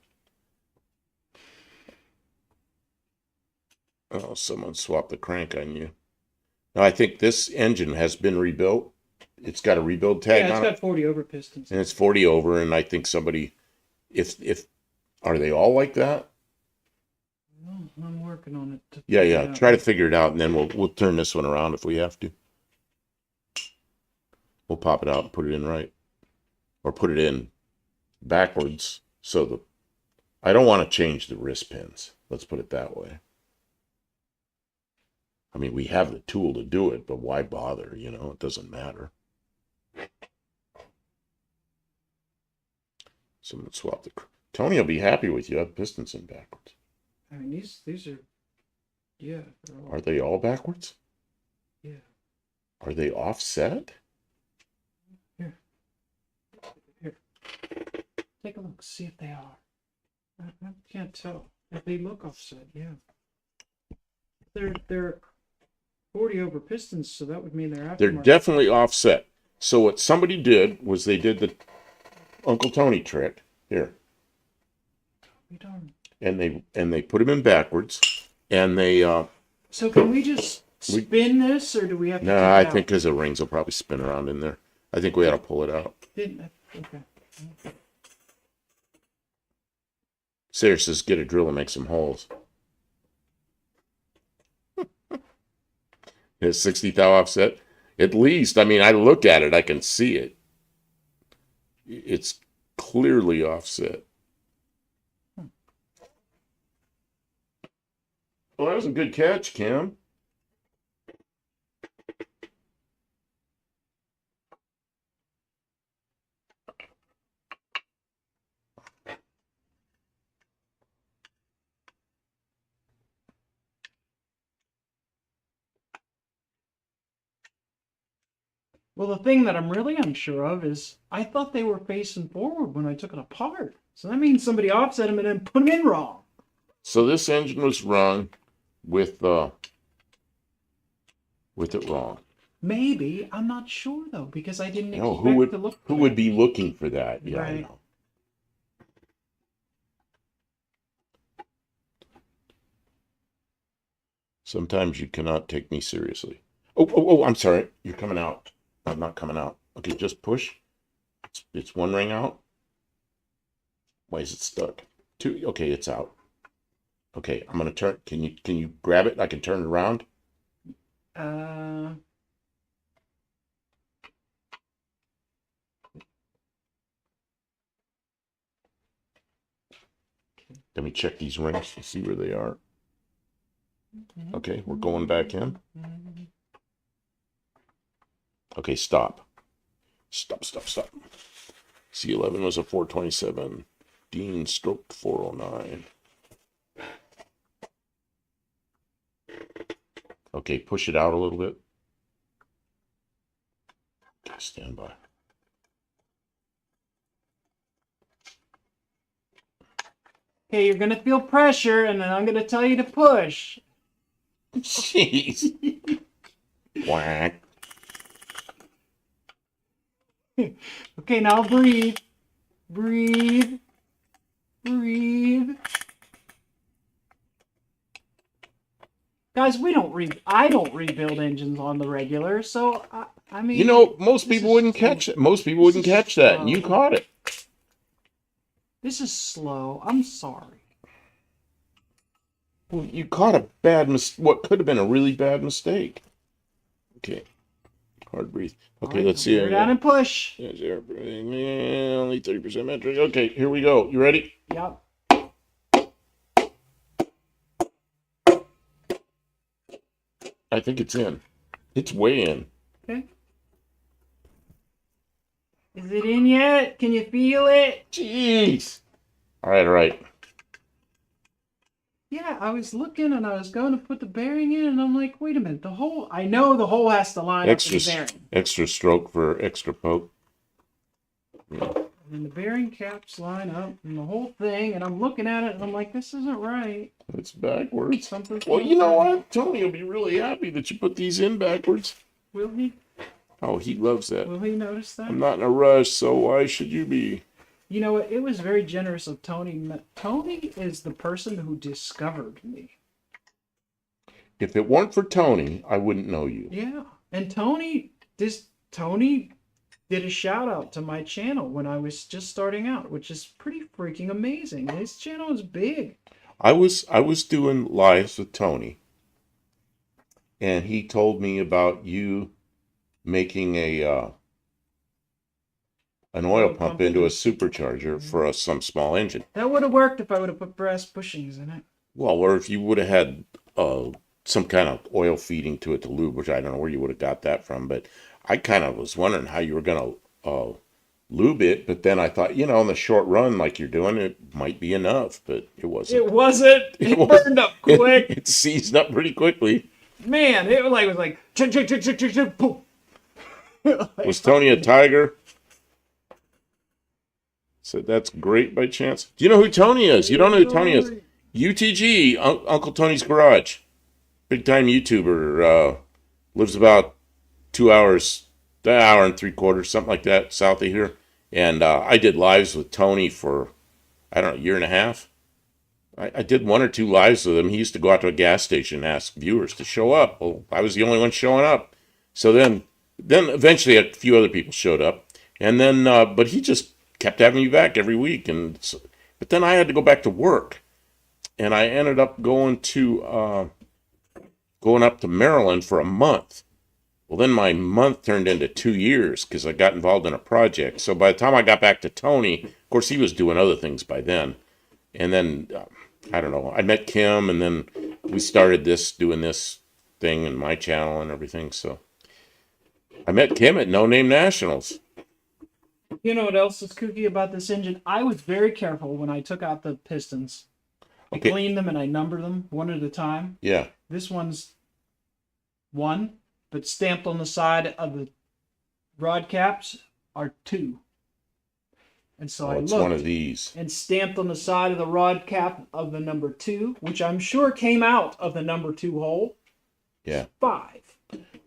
Oh, someone swapped the crank on you. Now, I think this engine has been rebuilt. It's got a rebuild tag Yeah, it's on got it, 40 over pistons. and it's 40 over. And I think somebody, if are they all like that? Well, I'm working on it. Yeah. Try to figure it out, and then we'll turn this one around if we have to. We'll pop it out and put it in right, or put it in backwards. So I don't want to change the wrist pins. Let's put it that way. I mean, we have the tool to do it, but why bother? It doesn't matter. Someone swap Tony will be happy with you. I have pistons in backwards. I mean, these are, yeah. Are they all backwards? Yeah. Are they offset? Here. Take a look. See if they are. I can't tell. If they look offset, yeah. They're 40 over pistons, so that would mean they're aftermarket. They're definitely offset. So what somebody did was they did the Uncle Tony trick here, and they put them in backwards, and they. So can we just spin this, or do we have to? No, I think because the rings will probably spin around in there. I think we ought to pull it out. Okay. Sarah says, "Get a drill and make some holes." It's 60 thou offset. At least, I mean, I look at it, I can see it. It's clearly offset. Well, that was a good catch, Kim. Well, the thing that I'm really unsure of is I thought they were facing forward when I took it apart. So that means somebody offset them and then put them in wrong. So this engine was run with it wrong. Maybe. I'm not sure, though, because I didn't expect to look for who would be looking for that? Yeah, right. I know. Sometimes you cannot take me seriously. Oh, I'm sorry. You're coming out. I'm not coming out. Okay, just push. It's one ring out. Why is it stuck? Two. Okay, it's out. Okay, I'm gonna turn. Can you grab it? I can turn it around. Let me check these rings to see where they are. Okay, we're going back in. Okay, stop. Stop. C11 was a 427. Dean stroke 409. Okay, push it out a little bit. Okay, stand by. Okay, you're gonna feel pressure, and then I'm gonna tell you to push. Jeez. Whack. Okay, now breathe. Breathe. Guys, I don't rebuild engines on the regular, so I mean, most people wouldn't catch it. Most people wouldn't catch that, and you caught it. This is slow. I'm sorry. Well, you caught a what could have been a really bad mistake. Okay. Hard breathe. Okay, let's see. Go down and push. Only 30% metric. Okay, here we go. You ready? Yep. I think it's in. It's way in. Okay. Is it in yet? Can you feel it? Jeez. All right, all right. Yeah, I was looking and I was going to put the bearing in, and I'm like, wait a minute, I know the hole has to line up with the bearing. Extra stroke for extra poke. And then the bearing caps line up and the whole thing, and I'm looking at it and I'm like, this isn't right. It's backwards. Something's Well, not you know right. what? Tony will be really happy that you put these in backwards. Will he? Oh, he loves that. Will he notice that? I'm not in a rush, so why should you be? You know what? It was very generous of Tony. Tony is the person who discovered me. If it weren't for Tony, I wouldn't know you. Yeah, and Tony did a shout out to my channel when I was just starting out, which is pretty freaking amazing. His channel is big. I was doing lives with Tony, and he told me about you making an oil pump into a supercharger for some small engine. That would have worked if I would have put brass bushings in it. Well, or if you would have had some kind of oil feeding to it to lube, which I don't know where you would have got that from, but I kind of was wondering how you were going to lube it, but then I thought, in the short run, like you're doing, it might be enough, but it wasn't. It wasn't. It burned up quick. It seized up pretty quickly. Man, it was like chug, chug, chug, chug, chug, chug, boom. Was Tony a tiger? So that's great by chance. Do you know who Tony is? You don't know who Tony is. UTG, Uncle Tony's Garage. Big time YouTuber. Lives about 2 hours, an hour and 3/4, something like that, south of here. And I did lives with Tony for, I don't know, a year and a half. I did 1 or 2 lives with him. He used to go out to a gas station and ask viewers to show up. Well, I was the only one showing up. So then eventually a few other people showed up. And then, but he just kept having me back every week. But then I had to go back to work. And I ended up going up to Maryland for a month. Well, then my month turned into 2 years because I got involved in a project. So by the time I got back to Tony, of course, he was doing other things by then. And then, I don't know, I met Kim, and then we started doing this thing in my channel and everything. So I met Kim at No Name Nationals. You know what else is kooky about this engine? I was very careful when I took out the pistons. I cleaned them and I numbered them one at a time. Yeah. This one's 1, but stamped on the side of the rod caps are 2. And so I it's looked one of these. and stamped on the side of the rod cap of the number 2, which I'm sure came out of the number 2 hole. Yeah. 5.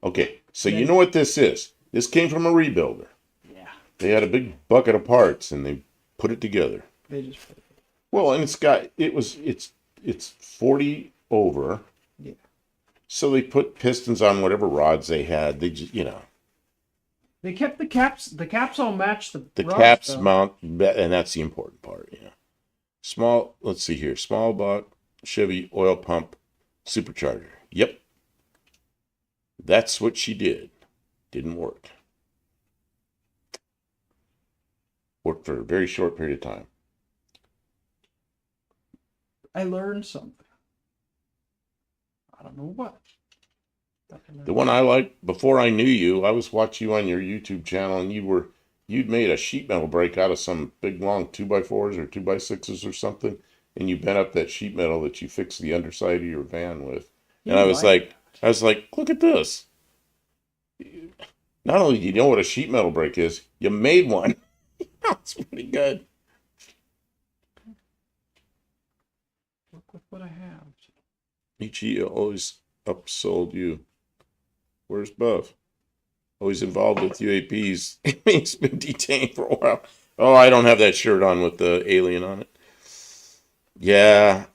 Okay, so you know what this is. This came from a rebuilder. Yeah. They had a big bucket of parts and they put it together. They just put it. Well, and it's 40 over. Yeah. So they put pistons on whatever rods they had. They just, They kept the caps. The caps all matched the rods, caps though. mount, and that's the important part. Let's see here. Small block Chevy oil pump supercharger. Yep. That's what she did. Didn't work. Worked for a very short period of time. I learned something. I don't know what. The one I liked before I knew you, I was watching you on your YouTube channel, and you'd made a sheet metal brake out of some big long 2x4s or 2x6s or something, and you bent up that sheet metal that you fixed the underside of your van with. And I was like, look at this. Not only do you know what a sheet metal brake is, you made one. That's pretty good. Look with what I have. Ichi always upsold you. Where's Buff? Oh, he's involved with UAPs. He's been detained for a while. Oh, I don't have that shirt on with the alien on it. Yeah,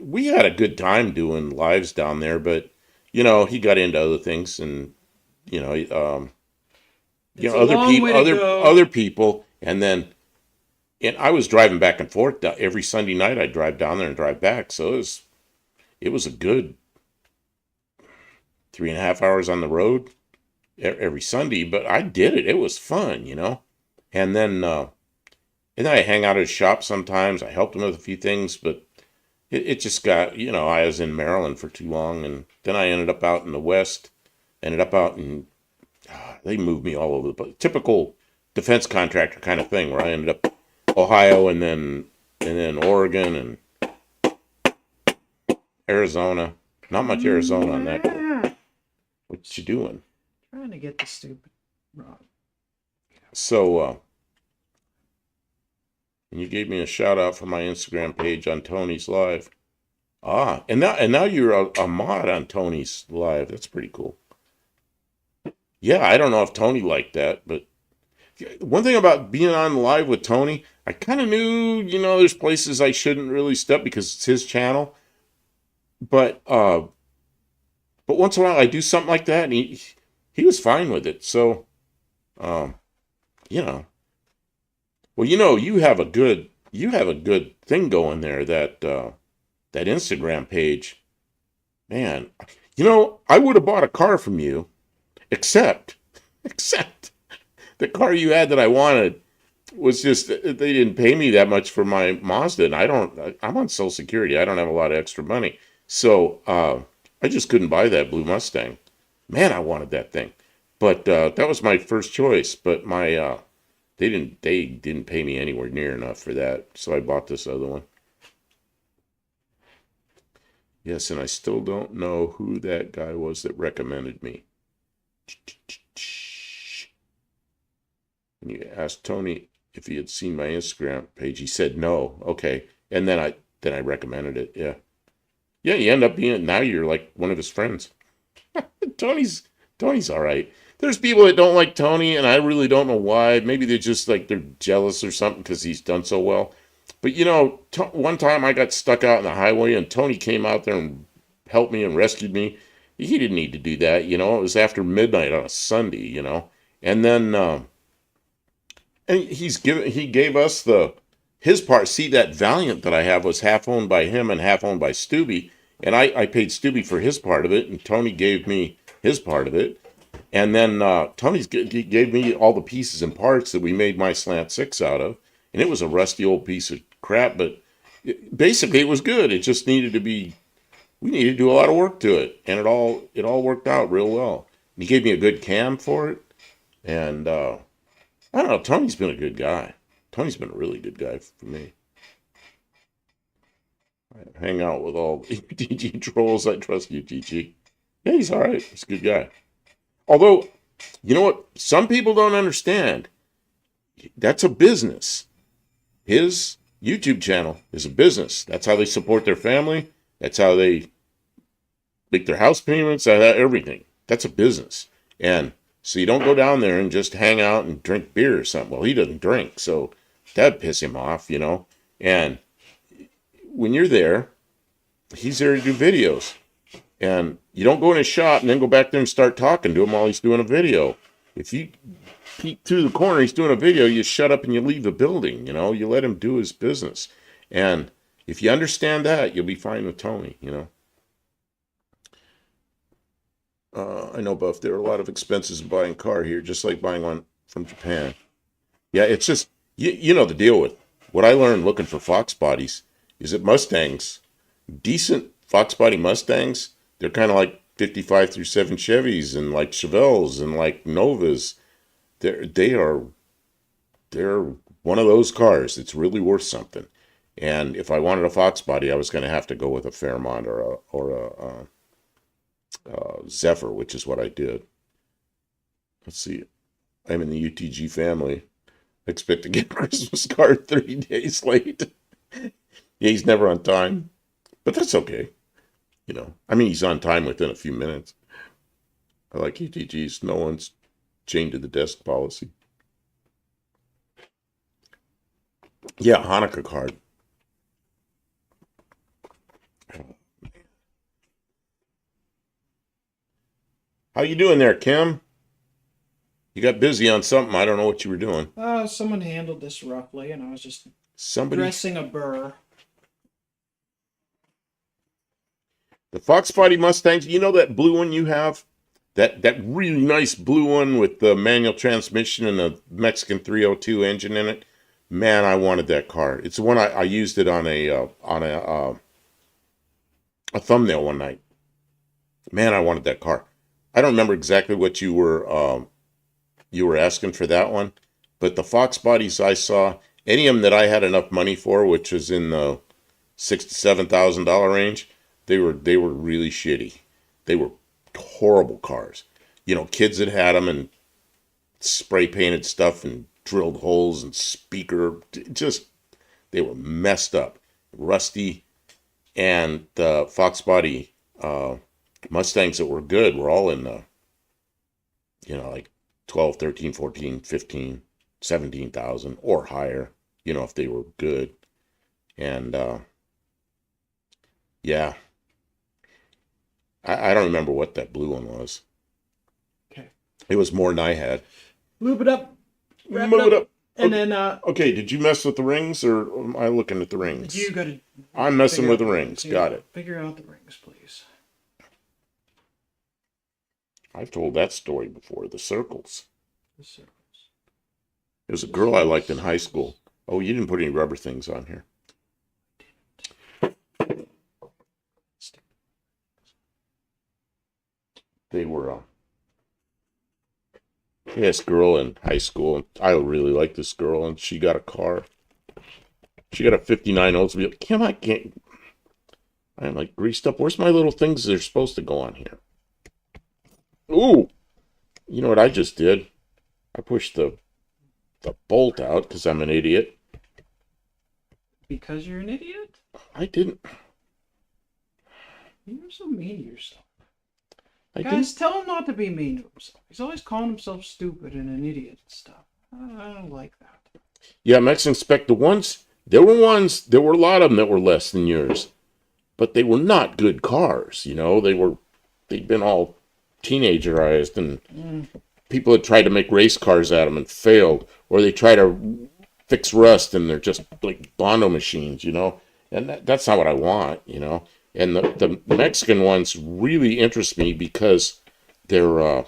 we had a good time doing lives down there, but he got into other things, and other people, and I was driving back and forth every Sunday night. I'd drive down there and drive back, so it was a good 3.5 hours on the road every Sunday, but I did it. It was fun, and then I hang out at his shop sometimes. I helped him with a few things, but it just got, I was in Maryland for too long, and then I ended up out in the West, ended up out in, they moved me all over the place. Typical defense contractor kind of thing, where I ended up Ohio and then Oregon and Arizona. Not much Arizona on that. What you doing? Trying to get the stupid rod. So, and you gave me a shout out for my Instagram page on Tony's live. And now you're a mod on Tony's live. That's pretty cool. Yeah, I don't know if Tony liked that, but one thing about being on live with Tony, I kind of knew, there's places I shouldn't really step because it's his channel. But once in a while I do something like that, and he was fine with it. So, you know, well, you have a good thing going there, that Instagram page, man. I would have bought a car from you, except the car you had that I wanted was just, they didn't pay me that much for my Mazda, and I'm on Social Security. I don't have a lot of extra money. So I just couldn't buy that blue Mustang. Man, I wanted that thing. But that was my first choice. But they didn't pay me anywhere near enough for that. So I bought this other one. Yes, and I still don't know who that guy was that recommended me. When you asked Tony if he had seen my Instagram page, he said no. Okay, and then I recommended it. Yeah, yeah. You end up being, now you're like one of his friends. Tony's all right. There's people that don't like Tony, and I really don't know why. Maybe they're jealous or something because he's done so well. But one time I got stuck out on the highway, and Tony came out there and helped me and rescued me. He didn't need to do that. It was after midnight on a Sunday. And then and he gave us his part. See, that Valiant that I have was half owned by him and half owned by Stubby, and I paid Stubby for his part of it, and Tony gave me his part of it. And then he gave me all the pieces and parts that we made my Slant 6 out of. And it was a rusty old piece of crap, but basically it was good. It just we needed to do a lot of work to it. And it all worked out real well. And he gave me a good cam for it. And I don't know, Tony's been a good guy. Tony's been a really good guy for me. I hang out with all the DG trolls. I trust you, GG. Yeah, he's all right. He's a good guy. Although, you know what? Some people don't understand. That's a business. His YouTube channel is a business. That's how they support their family. That's how they make their house payments, everything. That's a business. And so you don't go down there and just hang out and drink beer or something. Well, he doesn't drink, so that'd piss him off, And when you're there, he's there to do videos. And you don't go in his shop and then go back there and start talking to him while he's doing a video. If you peek through the corner, he's doing a video, you shut up and you leave the building, you let him do his business. And if you understand that, you'll be fine with Tony, I know, Buff, there are a lot of expenses of buying a car here, just like buying one from Japan. Yeah, it's just, you know the deal with what I learned looking for Fox bodies is that Mustangs, decent Fox body Mustangs, they're kind of like 55 through 7 Chevys and like Chevelles and like Novas. They're one of those cars that's really worth something. And if I wanted a Fox body, I was going to have to go with a Fairmont or a Zephyr, which is what I did. Let's see. I'm in the UTG family. I expect to get a Christmas card 3 days late. Yeah, he's never on time. But that's okay. He's on time within a few minutes. I like UTGs. No one's chained to the desk policy. Yeah, Hanukkah card. How you doing there, Kim? You got busy on something. I don't know what you were doing. Someone handled this roughly, and I was just Somebody dressing a burr. The Fox body Mustangs, that blue one you have? That really nice blue one with the manual transmission and the Mexican 302 engine in it? Man, I wanted that car. It's the one I used it on a a thumbnail one night. Man, I wanted that car. I don't remember exactly what you were asking for that one, but the Fox bodies I saw, any of them that I had enough money for, which was in the $6,000 to $7,000 range, they were really shitty. They were horrible cars. You know, kids that had them and spray painted stuff and drilled holes and just they were messed up, rusty, and the Fox body Mustangs that were good were all in the, like 12, 13, 14, 15, 17,000 or higher, if they were good. And yeah, I don't remember what that blue one was. Okay. It was more than I had. Lube it up. Move it up. And Okay. then Okay, did you mess with the rings or am I looking at the rings? you got to. I'm messing with the rings. Got it. Figure out the rings, please. I've told that story before. The circles. The circles. There's a girl I liked in high school. Oh, you didn't put any rubber things on here. They were this girl in high school, and I really liked this girl, and she got a car. She got a '59 Oldsmobile. I can't. I'm like greased up. Where's my little things that are supposed to go on here? Ooh, you know what I just did? I pushed the bolt out because I'm an idiot. Because you're an idiot? I didn't. You're so mean to yourself. I Guys, didn't. tell him not to be mean to himself. He's always calling himself stupid and an idiot and stuff. I don't like that. Yeah, Mexican Spec. There were a lot of them that were less than yours, but they were not good cars. They'd been all teenagerized, and people had tried to make race cars out of them and failed, or they try to fix rust and they're just like Bondo machines, and that's not what I want, and the Mexican ones really interest me because they're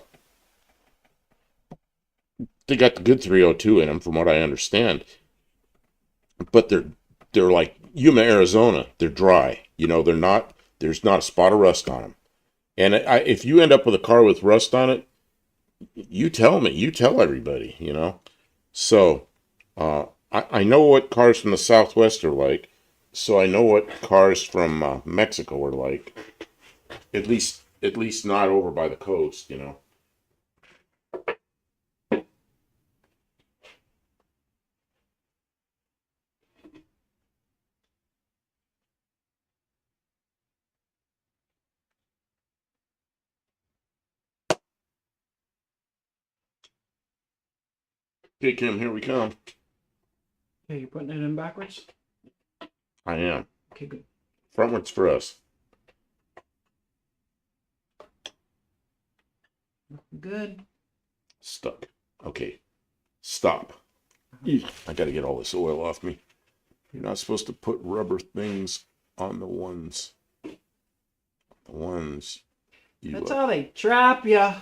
they got the good 302 in them from what I understand, but they're like Yuma, Arizona. They're dry, there's not a spot of rust on them. And if you end up with a car with rust on it, you tell everybody, So, I know what cars from the Southwest are like, so I know what cars from Mexico are like. At least not over by the coast, Okay, Kim, here we come. Okay, you're putting it in backwards? I am. Okay, good. Frontwards for us. Good. Stuck. Okay. Stop. I gotta get all this oil off me. You're not supposed to put rubber things on the ones you That's how they trap ya,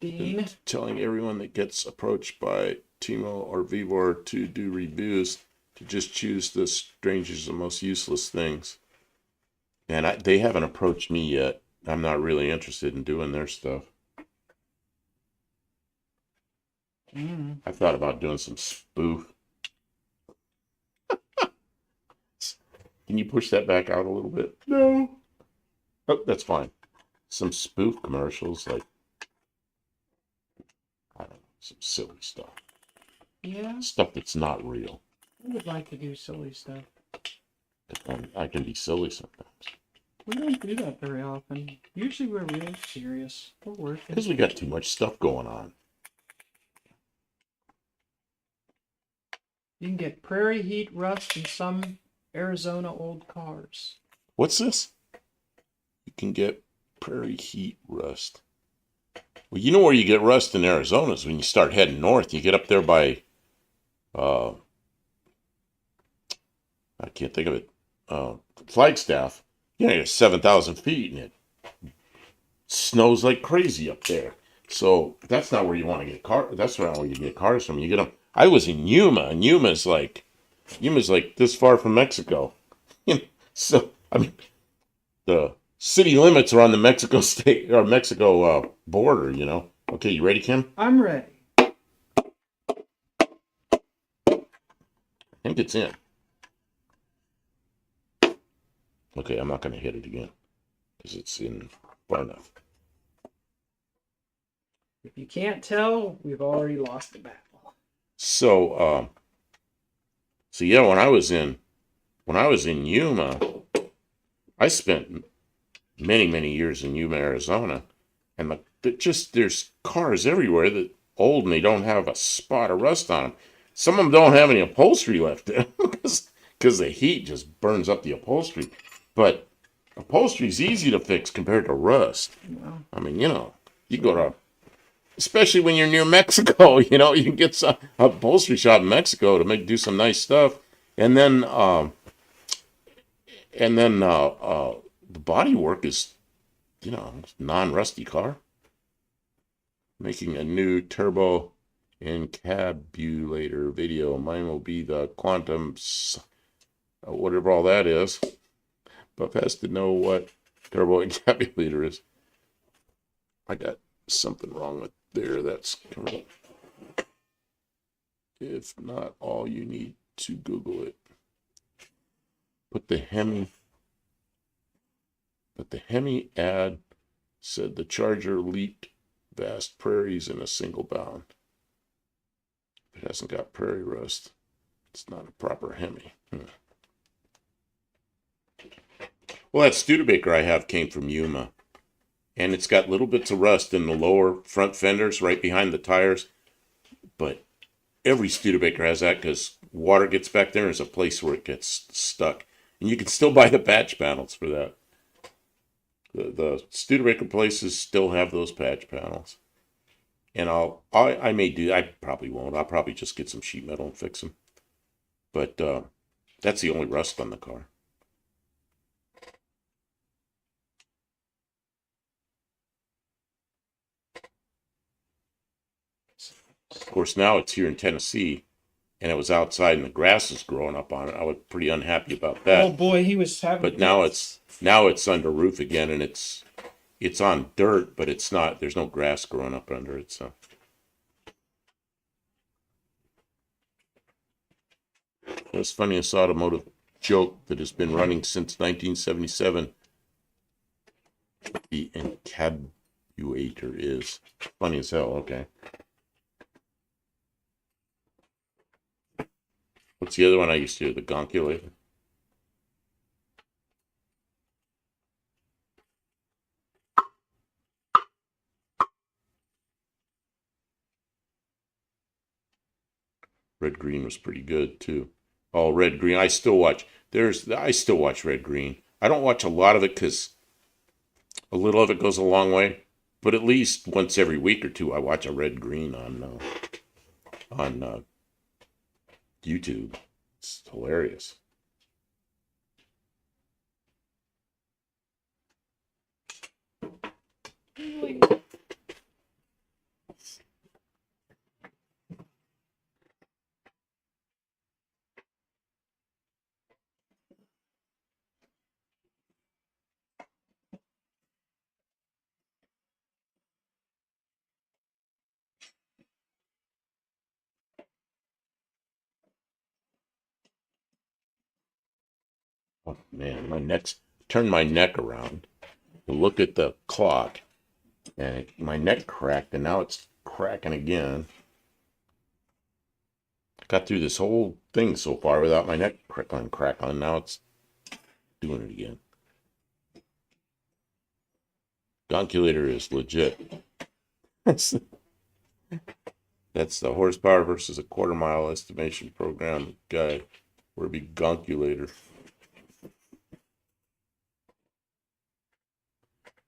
been Dean. telling everyone that gets approached by Timo or Vivor to do reviews to just choose the strangest and most useless things. And they haven't approached me yet. I'm not really interested in doing their stuff. I thought about doing some spoof. Can you push that back out a little bit? No. Oh, that's fine. Some spoof commercials, like, I don't know, some silly stuff. Yeah, Stuff that's not real. I would like to do silly stuff. I can be silly sometimes. We don't do that very often. Usually we're real serious. We're working. Because we got too much stuff going on. You can get prairie heat rust in some Arizona old cars. What's this? You can get prairie heat rust. Well, you know where you get rust in Arizona is when you start heading north. You get up there by, I can't think of it, Flagstaff. It's 7,000 feet and it snows like crazy up there. So that's not where you want to get cars. That's not where you get cars from. You get them. I was in Yuma, and Yuma's like this far from Mexico. So I mean, the city limits are on the Mexico state or Mexico border. You know. Okay, you ready, Kim? I'm ready. I think it's in. Okay, I'm not going to hit it again because it's in far enough. If you can't tell, we've already lost the battle. So, yeah, when I was in Yuma, I spent many years in Yuma, Arizona, and there's cars everywhere that old and they don't have a spot of rust on them. Some of them don't have any upholstery left in them because the heat just burns up the upholstery. But upholstery's easy to fix compared to rust. Well, I mean, you go to, especially when you're near Mexico, you can get some upholstery shop in Mexico to do some nice stuff, and then the body work is, non-rusty car. Making a new turbo encabulator video. Mine will be the quantum, whatever all that is. Buff has to know what turbo encabulator is. I got something wrong with there. That's correct. If not, all you need to Google it. But the Hemi ad said the Charger leaped vast prairies in a single bound. If it hasn't got prairie rust, it's not a proper Hemi. Well, that Studebaker I have came from Yuma, and it's got little bits of rust in the lower front fenders right behind the tires, but every Studebaker has that because water gets back there and there's a place where it gets stuck. And you can still buy the patch panels for that. The Studebaker places still have those patch panels. And I probably won't. I'll probably just get some sheet metal and fix them. But that's the only rust on the car. Of course, now it's here in Tennessee, and it was outside and the grass is growing up on it. I was pretty unhappy about that. oh boy, he was having. But now it's under roof again, and it's on dirt, but it's not. There's no grass growing up under it. So that's funniest automotive joke that has been running since 1977. The encabulator is funny as hell. Okay. What's the other one I used to do? The gonculator. Red Green was pretty good too. Oh, Red Green. I still watch Red Green. I don't watch a lot of it because a little of it goes a long way, but at least once every week or two I watch a Red Green on YouTube. It's hilarious. Oh man, turned my neck around to look at the clock, and my neck cracked, and now it's cracking again. Got through this whole thing so far without my neck crackling. Now it's doing it again. Gonculator is legit. That's the horsepower versus a quarter mile estimation program guide. Or be gonculator.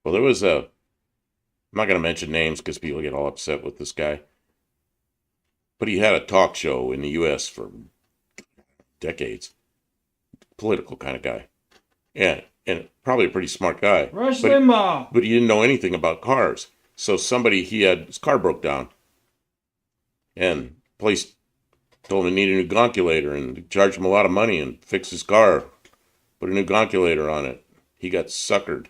Well, there was I'm not going to mention names because people get all upset with this guy. But he had a talk show in the U.S. for decades. Political kind of guy. And probably a pretty smart guy. Rush Limbaugh. But he didn't know anything about cars. So his car broke down. And police told him he needed a new gonculator and charged him a lot of money and fixed his car. Put a new gonculator on it. he got suckered.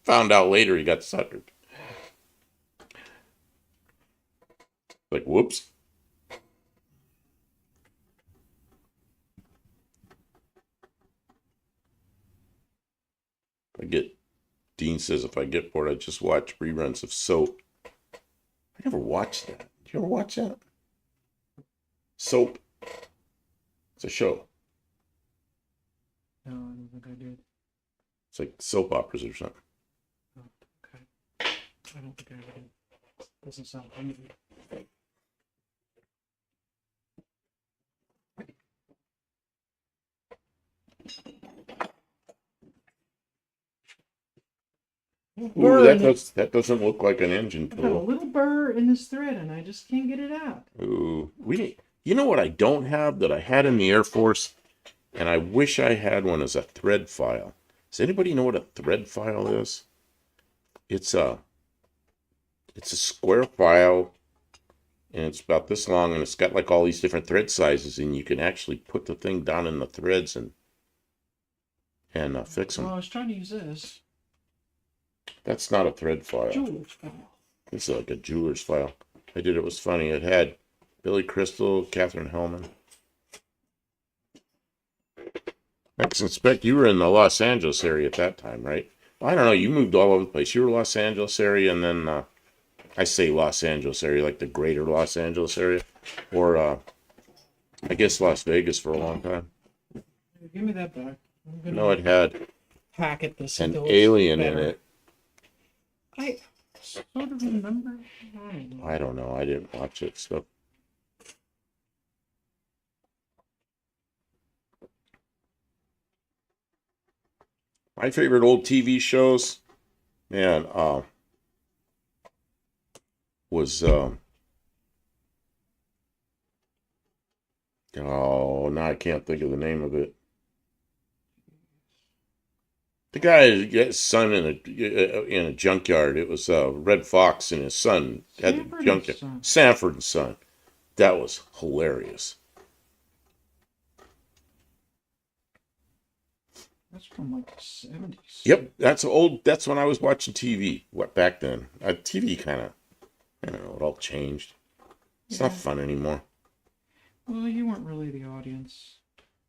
Found out later he got suckered. Like, whoops. Dean says if I get bored, I just watch reruns of Soap. I never watched that. Did you ever watch that? Soap. It's a show. No, I don't think I did. It's like soap operas or something. Oh, okay. I don't think I ever did. Doesn't sound familiar. Ooh, that doesn't look like an engine I've got a tool. little burr in this thread and I just can't get it out. Ooh, you know what I don't have that I had in the Air Force, and I wish I had one as a thread file. Does anybody know what a thread file is? It's a square file, and it's about this long, and it's got like all these different thread sizes, and you can actually put the thing down in the threads and fix them. Well, I was trying to use this. That's not a thread file. Jeweler's file. It's like a jeweler's file. I did. It was funny. It had Billy Crystal, Catherine Hellman. I suspect you were in the Los Angeles area at that time, right? Well, I don't know. You moved all over the place. You were Los Angeles area, and then I say Los Angeles area, like the greater Los Angeles area, or I guess Las Vegas for a long time. Give me that back. No, it had packet this an alien in it. I sort of remember. I don't know. I didn't watch it. So my favorite old TV shows, man, was oh, now I can't think of the name of it. The guy had his son in a junkyard. It was Red Fox and his son had the junkyard. Sanford and Son. That was hilarious. That's from like the 70s. Yep, that's old. That's when I was watching TV. What back then? TV kind of, I don't know. It all changed. It's not fun anymore. Well, you weren't really the audience.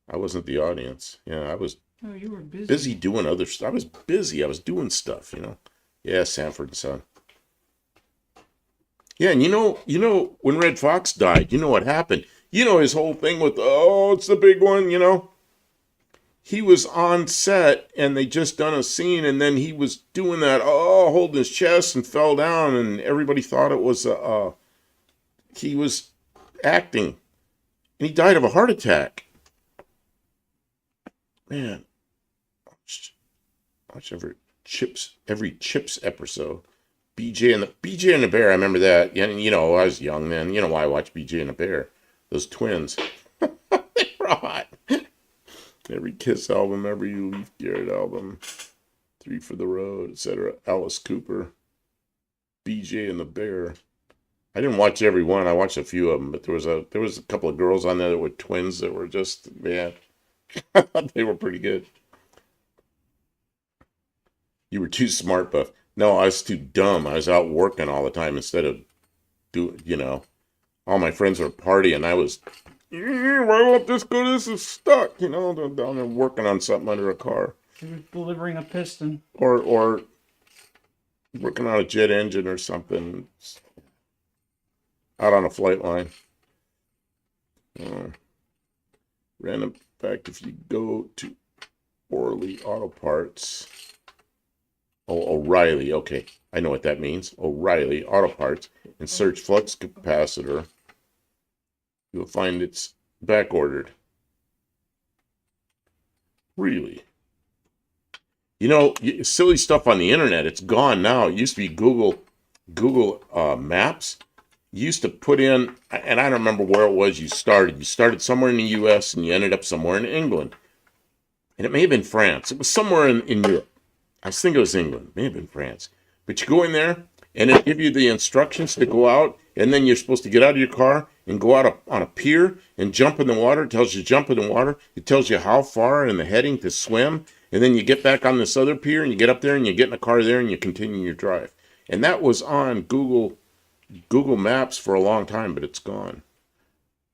I wasn't the audience. Yeah, I was. Oh, you were busy. Busy doing other stuff. I was busy. I was doing stuff. Yeah, Sanford and Son. Yeah, and you know when Red Fox died, you know what happened. His whole thing with it's the big one. He was on set and they just done a scene, and then he was doing that holding his chest and fell down, and everybody thought it was he was acting, and he died of a heart attack. Man, watch every Chips episode. BJ and the Bear. I remember that. Yeah, I was young then. You know why I watched BJ and the Bear? Those twins. They were hot. Every Kiss album, every Leaf Garrett album, 3 for the Road, etc. Alice Cooper, BJ and the Bear. I didn't watch every one. I watched a few of them, but there was a couple of girls on there that were twins that were just, man, I thought they were pretty good. You were too smart, Buff. No, I was too dumb. I was out working all the time instead of all my friends were partying. I was, why won't this go? This is stuck. They're down there working on something under a car. You were delivering a piston. Or working on a jet engine or something. Out on a flight line. Random fact, if you go to Orly Auto Parts. Oh, O'Reilly. Okay, I know what that means. O'Reilly Auto Parts. And search flux capacitor. You'll find it's back ordered. Really? Silly stuff on the internet. It's gone now. It used to be Google Maps. You used to put in, and I don't remember where it was you started. You started somewhere in the U.S. and you ended up somewhere in England. And it may have been France. It was somewhere in Europe. I think it was England. It may have been France. But you go in there, and it give you the instructions to go out, and then you're supposed to get out of your car and go out on a pier and jump in the water. It tells you to jump in the water. It tells you how far and the heading to swim. And then you get back on this other pier and you get up there and you get in a car there and you continue your drive. And that was on Google Maps for a long time, but it's gone.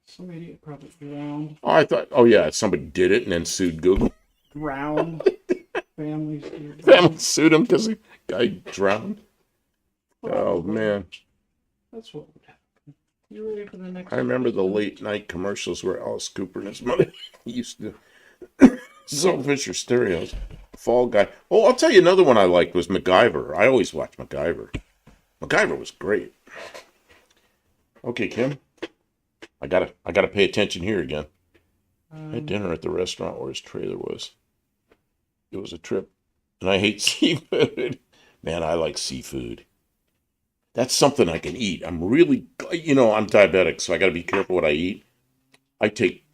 Some idiot probably drowned. Oh, I thought, oh yeah, somebody did it and then sued Google. Drowned. Families. Family sued him because the guy drowned. Oh man, That's what would happen. You ready for the next? I remember the late night commercials where Alice Cooper and his mother used to sell Fisher stereos. Fall Guy. Oh, I'll tell you another one I liked was MacGyver. I always watched MacGyver. MacGyver was great. Okay, Kim. I gotta pay attention here again. I had dinner at the restaurant where his trailer was. It was a trip. And I hate seafood. Man, I like seafood. That's something I can eat. I'm really, I'm diabetic, so I got to be careful what I eat. I take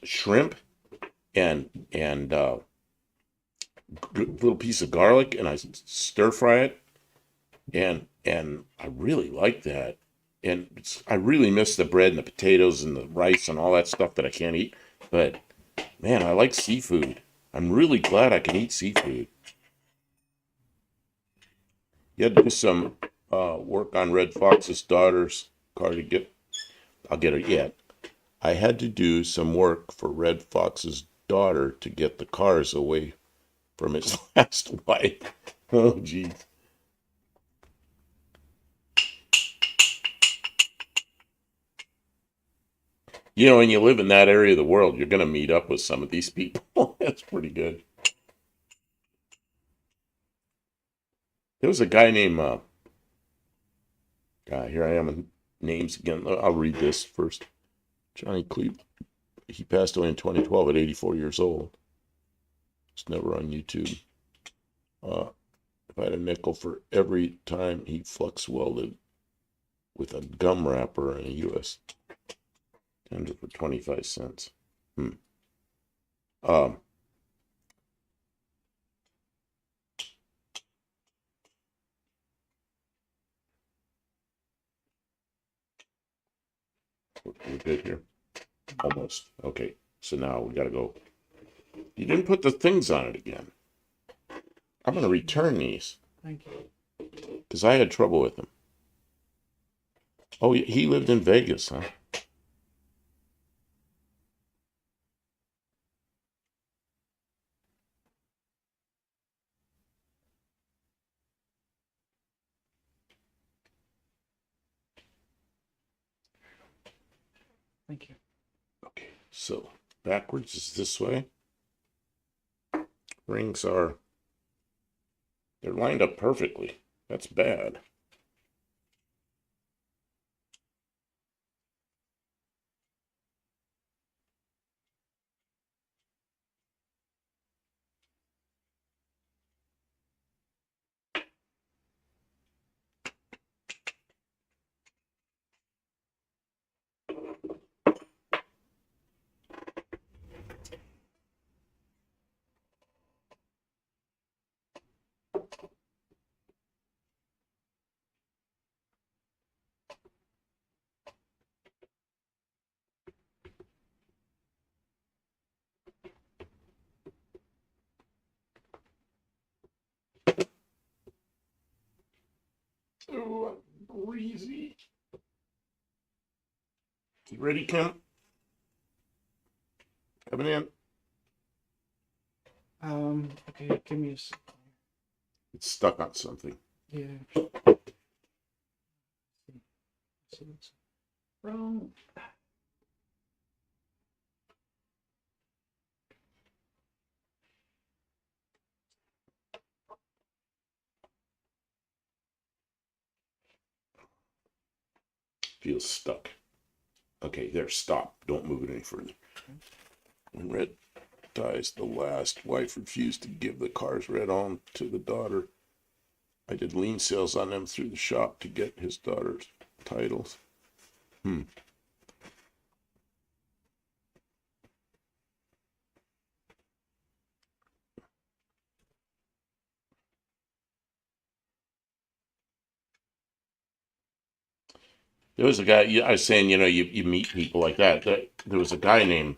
shrimp and little piece of garlic, and I stir fry it, and I really like that. And I really miss the bread and the potatoes and the rice and all that stuff that I can't eat. But man, I like seafood. I'm really glad I can eat seafood. You had to do some work on Red Fox's daughter's car to get. I'll get it yet. I had to do some work for Red Fox's daughter to get the cars away from his last wife. Oh, geez. When you live in that area of the world, you're going to meet up with some of these people. That's pretty good. There was a guy named, here I am in names again. I'll read this first. Johnny Cleep. He passed away in 2012 at 84 years old. It's never on YouTube. If I had a nickel for every time he flux welded with a gum wrapper in a U.S. tender for 25 cents. We're good here. Almost. Okay. So now we got to go. You didn't put the things on it again. I'm going to return these. Thank you. Because I had trouble with them. Oh, he lived in Vegas, huh? Thank you. Okay. So backwards is this way. Rings are. They're lined up perfectly. That's bad. Oh, I'm greasy. You ready, Kim? Coming in. Okay, give me a second. It's stuck on something. Yeah. So it's wrong. Feels stuck. Okay, there, stop. Don't move it any further. When Red dies, the last wife refused to give the cars Red owned to the daughter. I did lien sales on them through the shop to get his daughter's titles. There was a guy, I was saying, you meet people like that. There was a guy named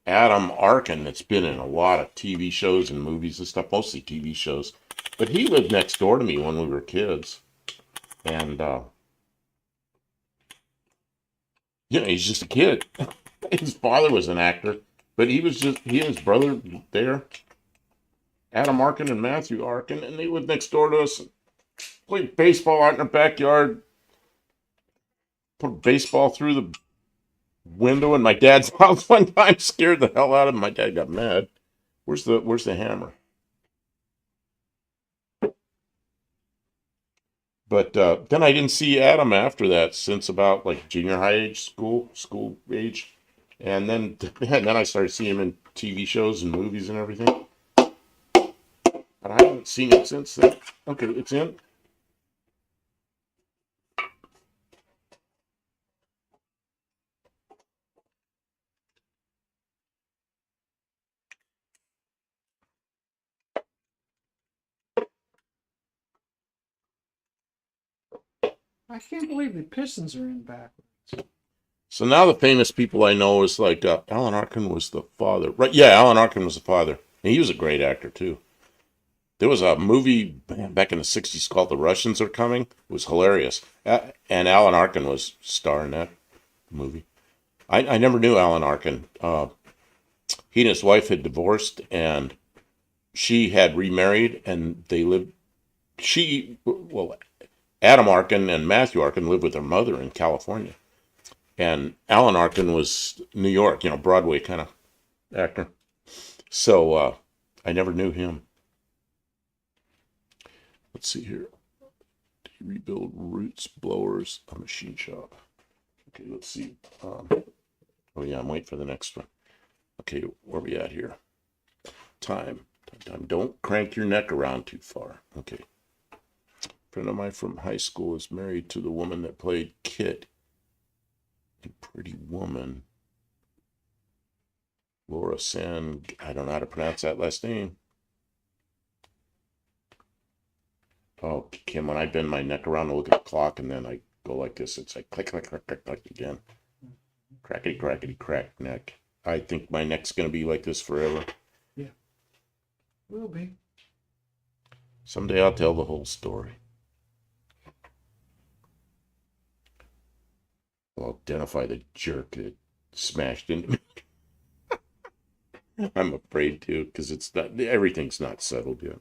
Adam Arkin that's been in a lot of TV shows and movies and stuff, mostly TV shows. But he lived next door to me when we were kids. And, he's just a kid. His father was an actor, but he and his brother there, Adam Arkin and Matthew Arkin, and they lived next door to us. Played baseball out in our backyard, put a baseball through the window in my dad's house one time, scared the hell out of him. My dad got mad. Where's the hammer? But then I didn't see Adam after that since about like junior high age, school age, and then I started seeing him in TV shows and movies and everything. But I haven't seen it since then. Okay, it's in. I can't believe the Pistons are in backwards. So now the famous people I know is like Alan Arkin was the father, right? Yeah, Alan Arkin was the father, and he was a great actor too. There was a movie back in the '60s called "The Russians Are Coming." It was hilarious, and Alan Arkin was starring that movie. I never knew Alan Arkin. He and his wife had divorced, and she had remarried, and they lived. Adam Arkin and Matthew Arkin lived with their mother in California. And Alan Arkin was New York, Broadway kind of actor. So I never knew him. Let's see here. Rebuild roots blowers, a machine shop. Okay, let's see. Oh yeah, I'm waiting for the next one. Okay, where are we at here? Time. Don't crank your neck around too far. Okay. A friend of mine from high school is married to the woman that played Kit in Pretty Woman. Laura Sand. I don't know how to pronounce that last name. Oh, Kim, when I bend my neck around to look at the clock and then I go like this, it's like click, click, click, click, click again. Crackety, crackety, crack neck. I think my neck's going to be like this forever. Yeah. Will be. Someday I'll tell the whole story. I'll identify the jerk that smashed into me. I'm afraid to, because everything's not settled yet.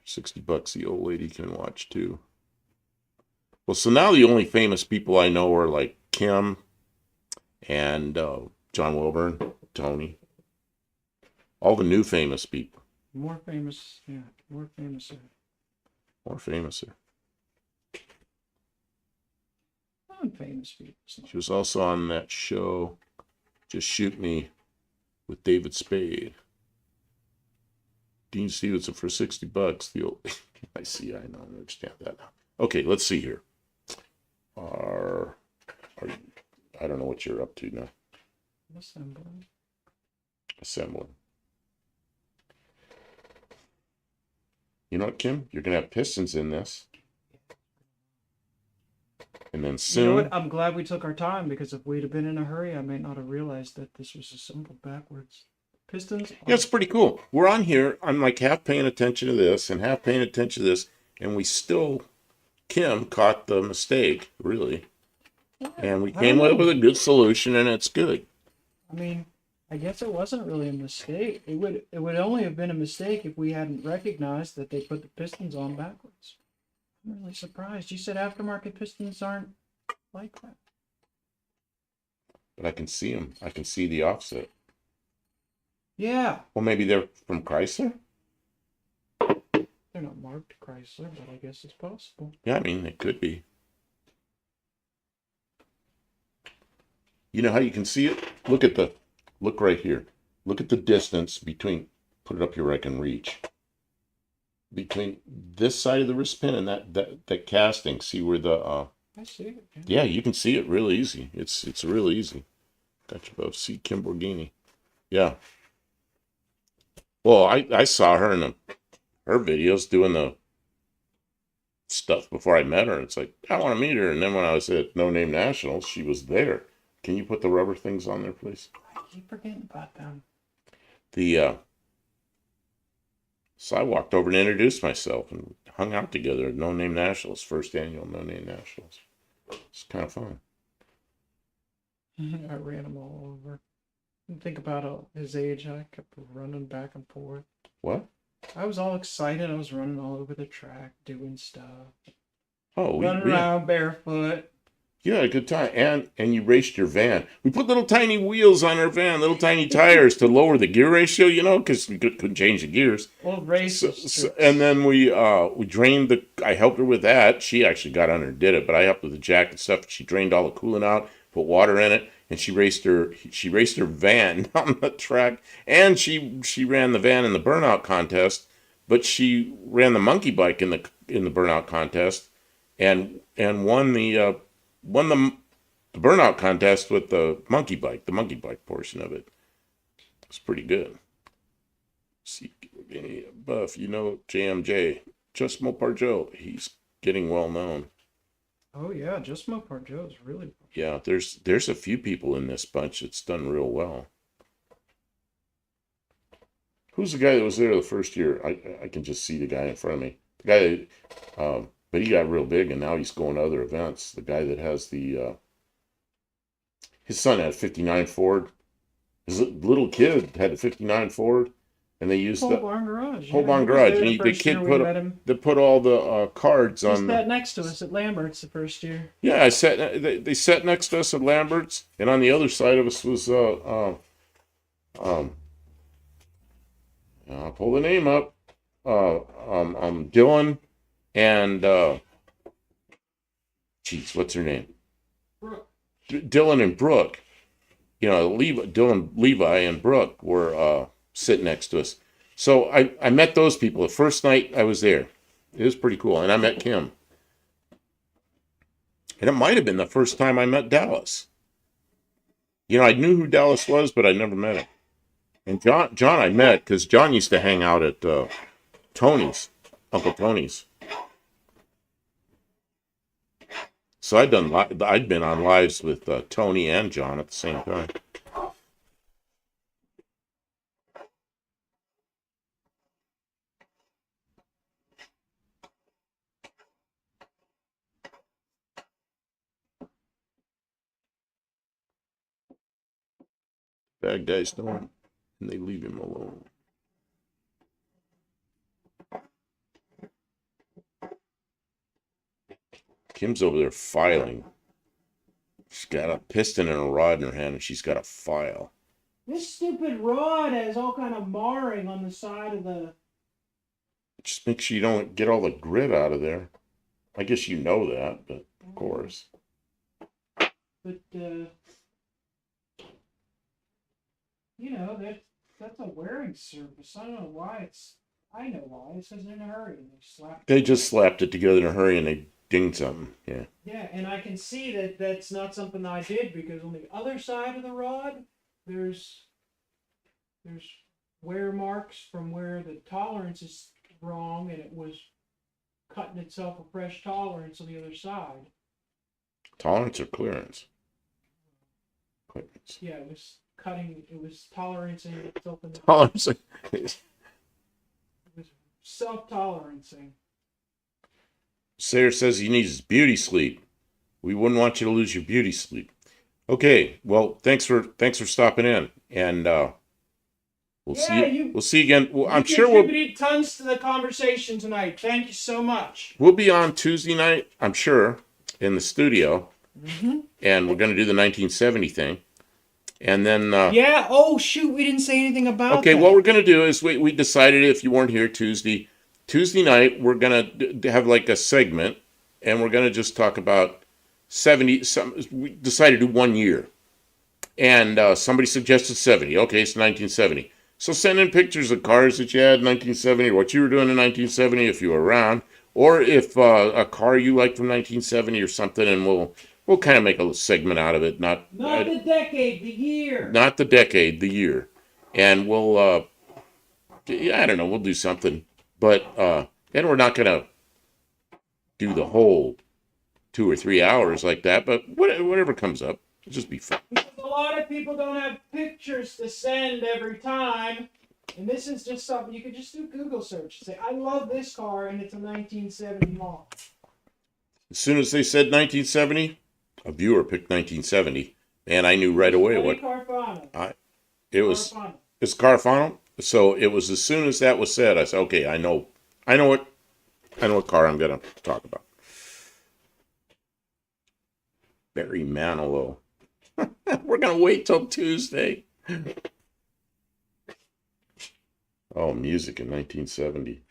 $60 the old lady can watch too. Well, so now the only famous people I know are like Kim and John Wilburn, Tony. All the new famous people. More famous, yeah, more famous. More famous. Non-famous people. She was also on that show, Just Shoot Me, with David Spade. Dean Stevenson for $60. The old, I see. I know. I understand that now. Okay, let's see here. I don't know what you're up to now. Assembling. You know what, Kim? You're gonna have pistons in this. And then soon. You know what? I'm glad we took our time, because if we'd have been in a hurry, I might not have realized that this was assembled backwards. Pistons. Yeah, it's pretty cool. We're on here. I'm like half paying attention to this and half paying attention to this, and we still. Kim caught the mistake, really, and we came up with a good solution, and it's good. I mean, I guess it wasn't really a mistake. It would only have been a mistake if we hadn't recognized that they put the pistons on backwards. I'm really surprised. You said aftermarket pistons aren't like that. But I can see them. I can see the offset. Yeah. Well, maybe they're from Chrysler? They're not marked Chrysler, but I guess it's possible. Yeah, I mean, it could be. You know how you can see it? Look right here. Look at the distance between, put it up here where I can reach. Between this side of the wrist pin and that casting. See where the, I see it. Yeah, you can see it real easy. It's real easy. Got you above C. Kimborghini. Yeah. Well, I saw her in her videos doing the stuff before I met her. It's like, I want to meet her. And then when I was at No Name Nationals, she was there. Can you put the rubber things on there, please? keep forgetting about them. So I walked over and introduced myself and hung out together at No Name Nationals, first annual No Name Nationals. It's kind of fun. I ran him all over. And think about his age. I kept running back and forth. What? I was all excited. I was running all over the track, doing stuff. Oh, Running around barefoot. You had a good time, and you raced your van. We put little tiny wheels on our van, little tiny tires to lower the gear ratio, because we couldn't change the gears. Well, races. And then we drained the. I helped her with that. She actually got under and did it, but I helped with the jack and stuff. She drained all the coolant out, put water in it, and she raced her van down the track, and she ran the van in the burnout contest, but she ran the monkey bike in the burnout contest, and won the burnout contest with the monkey bike portion of it. It's pretty good. See, Buff, JMJ, Just Mopar Joe, he's getting well known. Oh yeah, Just Mopar Joe is really. Yeah, there's a few people in this bunch that's done real well. Who's the guy that was there the first year? I can just see the guy in front of me. The guy that, but he got real big and now he's going to other events. The guy that has his son had a 59 Ford. His little kid had a 59 Ford, and they used the Barn Garage. whole barn garage. And the kid put all the cards on. He sat next to us at Lambert's the first year. Yeah, they sat next to us at Lambert's, and on the other side of us was I'll pull the name up. Dylan and what's her name? Brooke. Dylan and Brooke. Dylan, Levi, and Brooke were sitting next to us. So I met those people the first night I was there. It was pretty cool, and I met Kim. And it might have been the first time I met Dallas. I knew who Dallas was, but I never met him. And John I met because John used to hang out at Tony's, Uncle Tony's. So I'd been on lives with Tony and John at the same time. Bad guys don't, and they leave him alone. Kim's over there filing. She's got a piston and a rod in her hand, and she's got a file. This stupid rod has all kind of marring on the side of the. Just make sure you don't get all the grit out of there. I guess you know that, but of course. But that's a wearing surface. I don't know why it's. I know why. It says in a hurry, and they just slapped it together in a hurry, and they dinged something. Yeah. Yeah, and I can see that that's not something that I did because on the other side of the rod, there's wear marks from where the tolerance is wrong, and it was cutting itself a fresh tolerance on the other side. Tolerance or clearance? Clearance. Yeah, it was cutting. It was tolerancing itself. Tolerancing. It was self-tolerancing. Sayer says he needs beauty sleep. We wouldn't want you to lose your beauty sleep. Okay, well, thanks for stopping in, and we'll see you again. Well, I'm sure we'll contributed tons to the conversation tonight. Thank you so much. We'll be on Tuesday night, I'm sure, in the studio, and we're going to do the 1970 thing, and then yeah. Oh shoot, we didn't say anything about. Okay, that. what we're going to do is we decided if you weren't here Tuesday night, we're going to have like a segment, and we're going to just talk about 70. We decided to do 1 year, and somebody suggested 70. Okay, it's 1970. So send in pictures of cars that you had in 1970, or what you were doing in 1970 if you were around, or if a car you liked from 1970 or something, and we'll kind of make a little segment out of it. Not the decade, the year. Not the decade, the year, and we'll I don't know, we'll do something. But and we're not going to do the whole 2 or 3 hours like that, but whatever comes up, it'll just be fun. Because a lot of people don't have pictures to send every time. And this is just something you could just do Google search and say, I love this car and it's a 1970 model. As soon as they said 1970, a viewer picked 1970, and I knew right away what Carfano. it was. It's Carfano. So it was as soon as that was said, I said, okay, I know what car I'm gonna talk about. Barry Manilow. We're gonna wait till Tuesday. Oh, music in 1970.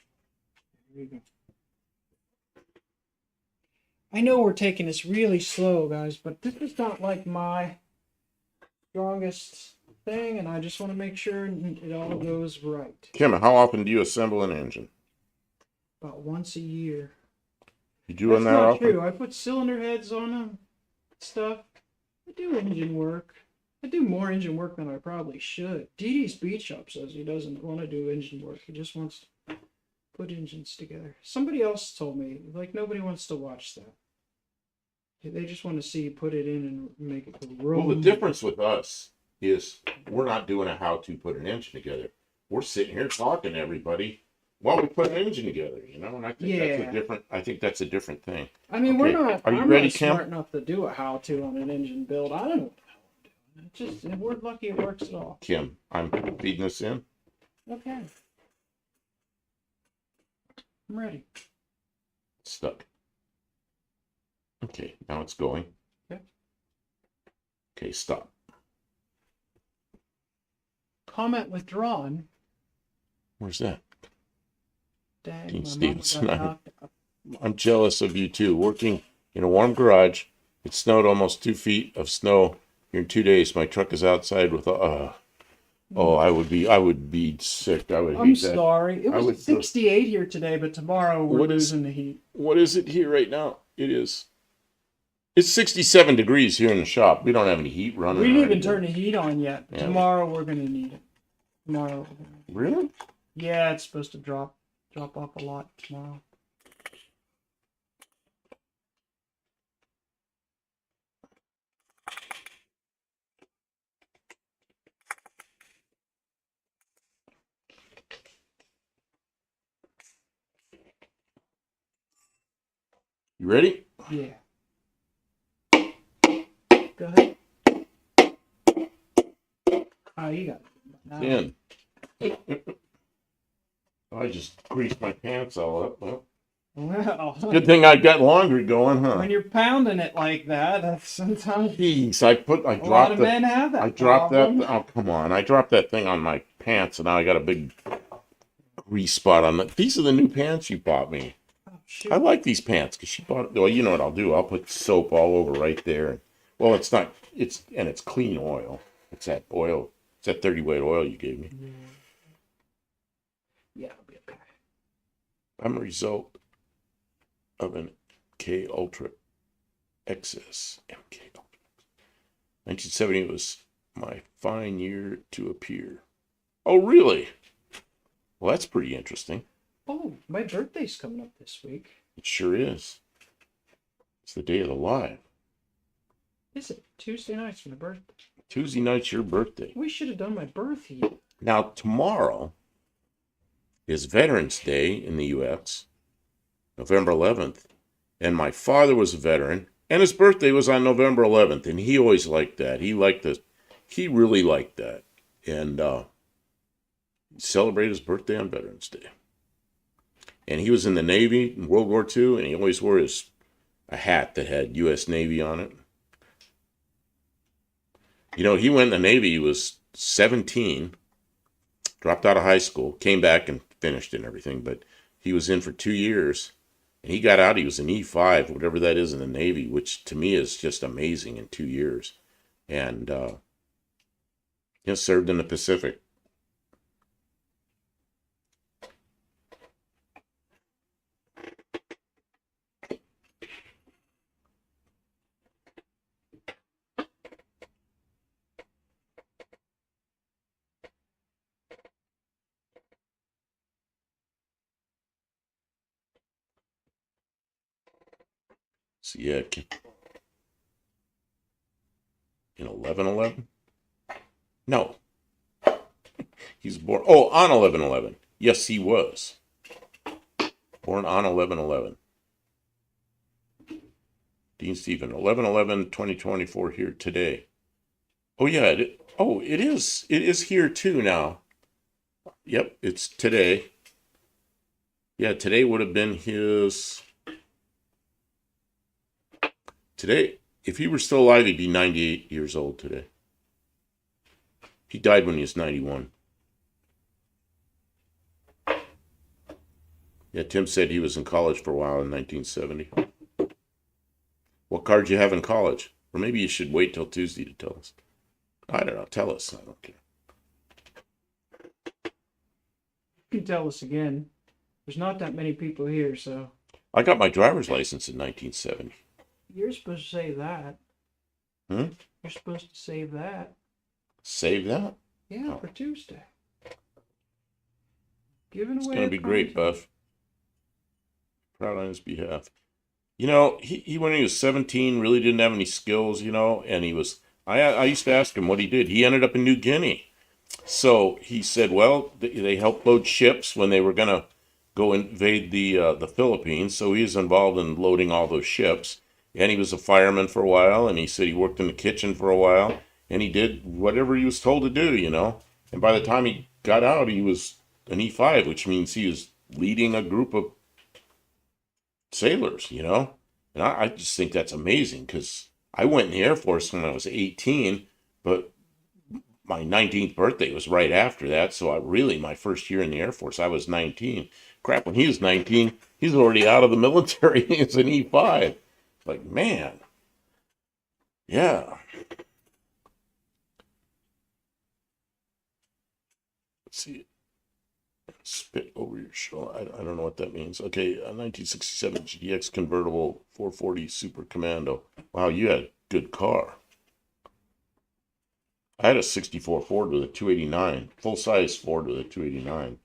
I know we're taking this really slow, guys, but this is not like my strongest thing, and I just want to make sure it all goes right. Kim, how often do you assemble an engine? About once a year. You do That's on that not often? true. I put cylinder heads on them, stuff. I do engine work. I do more engine work than I probably should. Dee Dee's Beat Shop says he doesn't want to do engine work. He just wants to put engines together. Somebody else told me, like, nobody wants to watch that. They just want to see you put it in and make it go roll. Well, the difference with us is we're not doing a how to put an engine together. We're sitting here talking to everybody while we put an engine together, you know, and I think that's a different thing. I mean, Okay. I'm ready, not Kim? smart enough to do a how-to on an engine build. I don't know what the hell I'm doing. It's just, we're lucky it works at all. Kim, I'm feeding this in. Okay. I'm ready. Stuck. Okay, now it's going. Okay. Okay, stop. Comment withdrawn. Where's that? Dang, Dean my Stevenson, mom got knocked up. I'm jealous of you too. Working in a warm garage. It snowed almost 2 feet of snow here in 2 days. My truck is outside with I would be sick. I would I'm hate that. sorry. It was 68 here today, but tomorrow we're losing the heat. What is it here right now? It's 67 degrees here in the shop. We don't have any heat running. We didn't even turn the heat on yet. Yeah. Tomorrow we're gonna need it. Tomorrow. Really? Yeah, it's supposed to drop off a lot tomorrow. You ready? Yeah. Go ahead. Oh, you got it. In. I just greased my pants all up. Well, Well, good thing I got laundry going, huh? when you're pounding it like that, that's sometimes Jeez, a lot of men have that. I dropped problem. that. Oh, come on! I dropped that thing on my pants, and now I got a big grease spot on it. These are the new pants you bought me. Oh, shoot. I like these pants because she bought. Well, you know what I'll do? I'll put soap all over right there. Well, it's not. It's clean oil. It's that oil. It's that 30 weight oil you gave me. Yeah, it'll be okay. I'm a result of an K Ultra XS MK Ultra. 1970 was my fine year to appear. Oh, really? Well, that's pretty interesting. Oh, my birthday's coming up this week. It sure is. It's the day of the live. Is it? Tuesday night's my birthday. Tuesday night's your birthday. We should have done my birth heat. Now, tomorrow is Veterans Day in the U.S., November 11th. And my father was a veteran, and his birthday was on November 11th, and he always liked that. He really liked that. And he celebrated his birthday on Veterans Day. And he was in the Navy in World War II, and he always wore a hat that had U.S. Navy on it. You know, he went in the Navy, he was 17, dropped out of high school, came back and finished and everything, but he was in for 2 years, and he got out, he was an E5, whatever that is in the Navy, which to me is just amazing in 2 years. And, served in the Pacific. So yeah, in 11/11, No, he's born. Oh, on 11/11. Yes, he was born on 11/11. Dean Stephen, 11/11/2024 here today. Oh yeah, it is. It is here too now. Yep, it's today. Yeah, today would have been his. Today, if he were still alive, he'd be 98 years old today. He died when he was 91. Yeah, Tim said he was in college for a while in 1970. What card you have in college? Or maybe you should wait till Tuesday to tell us. I don't know. Tell us. I don't care. You can tell us again. There's not that many people here, so I got my driver's license in 1970. you're supposed to save that. Hmm? You're supposed to save that. Save that? Yeah, Oh. for Tuesday. Giving It's away. going to be great, Buff. Proud on his behalf. You know, he when he was 17 really didn't have any skills, you know, and he was. I used to ask him what he did. He ended up in New Guinea. So he said, well, they helped load ships when they were going to go invade the Philippines. So he was involved in loading all those ships. And he was a fireman for a while. And he said he worked in the kitchen for a while. And he did whatever he was told to do, you know. And by the time he got out, he was an E5, which means he was leading a group of sailors, you know. And I just think that's amazing because I went in the Air Force when I was 18, but my 19th birthday was right after that. So my first year in the Air Force, I was 19. Crap, when he was 19, he's already out of the military. He's an E5. Like, man. Yeah. Let's see. Spit over your shoulder. I don't know what that means. Okay, a 1967 GDX convertible 440 Super Commando. Wow, you had a good car. I had a 64 Ford with a 289, full-size Ford with a 289.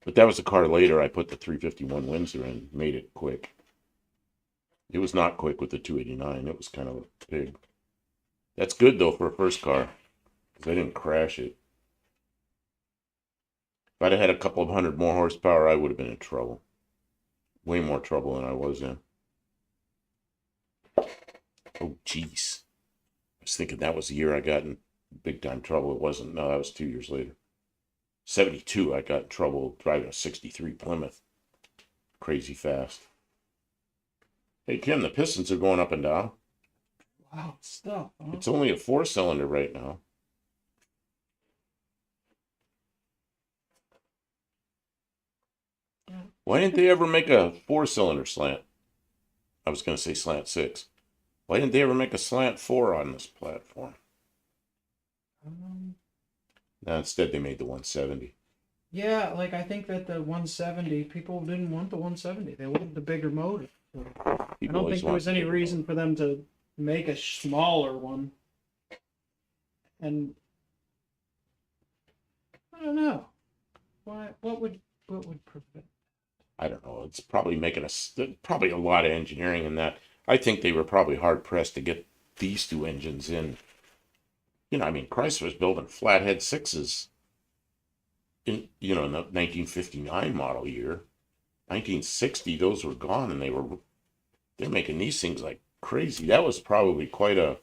But that was a car later. I put the 351 Windsor in, made it quick. It was not quick with the 289. It was kind of big. That's good, though, for a first car, because I didn't crash it. If I'd have had a couple of hundred more horsepower, I would have been in trouble. Way more trouble than I was in. Oh, jeez. I was thinking that was the year I got in big time trouble. It wasn't. No, that was 2 years later. 72, I got in trouble driving a 63 Plymouth. Crazy fast. Hey, Kim, the pistons are going up and down. Wow, stuff. Huh? It's only a 4-cylinder right now. Why didn't they ever make a 4-cylinder slant? I was going to say slant 6. Why didn't they ever make a slant 4 on this platform? No, instead they made the 170. Yeah, like I think that the 170, people didn't want the 170. They wanted the bigger motor. So I don't think there was any reason for them to make a smaller one. And I don't know. Why? What would prevent? I don't know. It's probably probably a lot of engineering in that. I think they were probably hard pressed to get these two engines in. You know, I mean, Chrysler was building flathead 6s in the 1959 model year. 1960, those were gone, and they're making these things like crazy. That was probably quite a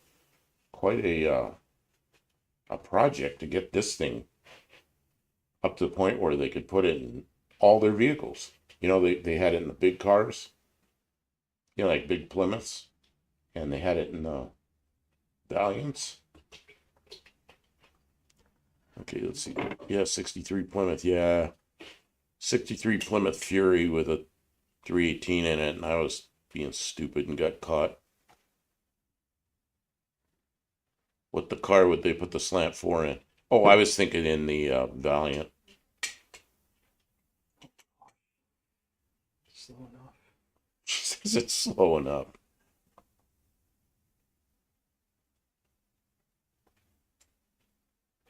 project to get this thing up to the point where they could put it in all their vehicles. You know, they had it in the big cars, you know, like big Plymouths, and they had it in the Valiants. Okay, let's see. Yeah, 63 Plymouth. Yeah, 63 Plymouth Fury with a 318 in it, and I was being stupid and got caught. What the car would they put the slant 4 in? Oh, I was thinking in the Valiant. Slow enough. She says it's slow enough.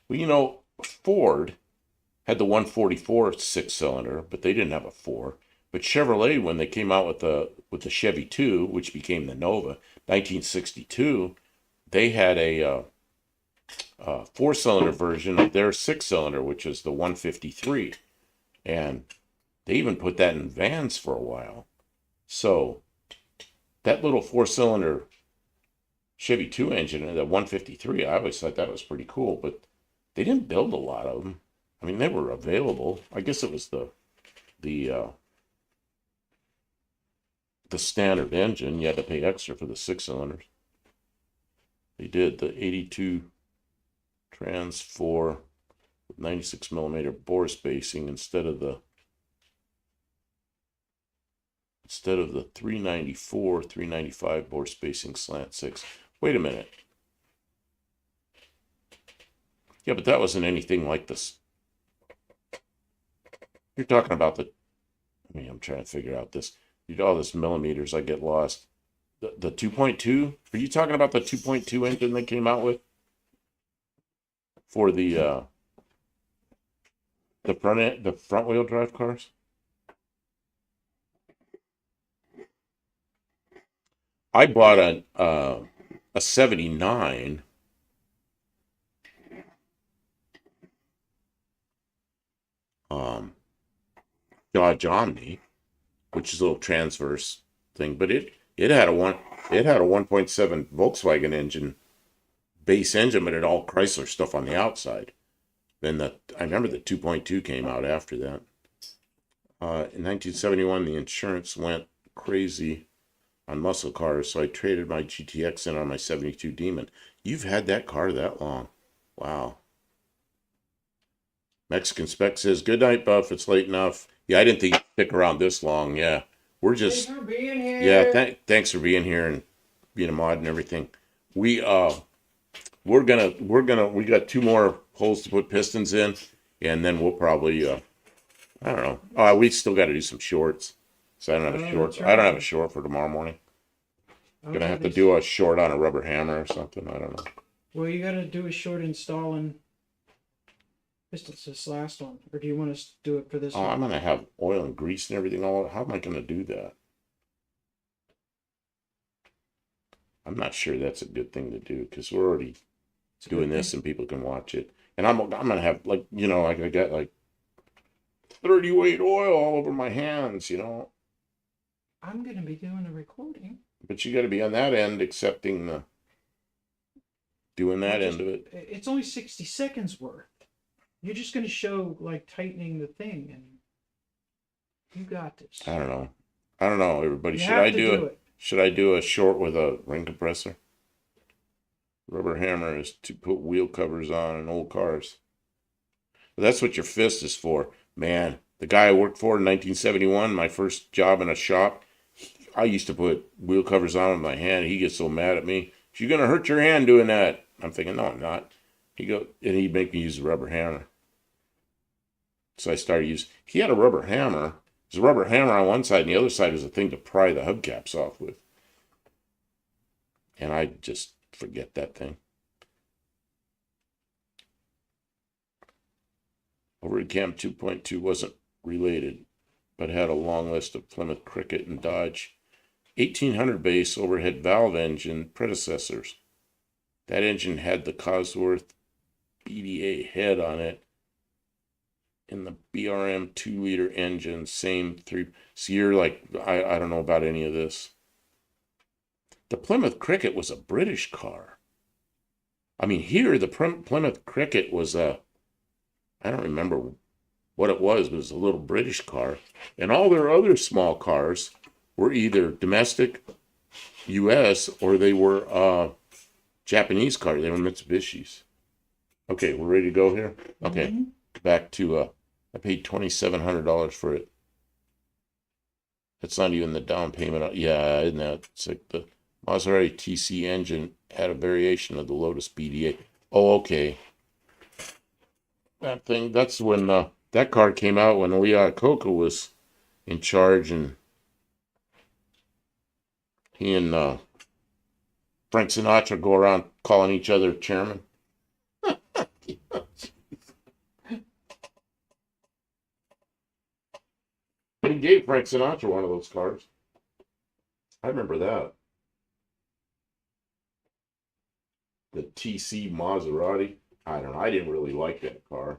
Well, you know, Ford had the 144 6-cylinder, but they didn't have a 4. But Chevrolet, when they came out with the Chevy 2, which became the Nova, 1962, they had a 4-cylinder version of their 6-cylinder, which is the 153. And they even put that in vans for a while. So that little 4-cylinder Chevy 2 engine, the 153, I always thought that was pretty cool, but they didn't build a lot of them. I mean, they were available. I guess it was the standard engine. You had to pay extra for the 6-cylinders. They did the 82 trans 4 with 96 millimeter bore spacing instead of the 394, 395 bore spacing slant 6. Wait a minute. Yeah, but that wasn't anything like this. You're talking about I'm trying to figure out this. All this millimeters, I get lost. The 2.2? Are you talking about the 2.2 engine they came out with? For the front wheel drive cars? I bought a 79 Dodge Omni, which is a little transverse thing, but it had a 1.7 Volkswagen engine, base engine, but it had all Chrysler stuff on the outside. Then I remember the 2.2 came out after that. In 1971, the insurance went crazy on muscle cars, so I traded my GTX in on my 72 Demon. You've had that car that long. Wow. Mexican Spec says, good night, Buff. It's late enough. Yeah, I didn't think you'd stick around this long. Yeah. We're just... Thanks for being here. Yeah, thanks for being here and being a mod and everything. We got 2 more holes to put pistons in, and then we'll probably I don't know. We still got to do some shorts. So I don't have a short. Right. I don't have a short for tomorrow morning. Okay, Gonna have to do a short on a rubber hammer or something. I don't know. Well, you got to do a short installing pistons this last one, or do you want us to do it for this one? I'm gonna have oil and grease and everything all. How am I gonna do that? I'm not sure that's a good thing to do because we're already doing this and people can watch it. And I'm gonna have I got like 30 weight oil all over my hands, I'm gonna be doing a recording. But you got to be on that end accepting doing that end of it. It's only 60 seconds worth. You're just gonna show like tightening the thing, and you got this. I don't know, everybody. You Should I do a short with a ring compressor? Rubber hammer is to put wheel covers on in old cars. But that's what your fist is for. Man, the guy I worked for in 1971, my first job in a shop, I used to put wheel covers on with my hand. He gets so mad at me. You're going to hurt your hand doing that. I'm thinking, no, I'm not. He'd make me use a rubber hammer. So I started using, he had a rubber hammer. There's a rubber hammer on one side, and the other side is a thing to pry the hubcaps off with. And I just forget that thing. Over Cam 2.2 wasn't related, but had a long list of Plymouth Cricket and Dodge 1800 base overhead valve engine predecessors. That engine had the Cosworth BDA head on it. In the BRM 2-liter engine, same 3. So you're like, I don't know about any of this. The Plymouth Cricket was a British car. I mean, here the Plymouth Cricket was I don't remember what it was, but it was a little British car. And all their other small cars were either domestic, U.S., or they were Japanese cars. They were Mitsubishis. Okay, we're ready to go here? Okay, back to, I paid $2,700 for it. That's not even the down payment. Yeah, isn't that? It's like the Maserati TC engine had a variation of the Lotus BDA. Oh, okay. That thing, that's when that car came out when Lee Coca was in charge, and he and Frank Sinatra go around calling each other chairman. He gave Frank Sinatra one of those cars. I remember that. The TC Maserati. I don't know. I didn't really like that car.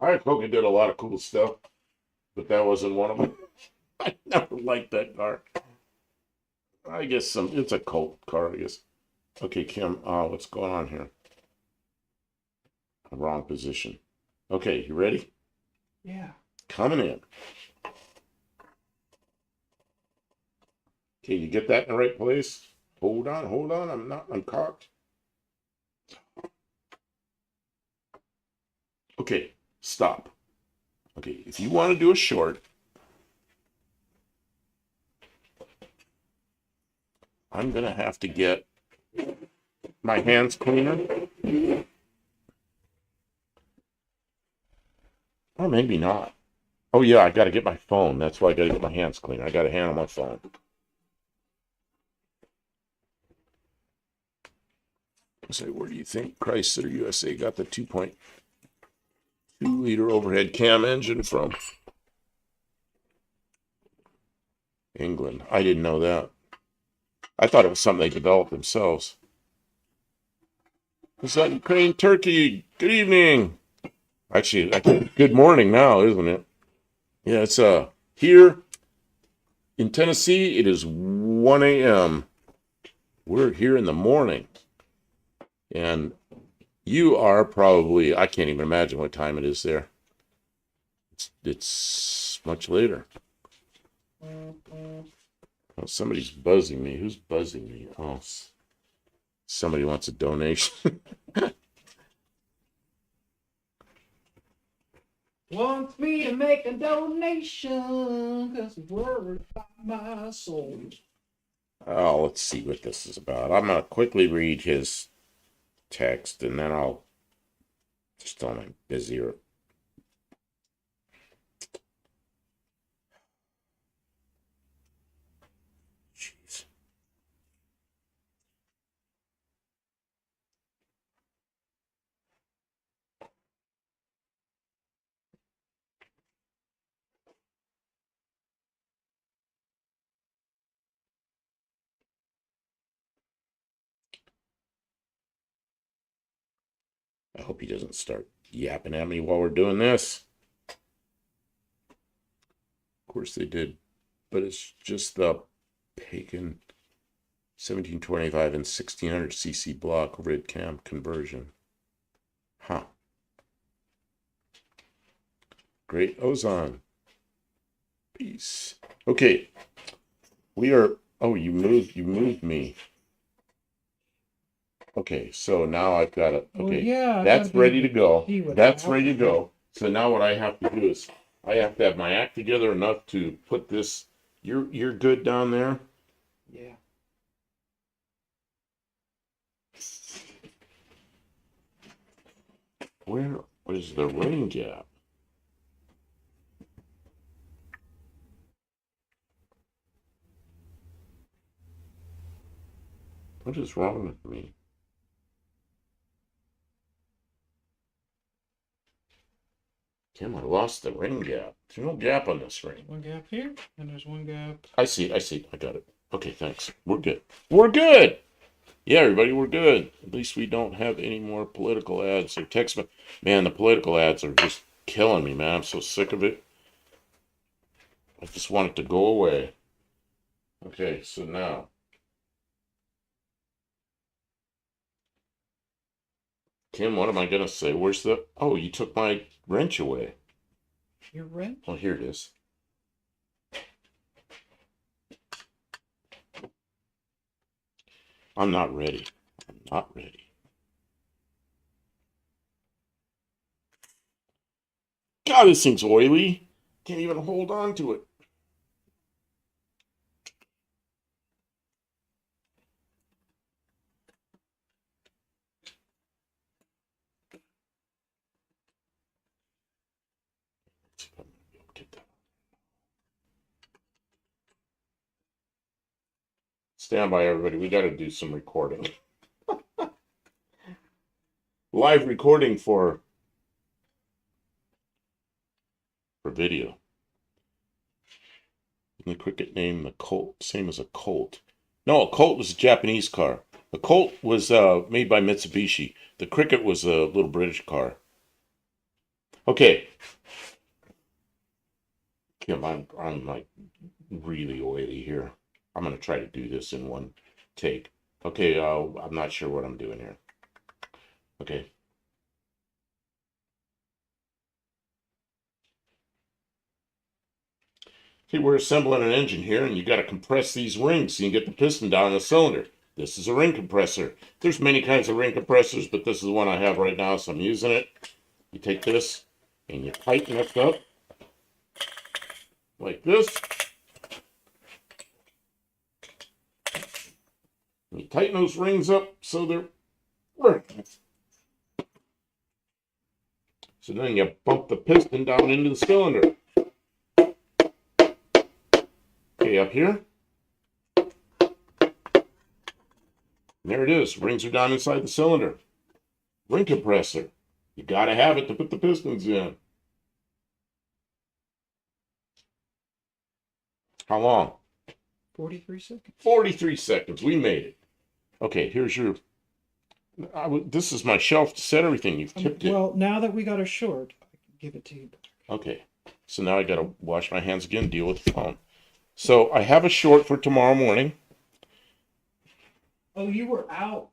I Coke did a lot of cool stuff, but that wasn't one of them. I never liked that car. I guess it's a cult car, I guess. Okay, Kim, what's going on here? Wrong position. Okay, you ready? Yeah. Coming in. Okay, you get that in the right place? Hold on. I'm not uncocked. Okay, stop. Okay, if you want to do a short, I'm going to have to get my hands cleaner. Or maybe not. Oh, yeah, I got to get my phone. That's why I got to get my hands cleaner. I got a hand on my phone. Say, where do you think Chrysler USA got the 2.2-liter overhead cam engine from? England. I didn't know that. I thought it was something they developed themselves. Is that Ukraine, Turkey? Good evening. Actually, good morning now, isn't it? Yeah, it's here in Tennessee. It is 1 a.m. We're here in the morning, and you are probably, I can't even imagine what time it is there. It's much later. Oh, somebody's buzzing me. Who's buzzing me? Oh, somebody wants a donation. Wants me to make a donation because he's worried about my soul. Oh, let's see what this is about. I'm going to quickly read his text, and then I'll just tell him I'm busy. Or jeez. I hope he doesn't start yapping at me while we're doing this. Of course they did, but it's just the Pagan 1725 and 1600 cc block overhead cam conversion. Huh. Great ozone. Peace. Okay. We are. Oh, you moved me. Okay, so now I've got it. Well, Okay, yeah, I that's gotta be ready to able go. see what's That's out. ready to go. So now what I have to do is I have to have my act together enough to put this. You're good down there. Yeah. Where is the rain gap? What is wrong with me? Tim, I lost the ring gap. There's no gap on this ring. One gap here, and there's one gap. I see. I got it. Okay, thanks. We're good. We're good. Yeah, everybody, we're good. At least we don't have any more political ads or text. Man, the political ads are just killing me, man. I'm so sick of it. I just want it to go away. Okay, so now. Kim, what am I going to say? Where's the. Oh, you took my wrench away. Your wrench? Oh, here it is. I'm not ready. I'm not ready. God, this thing's oily. Can't even hold on to it. Let's see if I'm going to be able to get that. Stand by, everybody. We got to do some recording. Live recording for video. In the cricket name, the Colt, same as a Colt. No, a Colt was a Japanese car. The Colt was made by Mitsubishi. The Cricket was a little British car. Okay, Kim, I'm like really oily here. I'm gonna try to do this in one take. Okay, I'm not sure what I'm doing here. Okay. Okay, we're assembling an engine here, and you got to compress these rings so you can get the piston down in the cylinder. This is a ring compressor. There's many kinds of ring compressors, but this is the one I have right now, so I'm using it. You take this and you tighten it up like this. You tighten those rings up so they're working. So then you bump the piston down into the cylinder. Okay, up here. And there it is. Rings are down inside the cylinder. Ring compressor. You gotta have it to put the pistons in. How long? 43 seconds. 43 seconds. We made it. Okay, here's your. This is my shelf to set everything. You've tipped it. Well, now that we got a short, I can give it to you. Okay, so now I gotta wash my hands again, deal with the phone. So I have a short for tomorrow morning. Oh, you were out.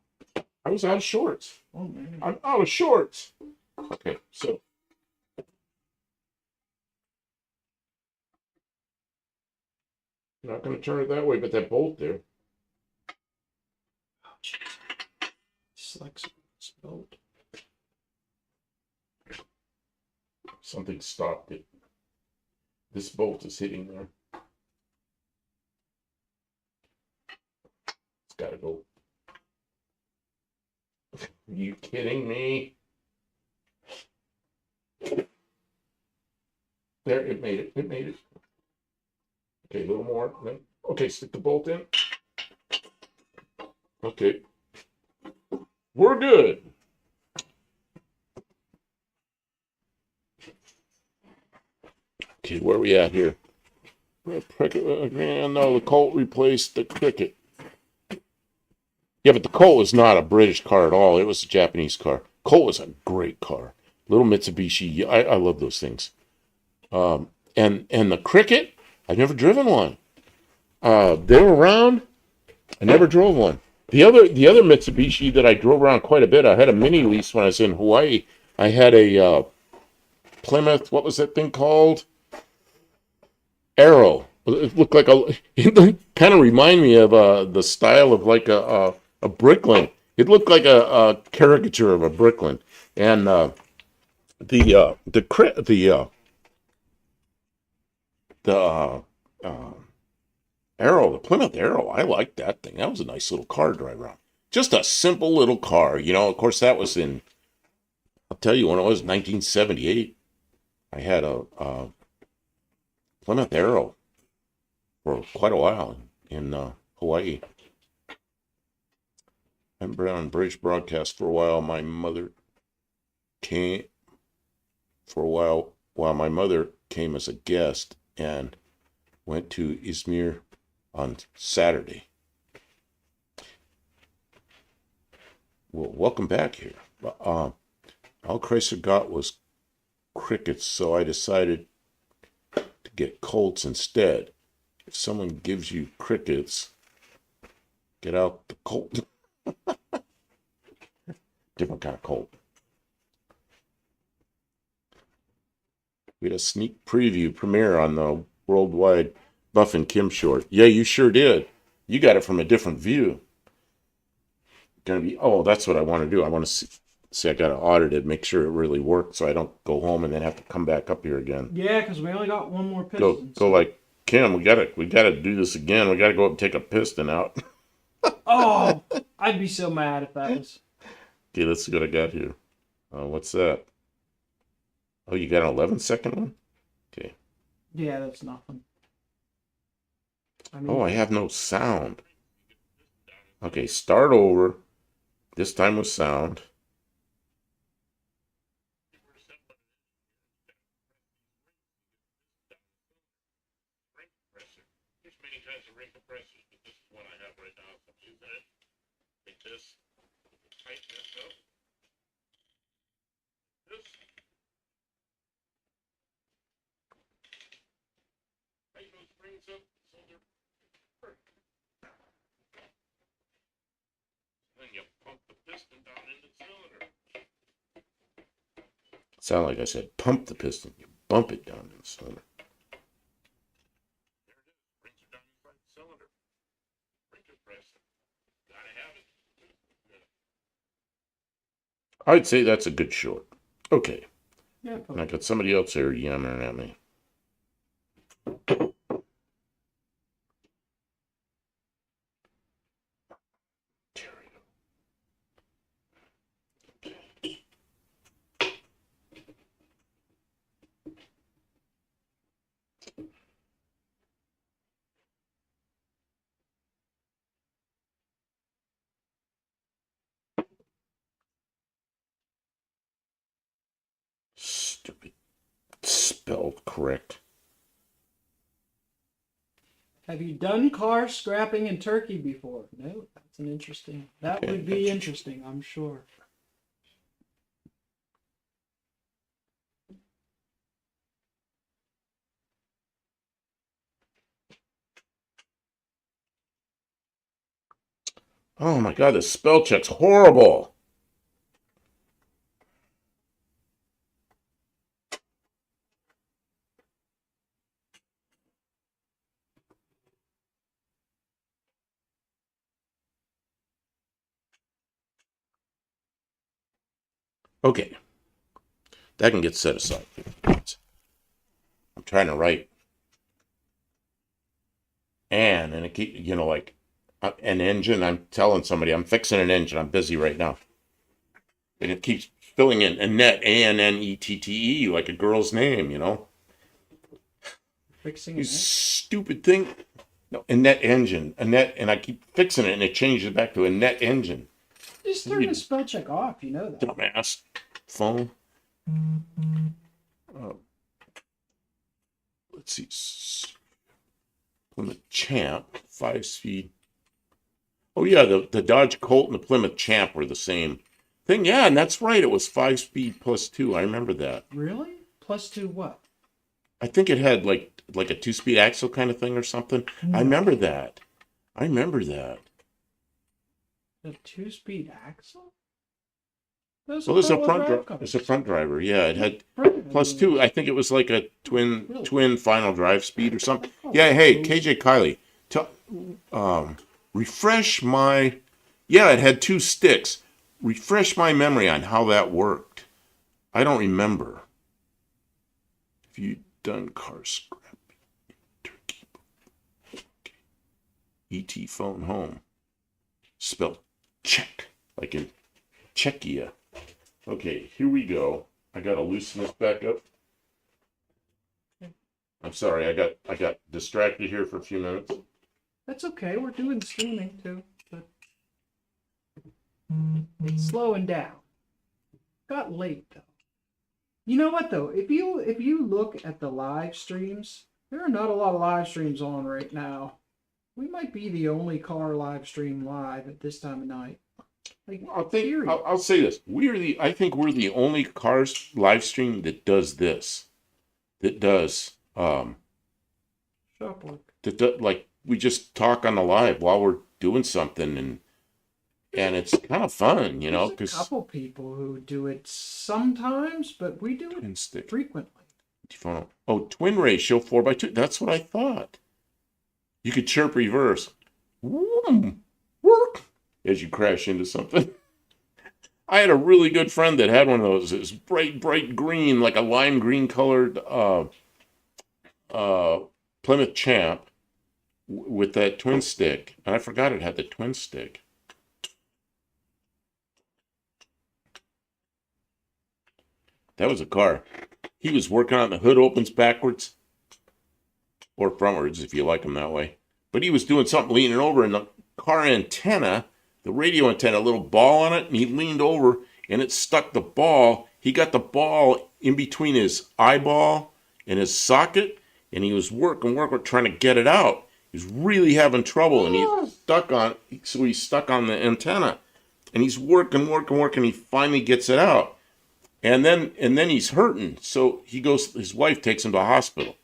I was out of shorts. Oh, man. I'm out of shorts. Okay, so. I'm not gonna turn it that way, but that bolt there. Oh, jeez. It's like this bolt. Something stopped it. This bolt is hitting there. It's gotta go. Are you kidding me? There, it made it. It made it. Okay, a little more. Okay, stick the bolt in. Okay. We're good. Okay, where are we at here? No, the Colt replaced the Cricket. Yeah, but the Colt was not a British car at all. It was a Japanese car. Colt was a great car. Little Mitsubishi. I love those things. And the Cricket, I've never driven one. They were around. I never drove one. The other Mitsubishi that I drove around quite a bit. I had a mini lease when I was in Hawaii. I had a Plymouth. What was that thing called? Arrow. It looked like it kind of remind me of the style of like a Bricklin. It looked like a caricature of a Bricklin, and the Arrow, the Plymouth Arrow. I liked that thing. That was a nice little car to drive around. Just a simple little car, you know. Of course, that was in. I'll tell you when it was 1978. I had a Plymouth Arrow for quite a while in Hawaii. I've been on British broadcast for a while. My mother came for a while my mother came as a guest and went to Izmir on Saturday. Well, welcome back here. All Chrysler got was Crickets, so I decided to get Colts instead. If someone gives you Crickets, get out the Colt. Different kind of Colt. We had a sneak preview premiere on the worldwide Buff and Kim short. Yeah, you sure did. You got it from a different view. Gonna be, oh, that's what I want to do. I want to see I got to audit it, make sure it really worked, so I don't go home and then have to come back up here again. Yeah, because we only got one more piston. Go like, Kim, we gotta do this again. We gotta go up and take a piston out. Oh, I'd be so mad if that was. Okay, let's see what I got here. What's that? Oh, you got an 11-second one? Okay. Yeah, that's nothing. Oh, I have no sound. Okay, start over. This time with sound. There's many kinds of ring compressors, but this one I have right now. So I'm using it. Take this, tighten this up. This. Tighten those springs up so they're perfect. Then you pump the piston down into the cylinder. Sound like I said pump the piston. You bump it down in the cylinder. There it is. Springs are down inside the cylinder. Spring compressor. Gotta have it. I'd say that's a good short. Okay. Yeah. And I got somebody else there yammering at me. Stupid. Spelled correct. Have you done car scrapping in Turkey before? No, that's an interesting. That Okay, would be interesting, I'm sure. Oh my god, the spell check's horrible. Okay. That can get set aside. I'm trying to write and it keep like an engine. I'm telling somebody I'm fixing an engine. I'm busy right now. And it keeps filling in Annette, Annettee, like a girl's name, Fixing You it. stupid thing. No, Annette engine. Annette, and I keep fixing it and it changes back to Annette engine. Just turn the spell check off, you know that. Dumbass phone. Let's see. Plymouth Champ, 5-speed. Oh yeah, the Dodge Colt and the Plymouth Champ were the same thing. Yeah, and that's right. It was 5-speed plus 2. I remember that. Really? Plus 2 what? I think it had like a 2-speed axle kind of thing or something. No. I remember that. I remember that. A 2-speed axle? Well, There's a front driver. Yeah, it had plus 2. I think it was like a twin final drive speed or something. Yeah, hey, KJ Kiley, refresh my. Yeah, it had 2 sticks. Refresh my memory on how that worked. I don't remember. Have you done car scrapping in Turkey? Okay. ET phone home. Spelled check, like in Czechia. Okay, here we go. I gotta loosen this back up. I'm sorry, I got distracted here for a few minutes. That's okay. We're doing streaming too, but it's slowing down. Got late though. You know what though? If you look at the live streams, there are not a lot of live streams on right now. We might be the only car live stream live at this time of night. Like, I'll say this: I think we're the only cars live stream that does this. That does shop work. like we just talk on the live while we're doing something, and it's kind of fun, There's because a couple people who do it sometimes, but we do twin it stick. frequently. Oh, twin ratio 4x2. That's what I thought. You could chirp reverse. Vroom, work. As you crash into something. I had a really good friend that had one of those. It was bright green, like a lime green colored Plymouth Champ with that twin stick. And I forgot it had the twin stick. That was a car. He was working on the hood opens backwards. Or frontwards, if you like them that way. But he was doing something leaning over, and the car antenna, the radio antenna, a little ball on it, and he leaned over, and it stuck the ball. He got the ball in between his eyeball and his socket, and he was working, trying to get it out. He's really having trouble, and he's stuck on the antenna, and he's working. He finally gets it out, and then he's hurting. So he goes. His wife takes him to the hospital,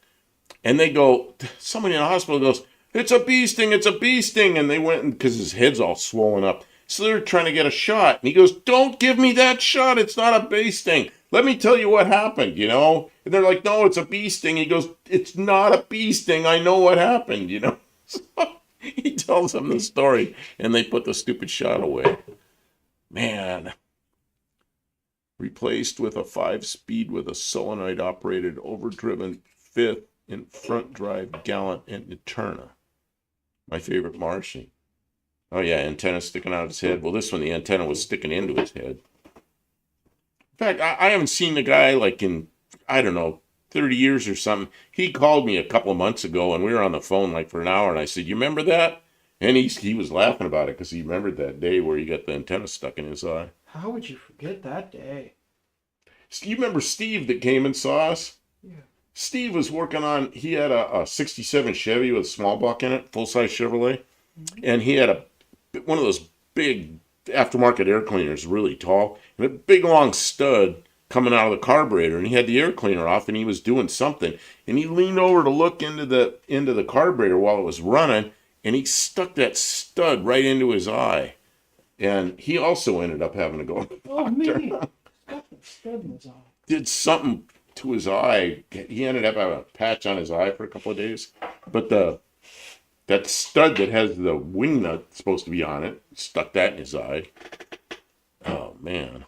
and they go. Somebody in the hospital goes, "It's a bee sting! It's a bee sting!" And they went because his head's all swollen up. So they're trying to get a shot, and he goes, "Don't give me that shot! It's not a bee sting. Let me tell you what happened, you know." And they're like, "No, it's a bee sting." He goes, "It's not a bee sting. I know what happened, you know." So he tells them the story, and they put the stupid shot away. Man. Replaced with a 5-speed with a solenoid-operated, overdriven fifth in front drive Gallant and Eterna. My favorite Martian. Oh yeah, antenna sticking out his head. Well, this one, the antenna was sticking into his head. In fact, I haven't seen the guy like in, I don't know, 30 years or something. He called me a couple of months ago, and we were on the phone like for an hour, and I said, "You remember that?" And he was laughing about it because he remembered that day where he got the antenna stuck in his eye. How would you forget that day? You remember Steve that came and saw us? Yeah. Steve was working on, he had a 67 Chevy with a small block in it, full-size Chevrolet. Mm-hmm. And he had one of those big aftermarket air cleaners, really tall, and a big long stud coming out of the carburetor. And he had the air cleaner off, and he was doing something. And he leaned over to look into the carburetor while it was running, and he stuck that stud right into his eye. And he also ended up having to go to the doctor. Man. Stuck the stud in his eye. Did something to his eye. He ended up having a patch on his eye for a couple of days. But that stud that has the wing nut supposed to be on it, stuck that in his eye. Oh, man.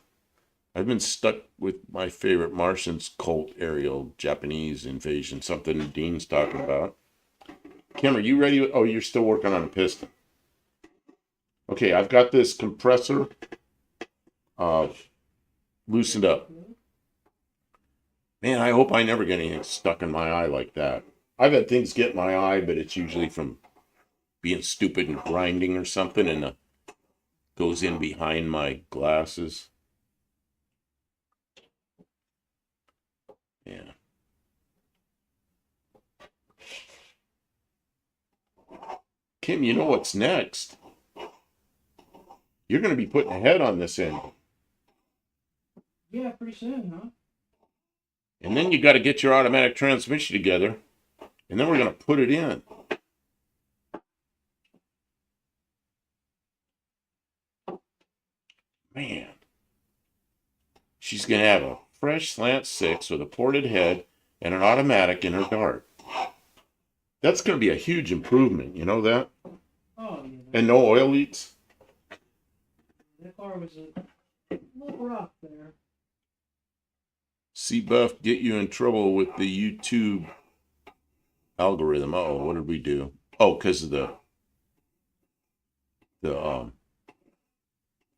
I've been stuck with my favorite Martians Colt aerial Japanese invasion, something Dean's talking about. Kim, are you ready? Oh, you're still working on a piston. Okay, I've got this compressor loosened up. Man, I hope I never get anything stuck in my eye like that. I've had things get in my eye, but it's usually from being stupid and grinding or something, and it goes in behind my glasses. Yeah. Kim, you know what's next? You're going to be putting a head on this end. Yeah, pretty soon, huh? And then you got to get your automatic transmission together, and then we're going to put it in. Man. She's going to have a fresh slant 6 with a ported head and an automatic in her Dart. That's going to be a huge improvement, you know that? Oh, yeah. And no oil leaks? That car was a little rough there. C-Buff get you in trouble with the YouTube algorithm. Uh-oh, what did we do? Oh, because of the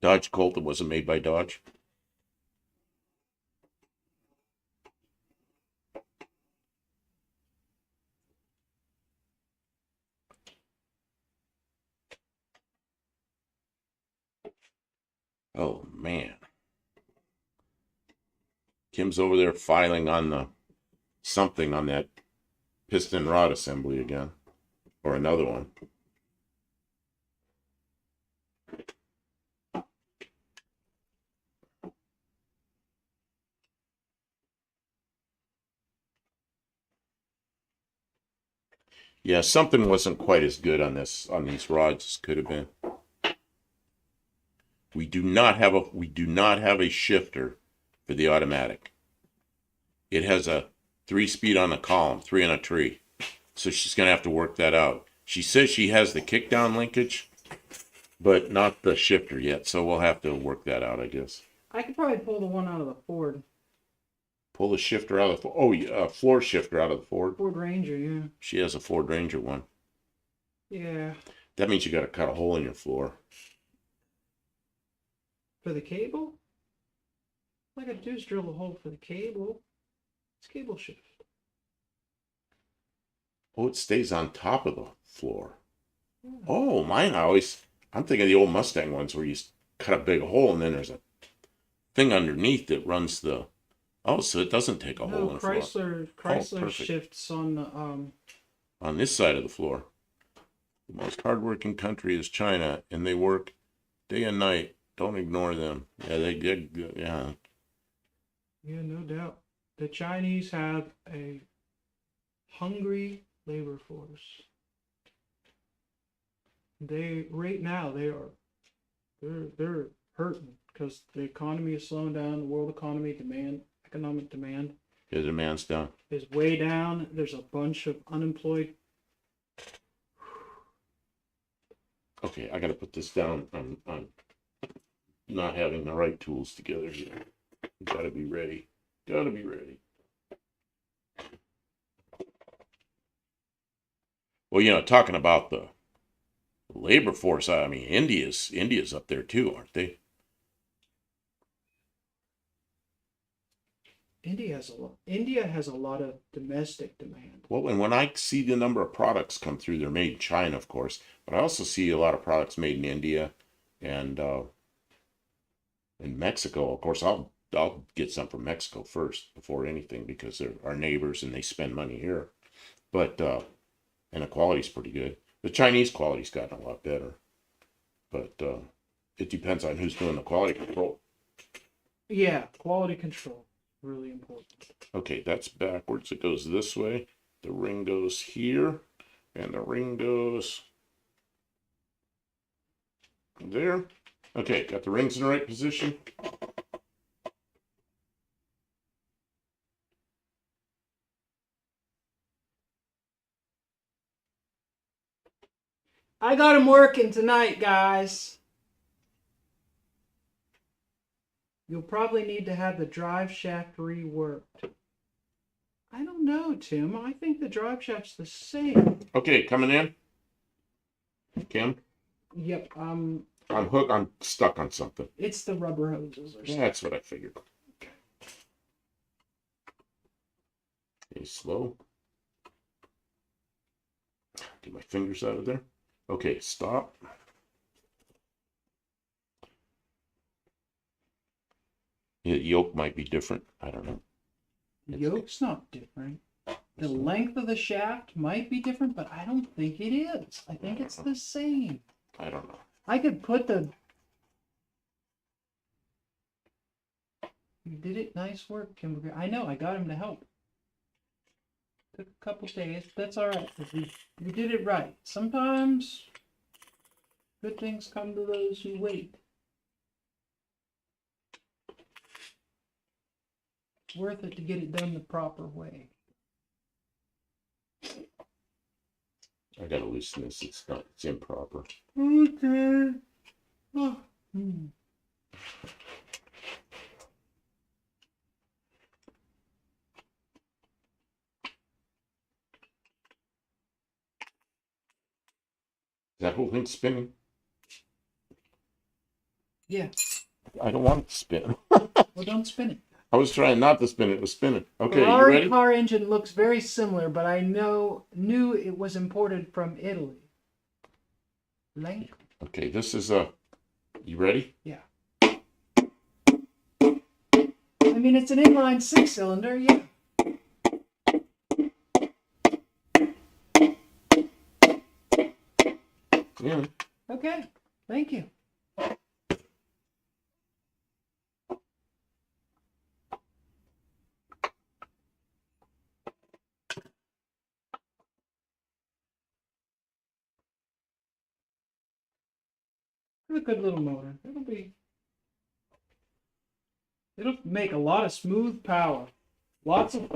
Dodge Colt that wasn't made by Dodge. Oh, man. Kim's over there filing on something on that piston rod assembly again. Or another one. Yeah, something wasn't quite as good on these rods as could have been. We do not have a shifter for the automatic. It has a 3-speed on the column, 3 on a tree. So she's going to have to work that out. She says she has the kickdown linkage, but not the shifter yet. So we'll have to work that out, I guess. I could probably pull the one out of the Ford. Pull the shifter out of the Ford. Oh, yeah, floor shifter out of the Ford. Ford Ranger, yeah. She has a Ford Ranger one. Yeah. That means you got to cut a hole in your floor. For the cable? All I got to do is drill a hole for the cable. It's cable shift. Oh, it stays on top of the floor. Yeah. Oh, I'm thinking of the old Mustang ones where you cut a big hole and then there's a thing underneath that runs the... Oh, so it doesn't take a hole in the floor. Chrysler shifts on the... On this side of the floor. The most hardworking country is China, and they work day and night. Don't ignore them. Yeah, they did. Yeah. Yeah, no doubt. The Chinese have a hungry labor force. They right now they're hurting because the economy is slowing down. The world economy economic demand Yeah, the man's down. is way down. There's a bunch of unemployed. Okay, I gotta put this down. I'm not having the right tools together here. Gotta be ready. Gotta be ready. Well, talking about the labor force, I mean, India's up there too, aren't they? India has a lot of domestic demand. Well, and when I see the number of products come through, they're made in China, of course, but I also see a lot of products made in India and in Mexico. Of course, I'll get some from Mexico first before anything because they're our neighbors and they spend money here. But and the quality's pretty good. The Chinese quality's gotten a lot better, but it depends on who's doing the quality control. Yeah, quality control, really important. Okay, that's backwards. It goes this way. The ring goes here, and the ring goes there. Okay, got the rings in the right position. I got him working tonight, guys. You'll probably need to have the drive shaft reworked. I don't know, Tim. I think the drive shaft's the same. Okay, coming in. Kim, Yep, I'm hooked. I'm stuck on something. it's the rubber hoses or something. That's what I figured. Okay, slow. Get my fingers out of there. Okay, stop. The yoke might be different. I don't know. The yoke's not different. The length of the shaft might be different, but I don't think it is. I think it's the same. I don't know. I could put the... You did it. Nice work, Kimberly. I know. I got him to help. Took a couple days. That's all right. We did it right. Sometimes good things come to those who wait. It's worth it to get it done the proper way. I gotta loosen this. It's improper. Okay. Oh. That whole thing spinning? Yeah. I don't want it to spin. Well, don't spin it. I was trying not to spin it. It was spinning. Okay, you Ferrari ready? car engine looks very similar, but I knew it was imported from Italy. Length? Okay, this is you ready? Yeah. I mean, it's an inline six-cylinder, yeah. Yeah. Okay, thank you. It's a good little motor. It'll make a lot of smooth power. Lots of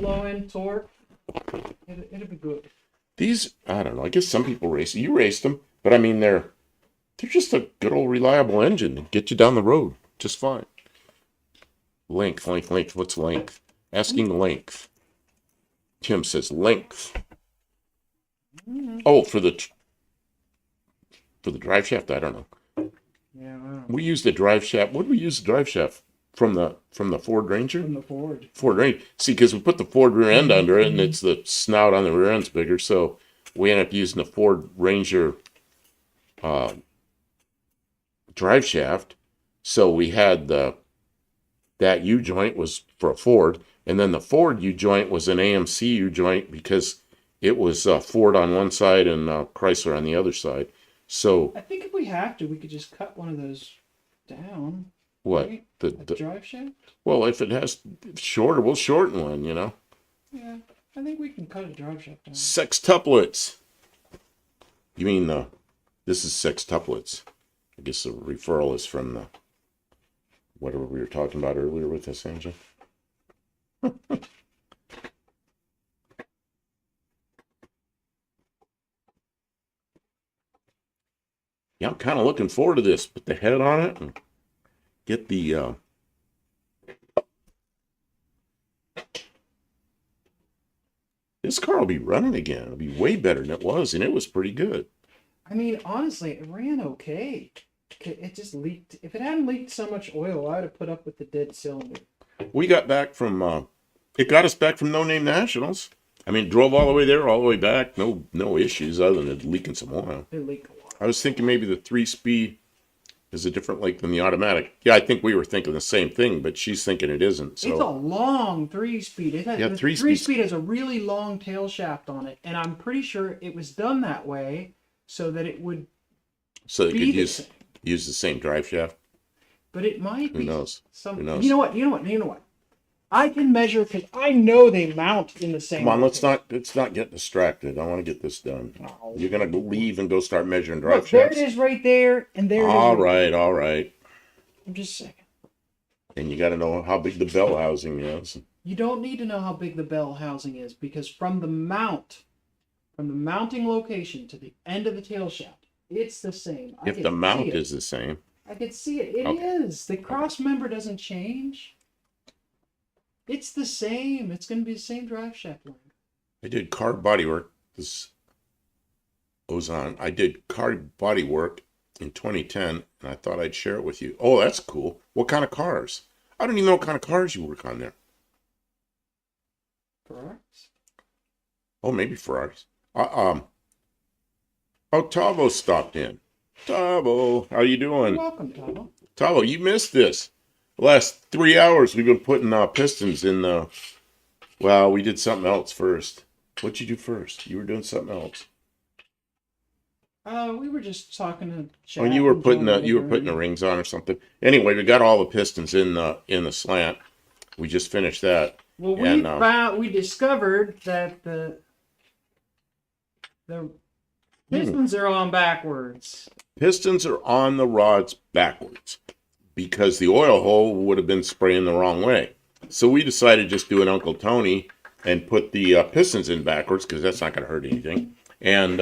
low end torque. It'll be good. These, I don't know. I guess some people race. You raced them, but I mean they're just a good old reliable engine that get you down the road just fine. Length. What's length? Asking length. Tim says length. Oh, for the drive shaft, I don't know. Yeah, wow. We use the drive shaft. What do we use the drive shaft from the Ford Ranger? From the Ford. Ford Ranger. See, because we put the Ford rear end under it, and it's the snout on the rear end's bigger, so we end up using the Ford Ranger drive shaft. So we had that U joint was for a Ford, and then the Ford U joint was an AMC U joint because It was Ford on one side and Chrysler on the other side. So I think if we have to, we could just cut one of those down. what? Right? The, A the drive shaft? well, if it has shorter, we'll shorten one. Yeah, I think we can cut a drive shaft down. Sextuplets. You mean this is sextuplets? I guess the referral is from the whatever we were talking about earlier with this engine. Yeah, I'm kind of looking forward to this. Put the head on it and get the. This car will be running again. It'll be way better than it was, and it was pretty good. I mean, honestly, it ran okay. It just leaked. If it hadn't leaked so much oil, I would have put up with the dead cylinder. We got back from. It got us back from No Name Nationals. I mean, drove all the way there, all the way back. No issues other than it leaking some oil. It leaked a lot. I was thinking maybe the 3-speed is a different leak than the automatic. Yeah, I think we were thinking the same thing, but she's thinking it isn't. So It's a long 3-speed. It has, Yeah, the 3-speed. 3-speed has a really long tail shaft on it, and I'm pretty sure it was done that way so that it would. so they be could the use same. use the same drive shaft. But it might Who be knows? some. Who knows? You know what? You know what? I can measure because I know they mount in the same. Come on, location. let's not get distracted. I want to get this done. Oh. You're gonna leave and go start measuring drive Look, there shafts. it is right there, and there it is. All right right, all right. I'm just saying. And you got to know how big the bell housing is. You don't need to know how big the bell housing is because from the mounting location to the end of the tail shaft, it's the same. If the mount is the same, I can see it. It Okay. is. The cross member doesn't change. It's the same. It's going to be the same drive shaft length. I did car body work. This Ozon. I did car body work in 2010, and I thought I'd share it with you. Oh, that's cool. What kind of cars? I don't even know what kind of cars you work on there. Correct. Oh, maybe Ferraris. Oh, Tavo stopped in. Tavo, how you You're doing? welcome, Tom. Tavo, you missed this. The last 3 hours we've been putting pistons in the. Well, we did something else first. What'd you do first? You were doing something else. We were just talking to Jack. Oh, you were and putting John the Whitaker. rings on or something. Anyway, we got all the pistons in the slant. We just finished that. Well, And, we discovered that the pistons are on backwards. Pistons are on the rods backwards because the oil hole would have been spraying the wrong way. So we decided to just do an Uncle Tony and put the pistons in backwards because that's not going to hurt anything. And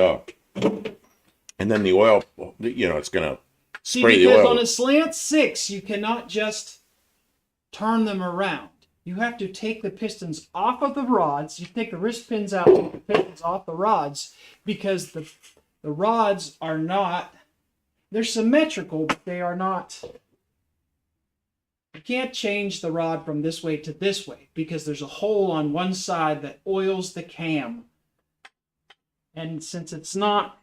then the oil, it's going to See, spray the because oil. on a slant 6, you cannot just turn them around. You have to take the pistons off of the rods. You take the wrist pins out, take the pistons off the rods, because the rods are not, they're symmetrical, but they are not. You can't change the rod from this way to this way because there's a hole on one side that oils the cam. And since it's not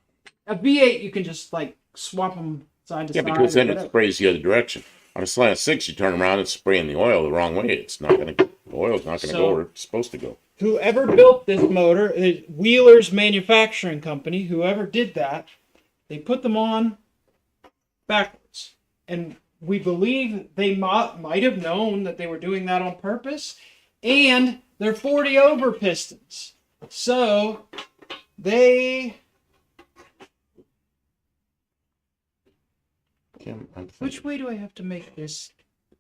a V8, you can just like swap them side to Yeah, side. because then or it whatever. sprays the other direction. On a slant 6, you turn around and spraying the oil the wrong way. It's not going to, the oil's not going to go where it's supposed to go. Whoever built this motor, Wheeler's Manufacturing Company, whoever did that, they put them on backwards. And we believe they might have known that they were doing that on purpose. And they're 40 over pistons. So they... Which way do I have to make this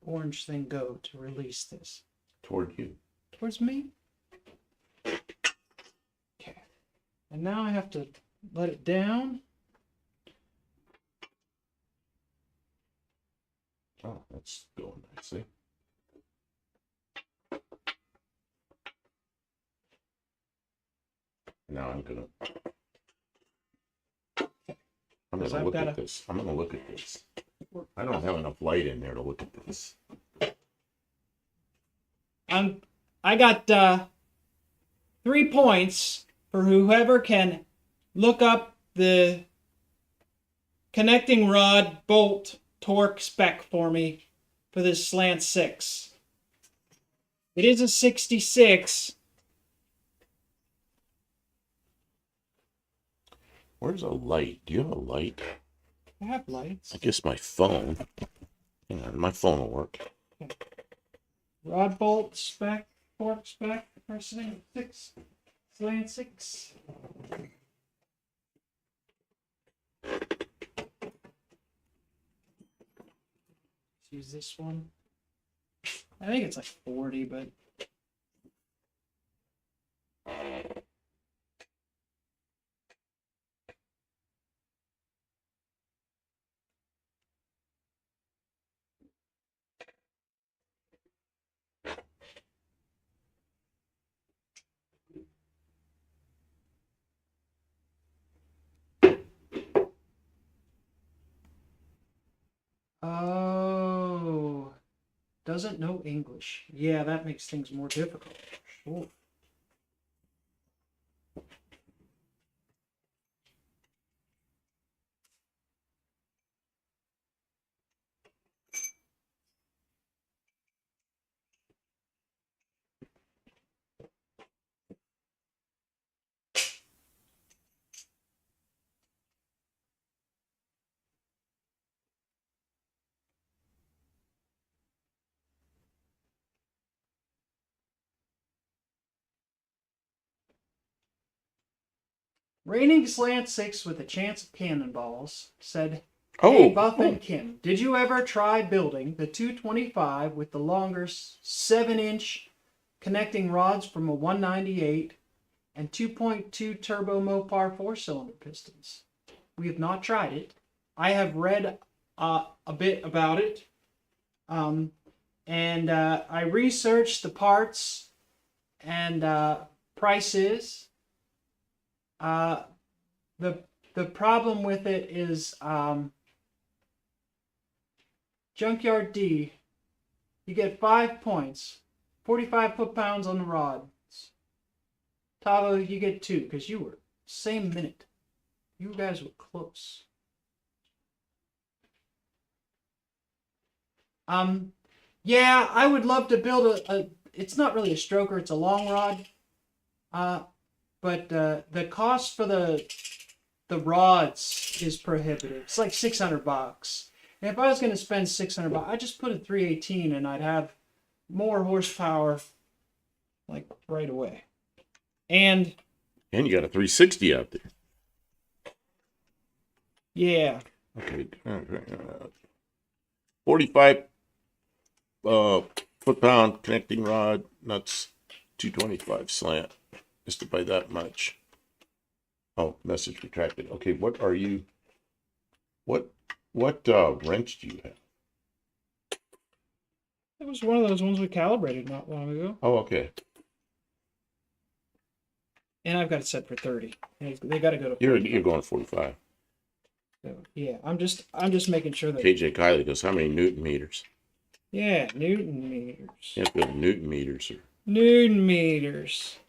orange thing go to release this? Toward you. Towards me? Okay. And now I have to let it down. Oh, that's going nicely. Now I'm gonna look at this. I'm gonna look at this. I don't have enough light in there to look at this. I got 3 points for whoever can look up the connecting rod bolt torque spec for me for this slant 6. It is a 66. Where's a light? Do you have a light? I have lights. I guess my phone. Hang on, my phone will work. Rod bolt spec, fork spec, precedent 6, slant 6. Let's use this one. I think it's like 40, but oh, doesn't know English. Yeah, that makes things more difficult. Sure. Raining slant 6 with a chance of cannonballs said, "Hey, Buff and Kim, did you ever try building the 225 with the longer 7-inch connecting rods from a 198 and 2.2 turbo Mopar 4-cylinder pistons? We have not tried it. I have read a bit about it, and I researched the parts and prices. The problem with it is Junkyard D. You get 5 points, 45 foot-pounds on the rods. Tavo, you get 2 because you were same minute. You guys were close. Yeah, I would love to build a. It's not really a stroker; it's a long rod. But the cost for the rods is prohibitive. It's like $600. And if I was going to spend $600, I'd just put a 318 and I'd have more horsepower like right away. And you got a 360 out there. Yeah. Okay. 45 foot-pound connecting rod, nuts, 225 slant. Just by that much. Oh, message retracted. Okay, what are you? What wrench do you have? It was one of those ones we calibrated not long ago. Oh, okay. And I've got it set for 30. They got to go to 45. You're going 45. So, yeah, I'm just making sure that KJ Kiley does how many Newton meters? Yeah, Newton meters. You have to go Newton meters. Newton meters.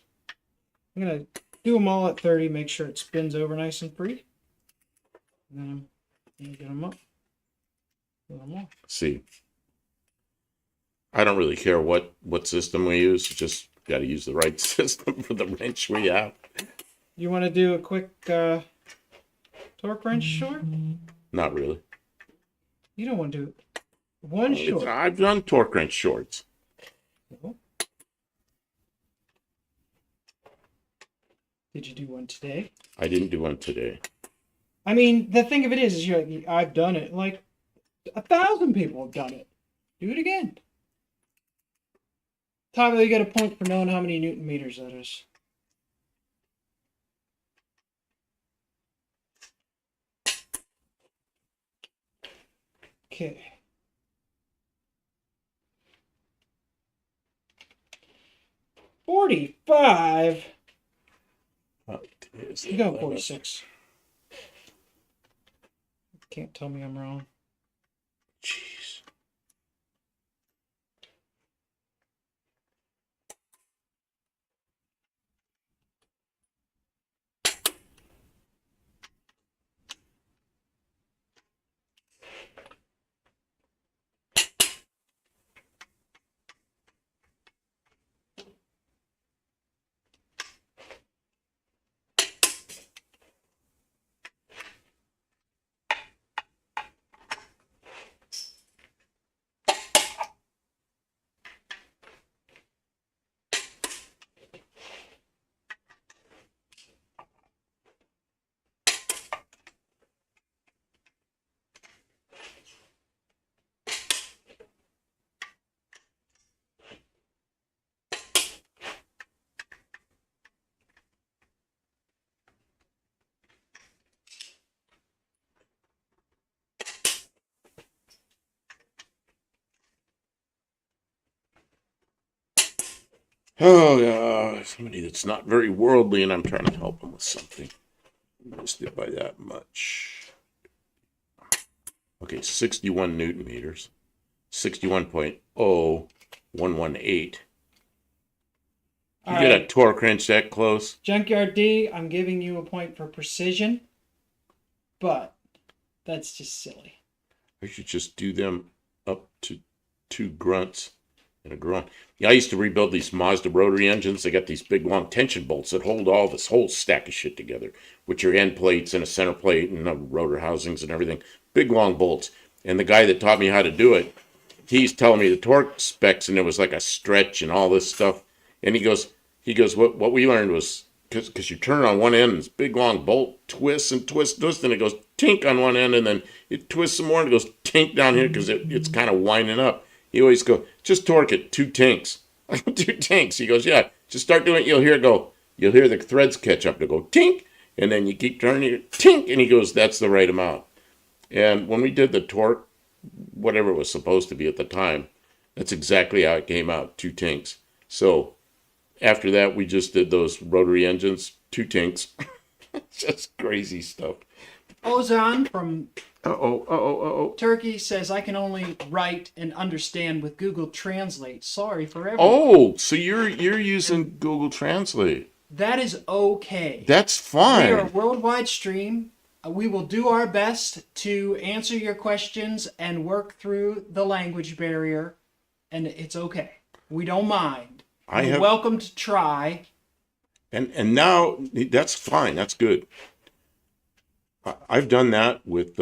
I'm gonna do them all at 30, make sure it spins over nice and free. And then get them up. Get them off. See, I don't really care what system we use. Just got to use the right system for the wrench we have. You want to do a quick torque wrench short? Not really. You don't want to do one short. I've done torque wrench shorts. No. Did you do one today? I didn't do one today. I mean, the thing of it is you're like, I've done it. Like 1,000 people have done it. Do it again. Tyler, you get a point for knowing how many Newton meters that is. Okay. $45. You got 46. Can't tell me I'm wrong. Jeez. Oh, yeah, somebody that's not very worldly, and I'm trying to help them with something. Missed it by that much. Okay, 61 Newton meters. 61.0118. You All get a right, torque wrench that close? Junkyard D, I'm giving you a point for precision, but that's just silly. I should just do them up to 2 grunts and a grunt. Yeah, I used to rebuild these Mazda rotary engines. They got these big long tension bolts that hold all this whole stack of shit together, with your end plates and a center plate and rotor housings and everything. Big long bolts. And the guy that taught me how to do it, he's telling me the torque specs, and it was like a stretch and all this stuff. And he goes, what we learned was because you turn on one end, and this big long bolt twists and twists, twists, and it goes tink on one end, and then it twists some more, and it goes tink down here because it's kind of winding up. He always go, just torque it 2 tinks. 2 tinks. He goes, yeah, just start doing it. You'll hear the threads catch up to go tink, and then you keep turning it tink, and he goes, that's the right amount. And when we did the torque, whatever it was supposed to be at the time, that's exactly how it came out, 2 tinks. So after that, we just did those rotary engines, 2 tinks. Just crazy stuff. Ozan from Uh-oh. Turkey says, I can only write and understand with Google Translate. Sorry for everyone. Oh, so you're using Google Translate. That is okay. That's We are a fine. worldwide stream. We will do our best to answer your questions and work through the language barrier, and it's okay. We don't mind. You're welcome to try. And now that's fine. That's good. I've done that with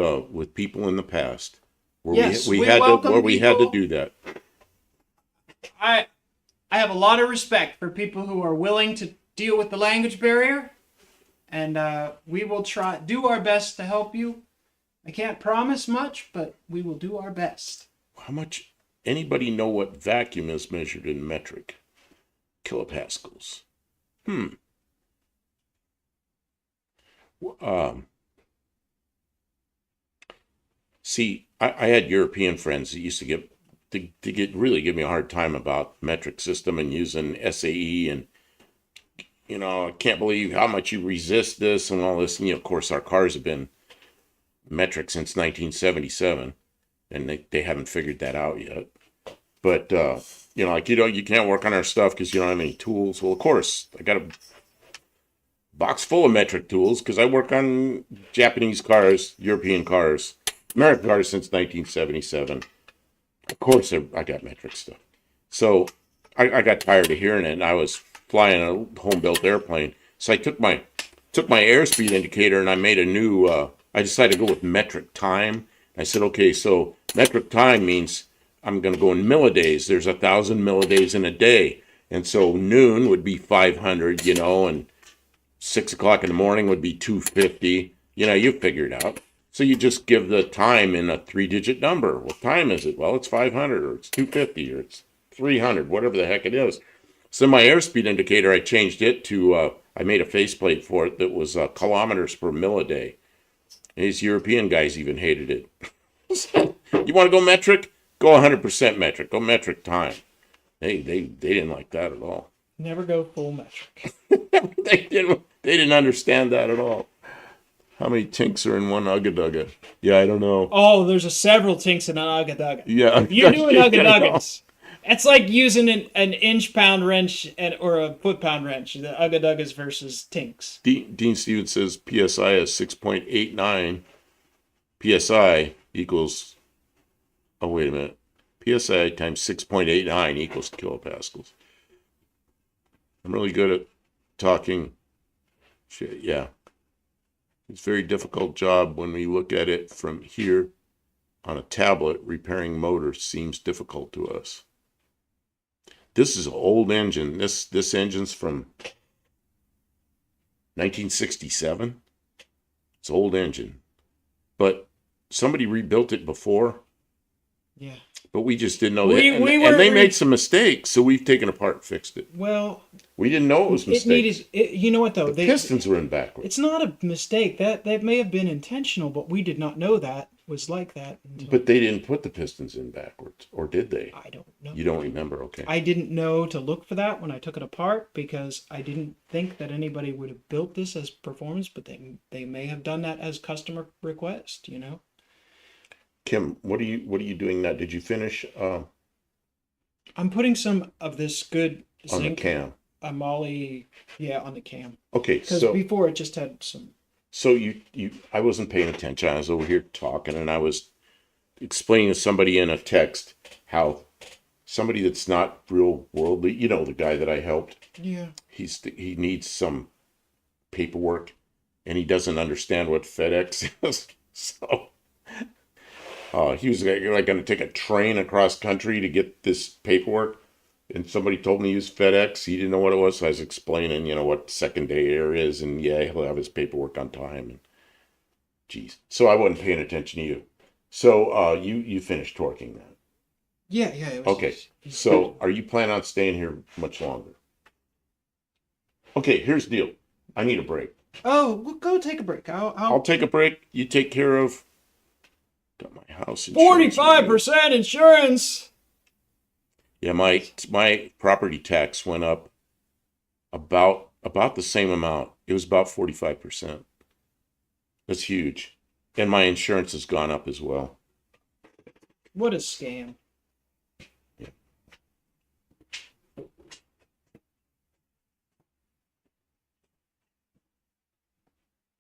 people in the past where Yes, we we had to welcome where we had to people. do that. I have a lot of respect for people who are willing to deal with the language barrier, and we will do our best to help you. I can't promise much, but we will do our best. How much? Anybody know what vacuum is measured in metric kilopascals? Um, See, I had European friends that used to really give me a hard time about metric system and using SAE, and I can't believe how much you resist this and all this. And of course, our cars have been metric since 1977, and they haven't figured that out yet. But you can't work on our stuff because you don't have any tools. Well, of course, I got a box full of metric tools because I work on Japanese cars, European cars, American cars since 1977. Of course, I got metric stuff. So I got tired of hearing it, and I was flying a home-built airplane. So I took my airspeed indicator, and I made a new. I decided to go with metric time. I said, okay, so metric time means I'm going to go in millidays. There's 1,000 millidays in a day, and so noon would be 500, and 6 o'clock in the morning would be 250. You figure it out. So you just give the time in a 3-digit number. What time is it? Well, it's 500, or it's 250, or it's 300, whatever the heck it is. So my airspeed indicator, I changed it to, I made a faceplate for it that was kilometers per milliday. And these European guys even hated it. You want to go metric? Go 100% metric. Go metric time. They didn't like that at all. Never go full metric. They didn't understand that at all. How many tinks are in one Ugga Dugga? Yeah, I don't know. Oh, there's several tinks in an Ugga Dugga. Yeah. If you're doing Ugga Duggas, it's like using an inch-pound wrench or a foot-pound wrench. The Ugga Duggas versus tinks. Dean Stevens says PSI is 6.89. PSI equals, oh, wait a minute. PSI times 6.89 equals kilopascals. I'm really good at talking shit, yeah. It's a very difficult job when we look at it from here on a tablet. Repairing motors seems difficult to us. This is an old engine. This engine's from 1967. It's an old engine. But somebody rebuilt it before. Yeah. But we just didn't know We- that. And, we and weren't they re- made some mistakes, so we've taken apart and fixed it. Well, We didn't know it was it mistakes. needed. You know what though? The pistons were in backwards. It's not a mistake. That may have been intentional, but we did not know that was like that. Until, But they didn't put the pistons in backwards, or did they? I don't know. You don't remember? Okay. I didn't know to look for that when I took it apart because I didn't think that anybody would have built this as performance, but they may have done that as customer request. You know. Kim, what are you doing now? Did you finish I'm putting some of this good on the zinc cam? moly, yeah, on the cam Okay, because so before it just had some. so you I wasn't paying attention. I was over here talking, and I was explaining to somebody in a text how somebody that's not real worldly, you know, the guy that I helped, Yeah. he needs some paperwork, and he doesn't understand what FedEx is. So he was like going to take a train across country to get this paperwork, and somebody told me to use FedEx. He didn't know what it was, so I was explaining, you know, what second day air is, and yeah, he'll have his paperwork on time. And geez, so I wasn't paying attention to you. So you finished torquing that. Yeah, yeah. It was Okay, so are you planning on staying here much longer? Okay, here's the deal. I need a break. Oh, well, go take a break. I'll take a break. You take care of. Got my house insurance. 45% insurance. Yeah, my property tax went up about the same amount. It was about 45%. That's huge. And my insurance has gone up as well. What a scam. Yeah.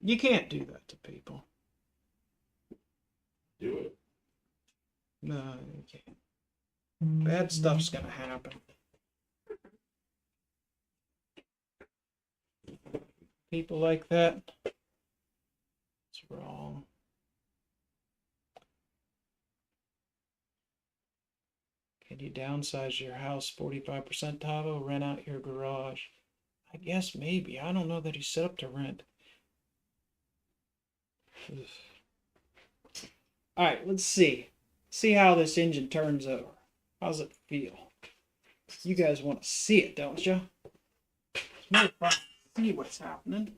You can't do that to people. Do it. No, you can't. Bad stuff's gonna happen. People like that. It's wrong. Can you downsize your house 45%, Tavo? Rent out your garage? I guess maybe. I don't know that he's set up to rent. Ugh. All right, let's see. See how this engine turns over. How's it feel? You guys want to see it, don't you? It's more fun to see what's happening.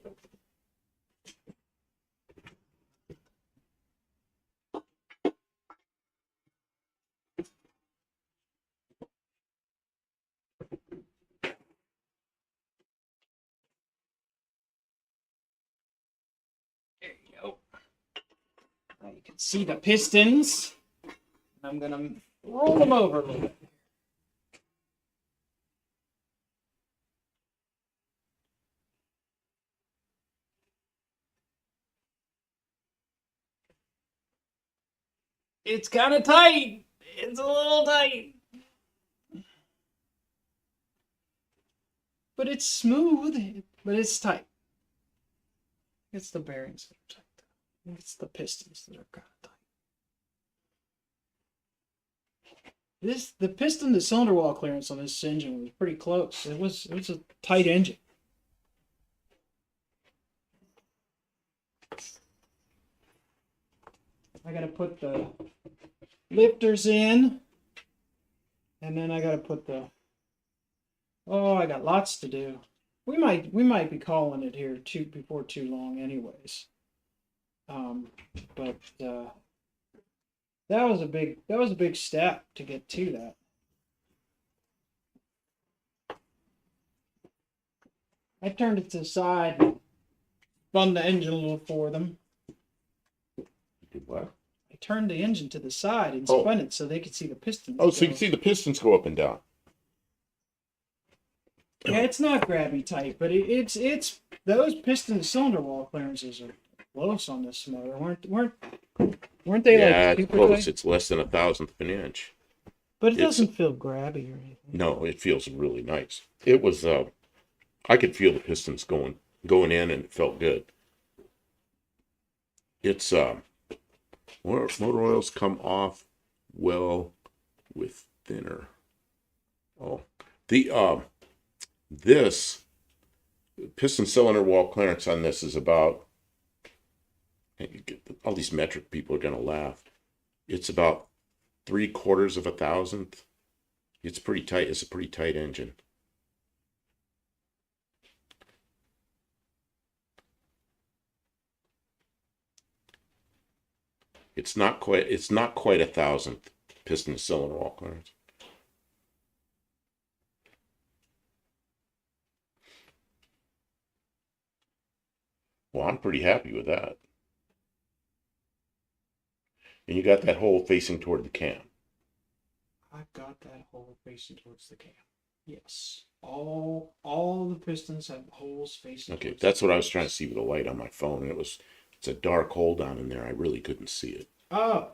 There you go. Now you can see the pistons. I'm gonna roll them over a little bit. It's kind of tight. It's a little tight. But it's smooth. But it's tight. It's the bearings that are tight. It's the pistons that are kind of tight. The piston to cylinder wall clearance on this engine was pretty close. It was a tight engine. I gotta put the lifters in, and then I gotta put the. Oh, I got lots to do. We might be calling it here before too long, anyways. But that was a big step to get to that. I turned it to the side, and spun the engine a little for them. Did what? I turned the engine to the side and Oh. spun it so they could see the pistons. Oh, so you go. can see the pistons go up and down. Yeah, it's not grabby tight, but it's those piston cylinder wall clearances are close on this motor, weren't they Yeah, like it's super close. tight? It's less than 1,000th of an inch. But it it's- doesn't feel grabby or anything. No, it feels really nice. It was I could feel the pistons going in, and it felt good. It's motor oils come off well with thinner. Oh, the this piston cylinder wall clearance on this is about. And you get all these metric people are gonna laugh. It's about 3/4 of a thousandth. It's pretty tight. It's a pretty tight engine. It's not quite a thousandth piston to cylinder wall clearance. Well, I'm pretty happy with that. And you got that hole facing toward the cam. I've got that hole facing towards the cam. Yes. All the pistons have holes facing Okay, towards that's the what I cam. was trying to see with the light on my phone, and it's a dark hole down in there. I really couldn't see it. Oh.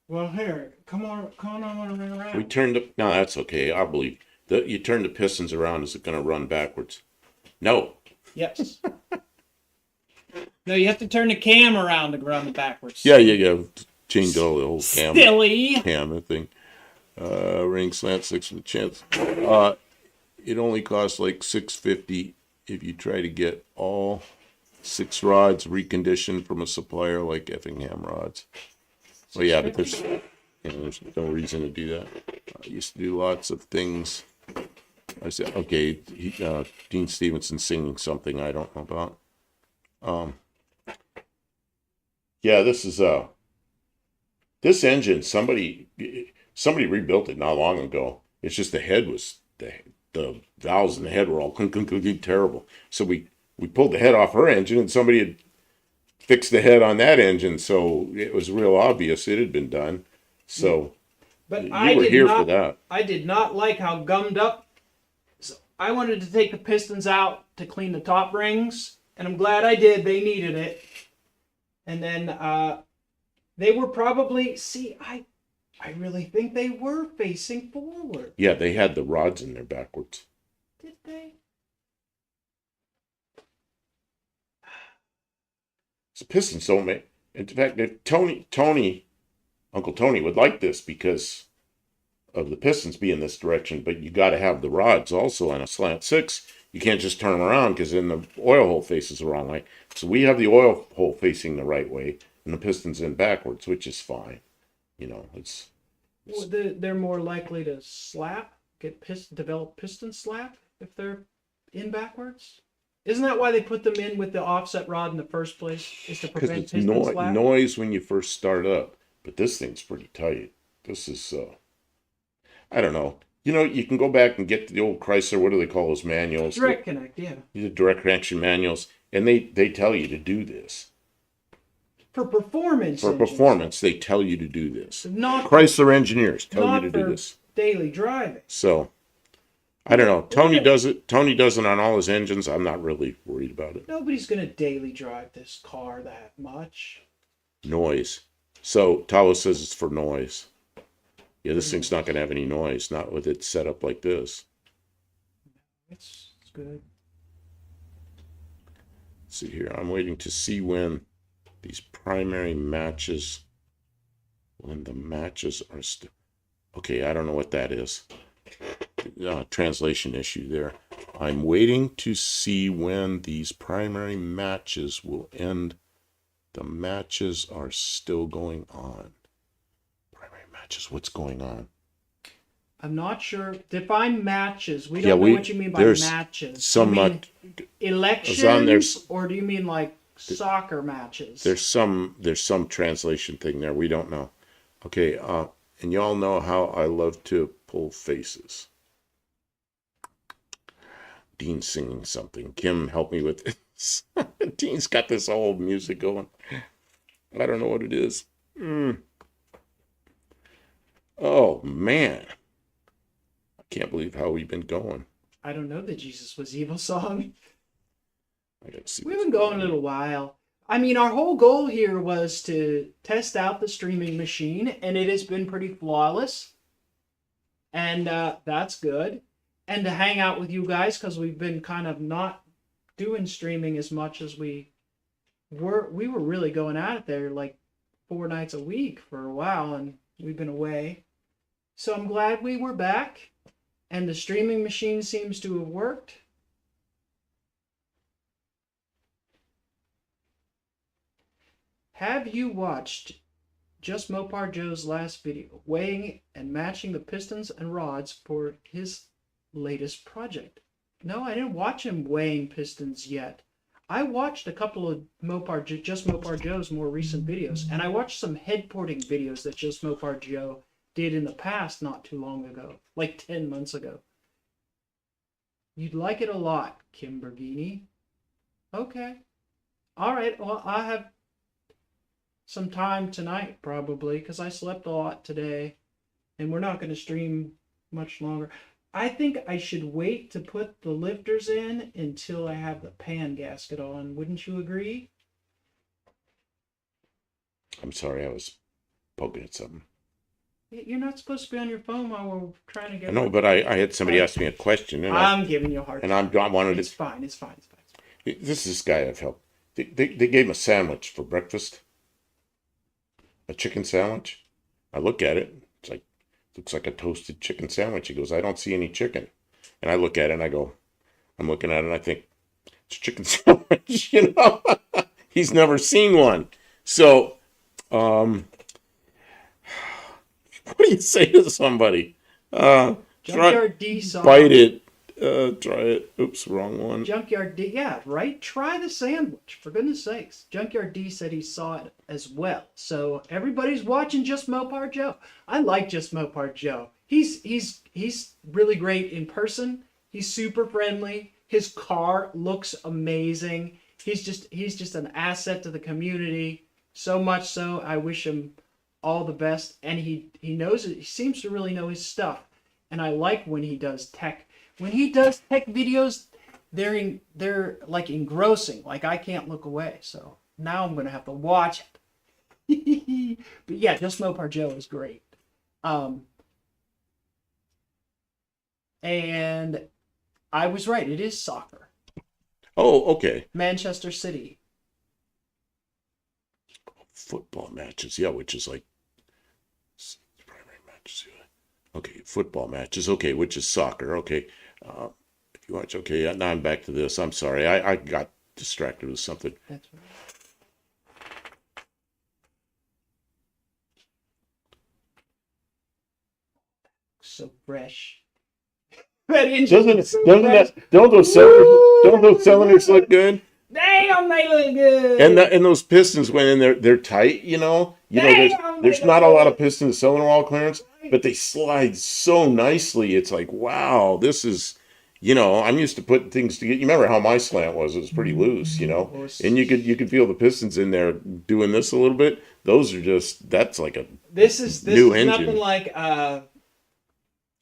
Well, here, come on around. We turned the, no, that's okay. I believe you turn the pistons around. Is it going to run backwards? No. Yes. No, you have to turn the cam around to run backwards. Yeah. Change all the whole cam. Silly. Cam thing. Ring slant 6 with a chance. It only costs like $650 if you try to get all 6 rods reconditioned from a supplier like Effingham rods. Well, yeah, but there's no reason to do that. I used to do lots of things. I said, okay, Dean Stevenson singing something I don't know about. Yeah, this is this engine. Somebody rebuilt it not long ago. It's just the head was the valves in the head were all terrible. So we pulled the head off her engine, and somebody had fixed the head on that engine, so it was real obvious it had been done. So but you were here for that. I did not like how gummed up. So I wanted to take the pistons out to clean the top rings, and I'm glad I did. They needed it. And then they were probably, I really think they were facing forward. Yeah, they had the rods in there backwards. Did they? So pistons don't make. In fact, Uncle Tony would like this because of the pistons being this direction, but you got to have the rods also on a slant 6. You can't just turn them around because then the oil hole faces the wrong way. So we have the oil hole facing the right way and the pistons in backwards, which is fine. You know, it's Well, they're more likely to develop piston slap if they're in backwards. Isn't that why they put them in with the offset rod in the first place? Is to because prevent it's piston slap? noise when you first start up. But this thing's pretty tight. This is I don't know. You know, you can go back and get the old Chrysler. What do they call those manuals? Direct connect, yeah. The direct connection manuals, and they tell you to do this. For performance. For engines, performance, they tell you to do this. Not Chrysler engineers tell not you to do for this. daily driving. So, I don't know. Tony does it. Tony does it on all his engines. I'm not really worried about it. Nobody's gonna daily drive this car that much. Noise. So Tawa says it's for noise. Yeah, this thing's not going to have any noise. Not with it set up like this. It's good. Let's see here. I'm waiting to see when these primary matches. When the matches are still. Okay, I don't know what that is. Translation issue there. I'm waiting to see when these primary matches will end. The matches are still going on. Primary matches, what's going on? I'm not sure. Define matches. We don't know what you mean by matches. Some do you mean elections, or do you mean like soccer matches? There's some translation thing there. We don't know. Okay, and y'all know how I love to pull faces. Dean's singing something. Kim, help me with this. Dean's got this old music going. I don't know what it is. Oh, man. I can't believe how we've been going. I don't know the Jesus Was Evil song. I gotta see. We've been going a little while. I mean, our whole goal here was to test out the streaming machine, and it has been pretty flawless. And that's good. And to hang out with you guys, because we've been kind of not doing streaming as much as we were. We were really going at it there like 4 nights a week for a while, and we've been away. So I'm glad we were back, and the streaming machine seems to have worked. Have you watched Just Mopar Joe's last video, weighing and matching the pistons and rods for his latest project. No, I didn't watch him weighing pistons yet. I watched a couple of Just Mopar Joe's more recent videos, and I watched some head porting videos that Just Mopar Joe did in the past not too long ago, like 10 months ago. You'd like it a lot, Kim Bergini. Okay. All right, well, I have some time tonight probably because I slept a lot today and we're not going to stream much longer. I think I should wait to put the lifters in until I have the pan gasket on. Wouldn't you agree? I'm sorry, I was poking at something. You're not supposed to be on your phone while we're trying to get. I know, but I had somebody ask me a question, and I'm giving you a hard time. I wanted It's fine. It's fine. It's fine. This is this guy I've helped. They gave him a sandwich for breakfast, a chicken sandwich. I look at it. It's like, looks like a toasted chicken sandwich. He goes, I don't see any chicken. And I look at it and I go, I'm looking at it and I think, it's a chicken sandwich, you know? He's never seen one. So, what do you say to somebody? Junkyard D saw. Bite it. Try it. Oops, wrong one. Junkyard D, yeah, right? Try the sandwich, for goodness sakes. Junkyard D said he saw it as well. So everybody's watching Just Mopar Joe. I like Just Mopar Joe. He's really great in person. He's super friendly. His car looks amazing. He's just an asset to the community. So much so, I wish him all the best. And he knows it. He seems to really know his stuff. And I like when he does tech. When he does tech videos, they're like engrossing. Like I can't look away. So now I'm gonna have to watch it. But yeah, Just Mopar Joe is great. And I was right. It is soccer. Oh, okay. Manchester City. Football matches, yeah, which is like primary matches. Okay, football matches. Okay, which is soccer. Okay, if you watch. Okay, now I'm back to this. I'm sorry, I got distracted with something. That's right. So fresh. That engine is so fresh. Don't those cylinders look good? Damn, they look good. And those pistons when in they're tight, you know. There's not a lot of piston cylinder wall clearance, but they slide so nicely. It's like, wow, this is, you know, I'm used to putting things together. You remember how my slant was? It was pretty loose, you know. And you could feel the pistons in there doing this a little bit. Those are just, that's like a this is new engine. Nothing like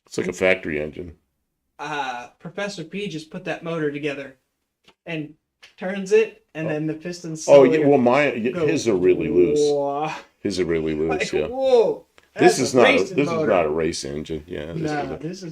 It's like a factory engine. Professor P just put that motor together and turns it, and then the pistons. Oh yeah, well his are really loose. Whoa. His are really loose. Like, yeah. Whoa. This is not a race engine. Yeah. This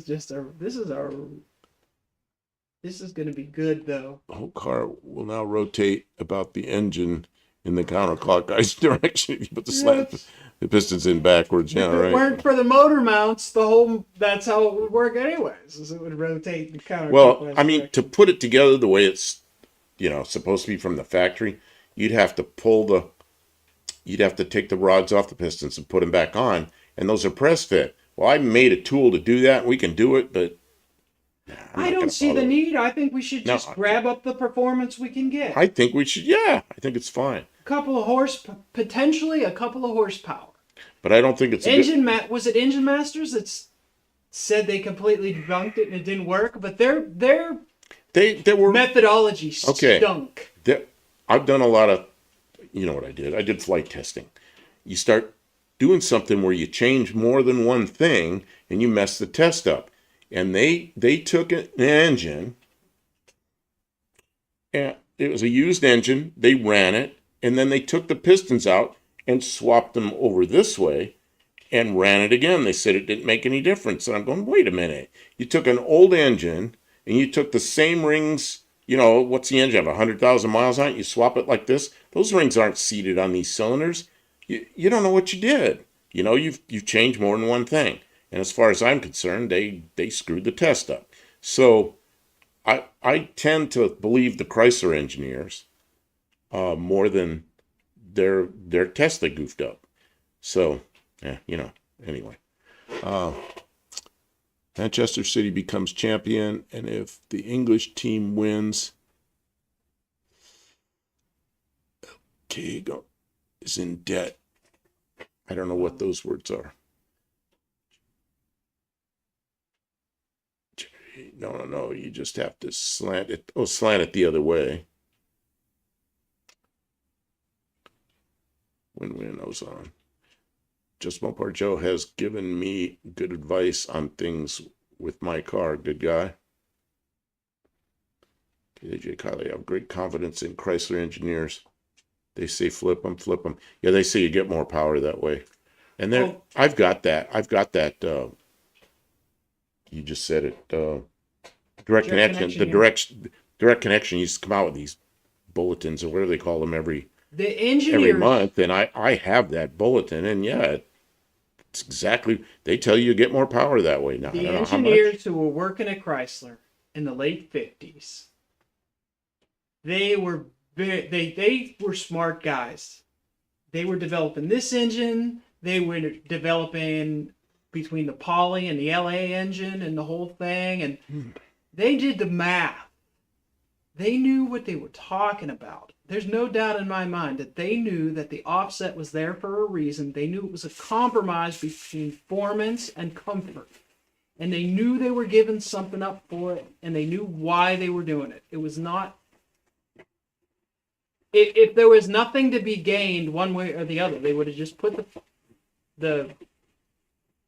is going to be good though. The whole car will now rotate about the engine in the counterclockwise direction if you put the pistons in backwards. Yeah, if it weren't for the motor mounts, that's how it would work anyways. Is it would rotate the counterclockwise. Well, I mean, to put it together the way it's, you know, supposed to be from the factory, you'd have to take the rods off the pistons and put them back on, and those are press fit. Well, I made a tool to do that. We can do it, but I don't see the need. I think we should just grab up the performance we can get. I think we should. Yeah, I think it's fine. Potentially a couple of horsepower. But I don't think it's was it Engine Masters that said they completely debunked it and it didn't work? But their methodology stunk. I've done a lot of, you know what I did? I did flight testing. You start doing something where you change more than one thing and you mess the test up. And they took an engine, and it was a used engine. They ran it, and then they took the pistons out and swapped them over this way and ran it again. They said it didn't make any difference. And I'm going, wait a minute. You took an old engine, and you took the same rings. You know, what's the engine have? 100,000 miles on it? You swap it like this. Those rings aren't seated on these cylinders. You don't know what you did. You know, you've changed more than one thing. And as far as I'm concerned, they screwed the test up. So I tend to believe the Chrysler engineers more than their test they goofed up. So, yeah, anyway. Uh, Manchester City becomes champion, and if the English team wins, Kego is in debt. I don't know what those words are. No. You just have to slant it. Oh, slant it the other way. Win-win, Ozone. Just Mopar Joe has given me good advice on things with my car. Good guy. AJ Kylie, I have great confidence in Chrysler engineers. They say flip them, flip them. Yeah, they say you get more power that way. And then I've got that. You just said it. Direct connection. The direct connection used to come out with these bulletins or whatever they call them every month, and I have that bulletin, and yeah, it's exactly. They tell you get more power that way. Now I The don't know how much. engineers who were working at Chrysler in the late 50s, they were smart guys. They were developing this engine. They were developing between the Poly and the LA engine and the whole thing, and they did the math. They knew what they were talking about. There's no doubt in my mind that they knew that the offset was there for a reason. They knew it was a compromise between performance and comfort. And they knew they were giving something up for it, and they knew why they were doing it. It was not... If there was nothing to be gained one way or the other, they would have just put the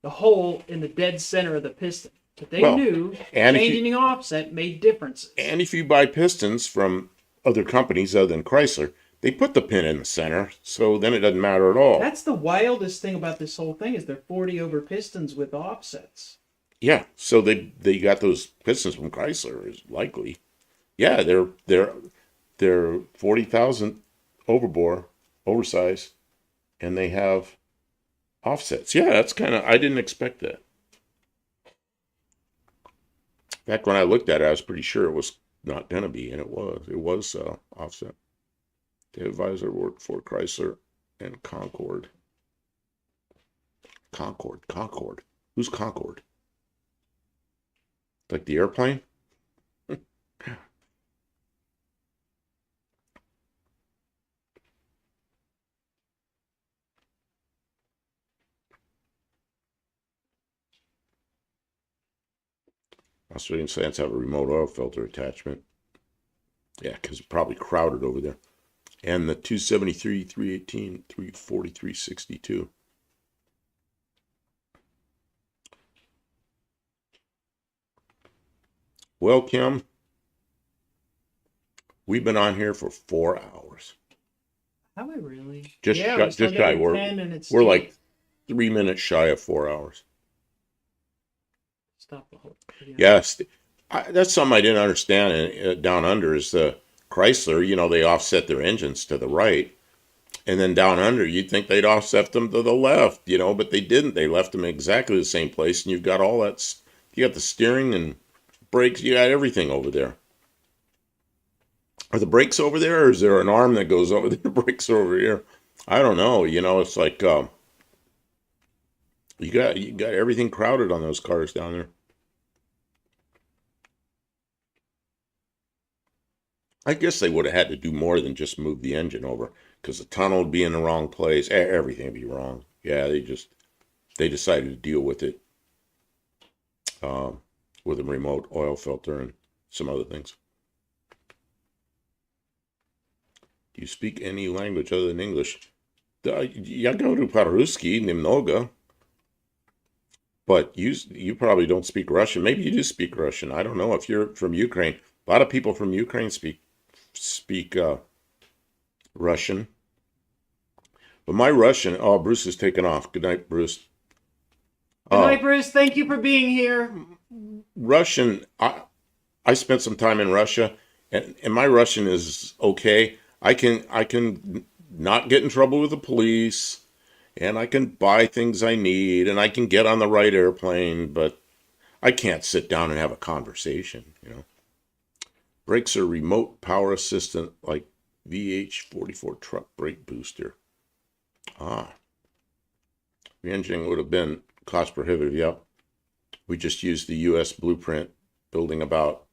hole in the dead center of the piston. But they knew changing the offset made differences. And if you buy pistons from other companies other than Chrysler, they put the pin in the center, so then it doesn't matter at all. That's the wildest thing about this whole thing is they're 40 over pistons with offsets. Yeah, so they got those pistons from Chrysler is likely. Yeah, they're 40,000 overbore, oversized, and they have offsets. Yeah, that's I didn't expect that. In fact, when I looked at it, I was pretty sure it was not going to be, and it was. It was offset. The advisor worked for Chrysler and Concord. Concord. Who's Concord? Like the airplane? Australian fans have a remote oil filter attachment. Yeah, because it's probably crowded over there. And the 273, 318, 343, 62. Well, Kim, we've been on here for 4 hours. Have we really? Just shy. We're like 3 minutes shy of 4 hours. Stop the whole video. Yes, that's something I didn't understand down under is the Chrysler, they offset their engines to the right. And then down under, you'd think they'd offset them to the left, but they didn't. They left them in exactly the same place. And you've got all that, you got the steering and brakes, you got everything over there. Are the brakes over there, or is there an arm that goes over there? The brakes are over here. I don't know. It's like you got everything crowded on those cars down there. I guess they would have had to do more than just move the engine over, because the tunnel would be in the wrong place. Everything would be wrong. Yeah, they decided to deal with it with a remote oil filter and some other things. Do you speak any language other than English? Я говорю по-русски немного. But you probably don't speak Russian. Maybe you do speak Russian. I don't know if you're from Ukraine. A lot of people from Ukraine speak Russian. But my Russian, Bruce is taking off. Good night, Bruce. Good night, Bruce. Thank you for being here. Russian, I spent some time in Russia, and my Russian is okay. I can not get in trouble with the police, and I can buy things I need, and I can get on the right airplane, but I can't sit down and have a conversation, Brakes are remote power assistant like VH44 truck brake booster. Re-engineering would have been cost prohibitive, yep. We just used the US blueprint, building about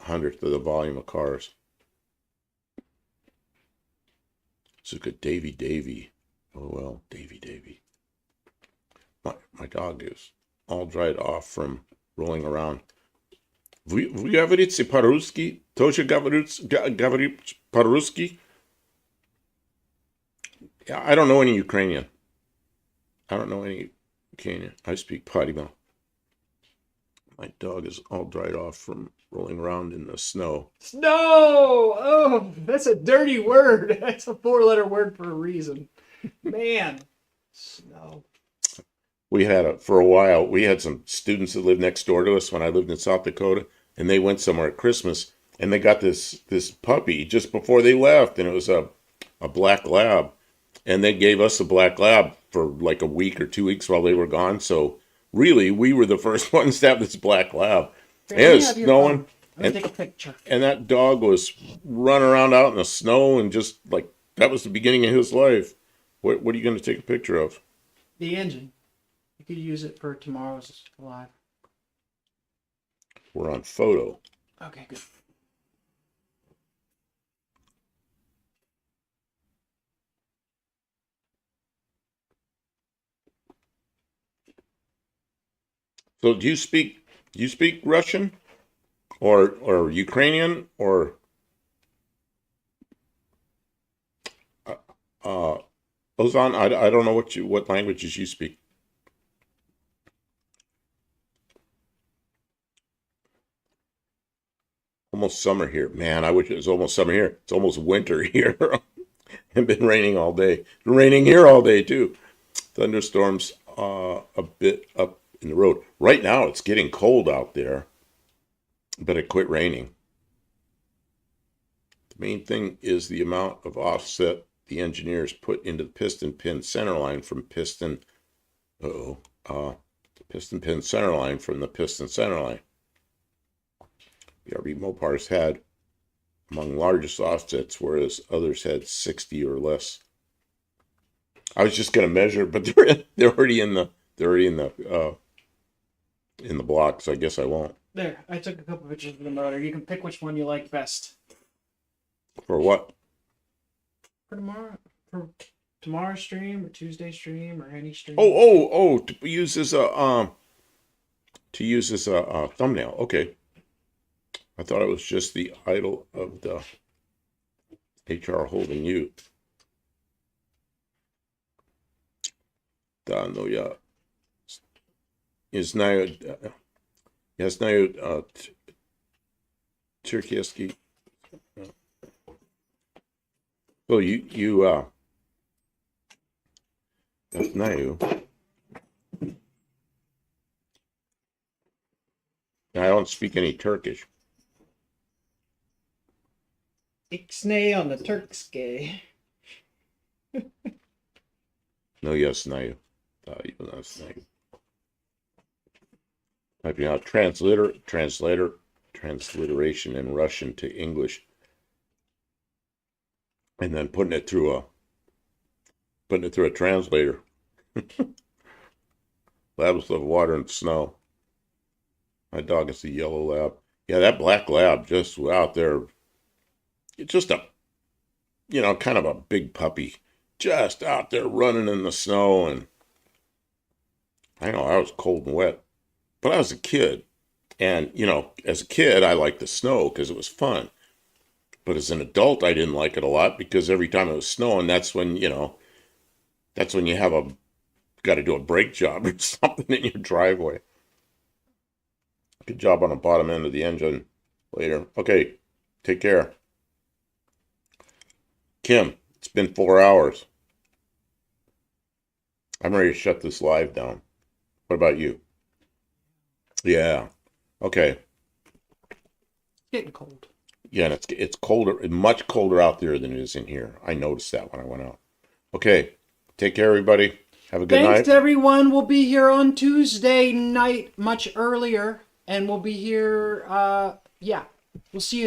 100th of the volume of cars. So good, Davy. Oh well, Davy. My dog is all dried off from rolling around. Вы говорите по-русски? Тоже говорит по-русски? Yeah, I don't know any Ukrainian. I speak potty mouth. My dog is all dried off from rolling around in the snow. Snow! Oh, that's a dirty word. That's a 4-letter word for a reason. Man, snow. For a while, we had some students that lived next door to us when I lived in South Dakota, and they went somewhere at Christmas, and they got this puppy just before they left, and it was a black lab, and they gave us a black lab for like a week or 2 weeks while they were gone. So really, we were the first ones to have this black lab. And it was snowing. Let me take a picture. And that dog was running around out in the snow, and just like that was the beginning of his life. What are you going to take a picture of? The engine. You could use it for tomorrow's live. We're on photo. Okay, good. So do you speak Russian or Ukrainian or Ozan? I don't know what languages you speak. Almost summer here. Man, I wish it was almost summer here. It's almost winter here. It's been raining all day. It's been raining here all day too. Thunderstorms a bit up in the road. Right now it's getting cold out there, but it quit raining. The main thing is the amount of offset the engineers put into the piston pin center line from piston. Piston pin center line from the piston center line. BRB Mopars had among largest offsets, whereas others had 60 or less. I was just going to measure, but they're already in the block, so I guess I won't. There, I took a couple pictures of the motor. You can pick which one you like best. For what? For tomorrow's stream or Tuesday stream or any stream. Oh! To use as a thumbnail. Okay. I thought it was just the idol of the HR holding you. Да, ну я знаю Черкесский. So you я знаю. I don't speak any Turkish. Ixnay on the Turkske. No, yes, знаю. Да, я знаю. Typing out transliteration in Russian to English, and then putting it through a translator. Labs love water and snow. My dog is a yellow lab. Yeah, that black lab just out there. It's just a, kind of a big puppy, just out there running in the snow. And I know I was cold and wet, but I was a kid. And, as a kid, I liked the snow because it was fun. But as an adult, I didn't like it a lot because every time it was snowing, that's when you got to do a brake job or something in your driveway. Good job on the bottom end of the engine later. Okay, take care. Kim, it's been 4 hours. I'm ready to shut this live down. What about you? Yeah. Okay. Getting cold. Yeah, and it's colder, much colder out there than it is in here. I noticed that when I went out. Okay. Take care, everybody. Have a good night. Thanks, everyone. We'll be here on Tuesday night, much earlier, and we'll be here. We'll see you.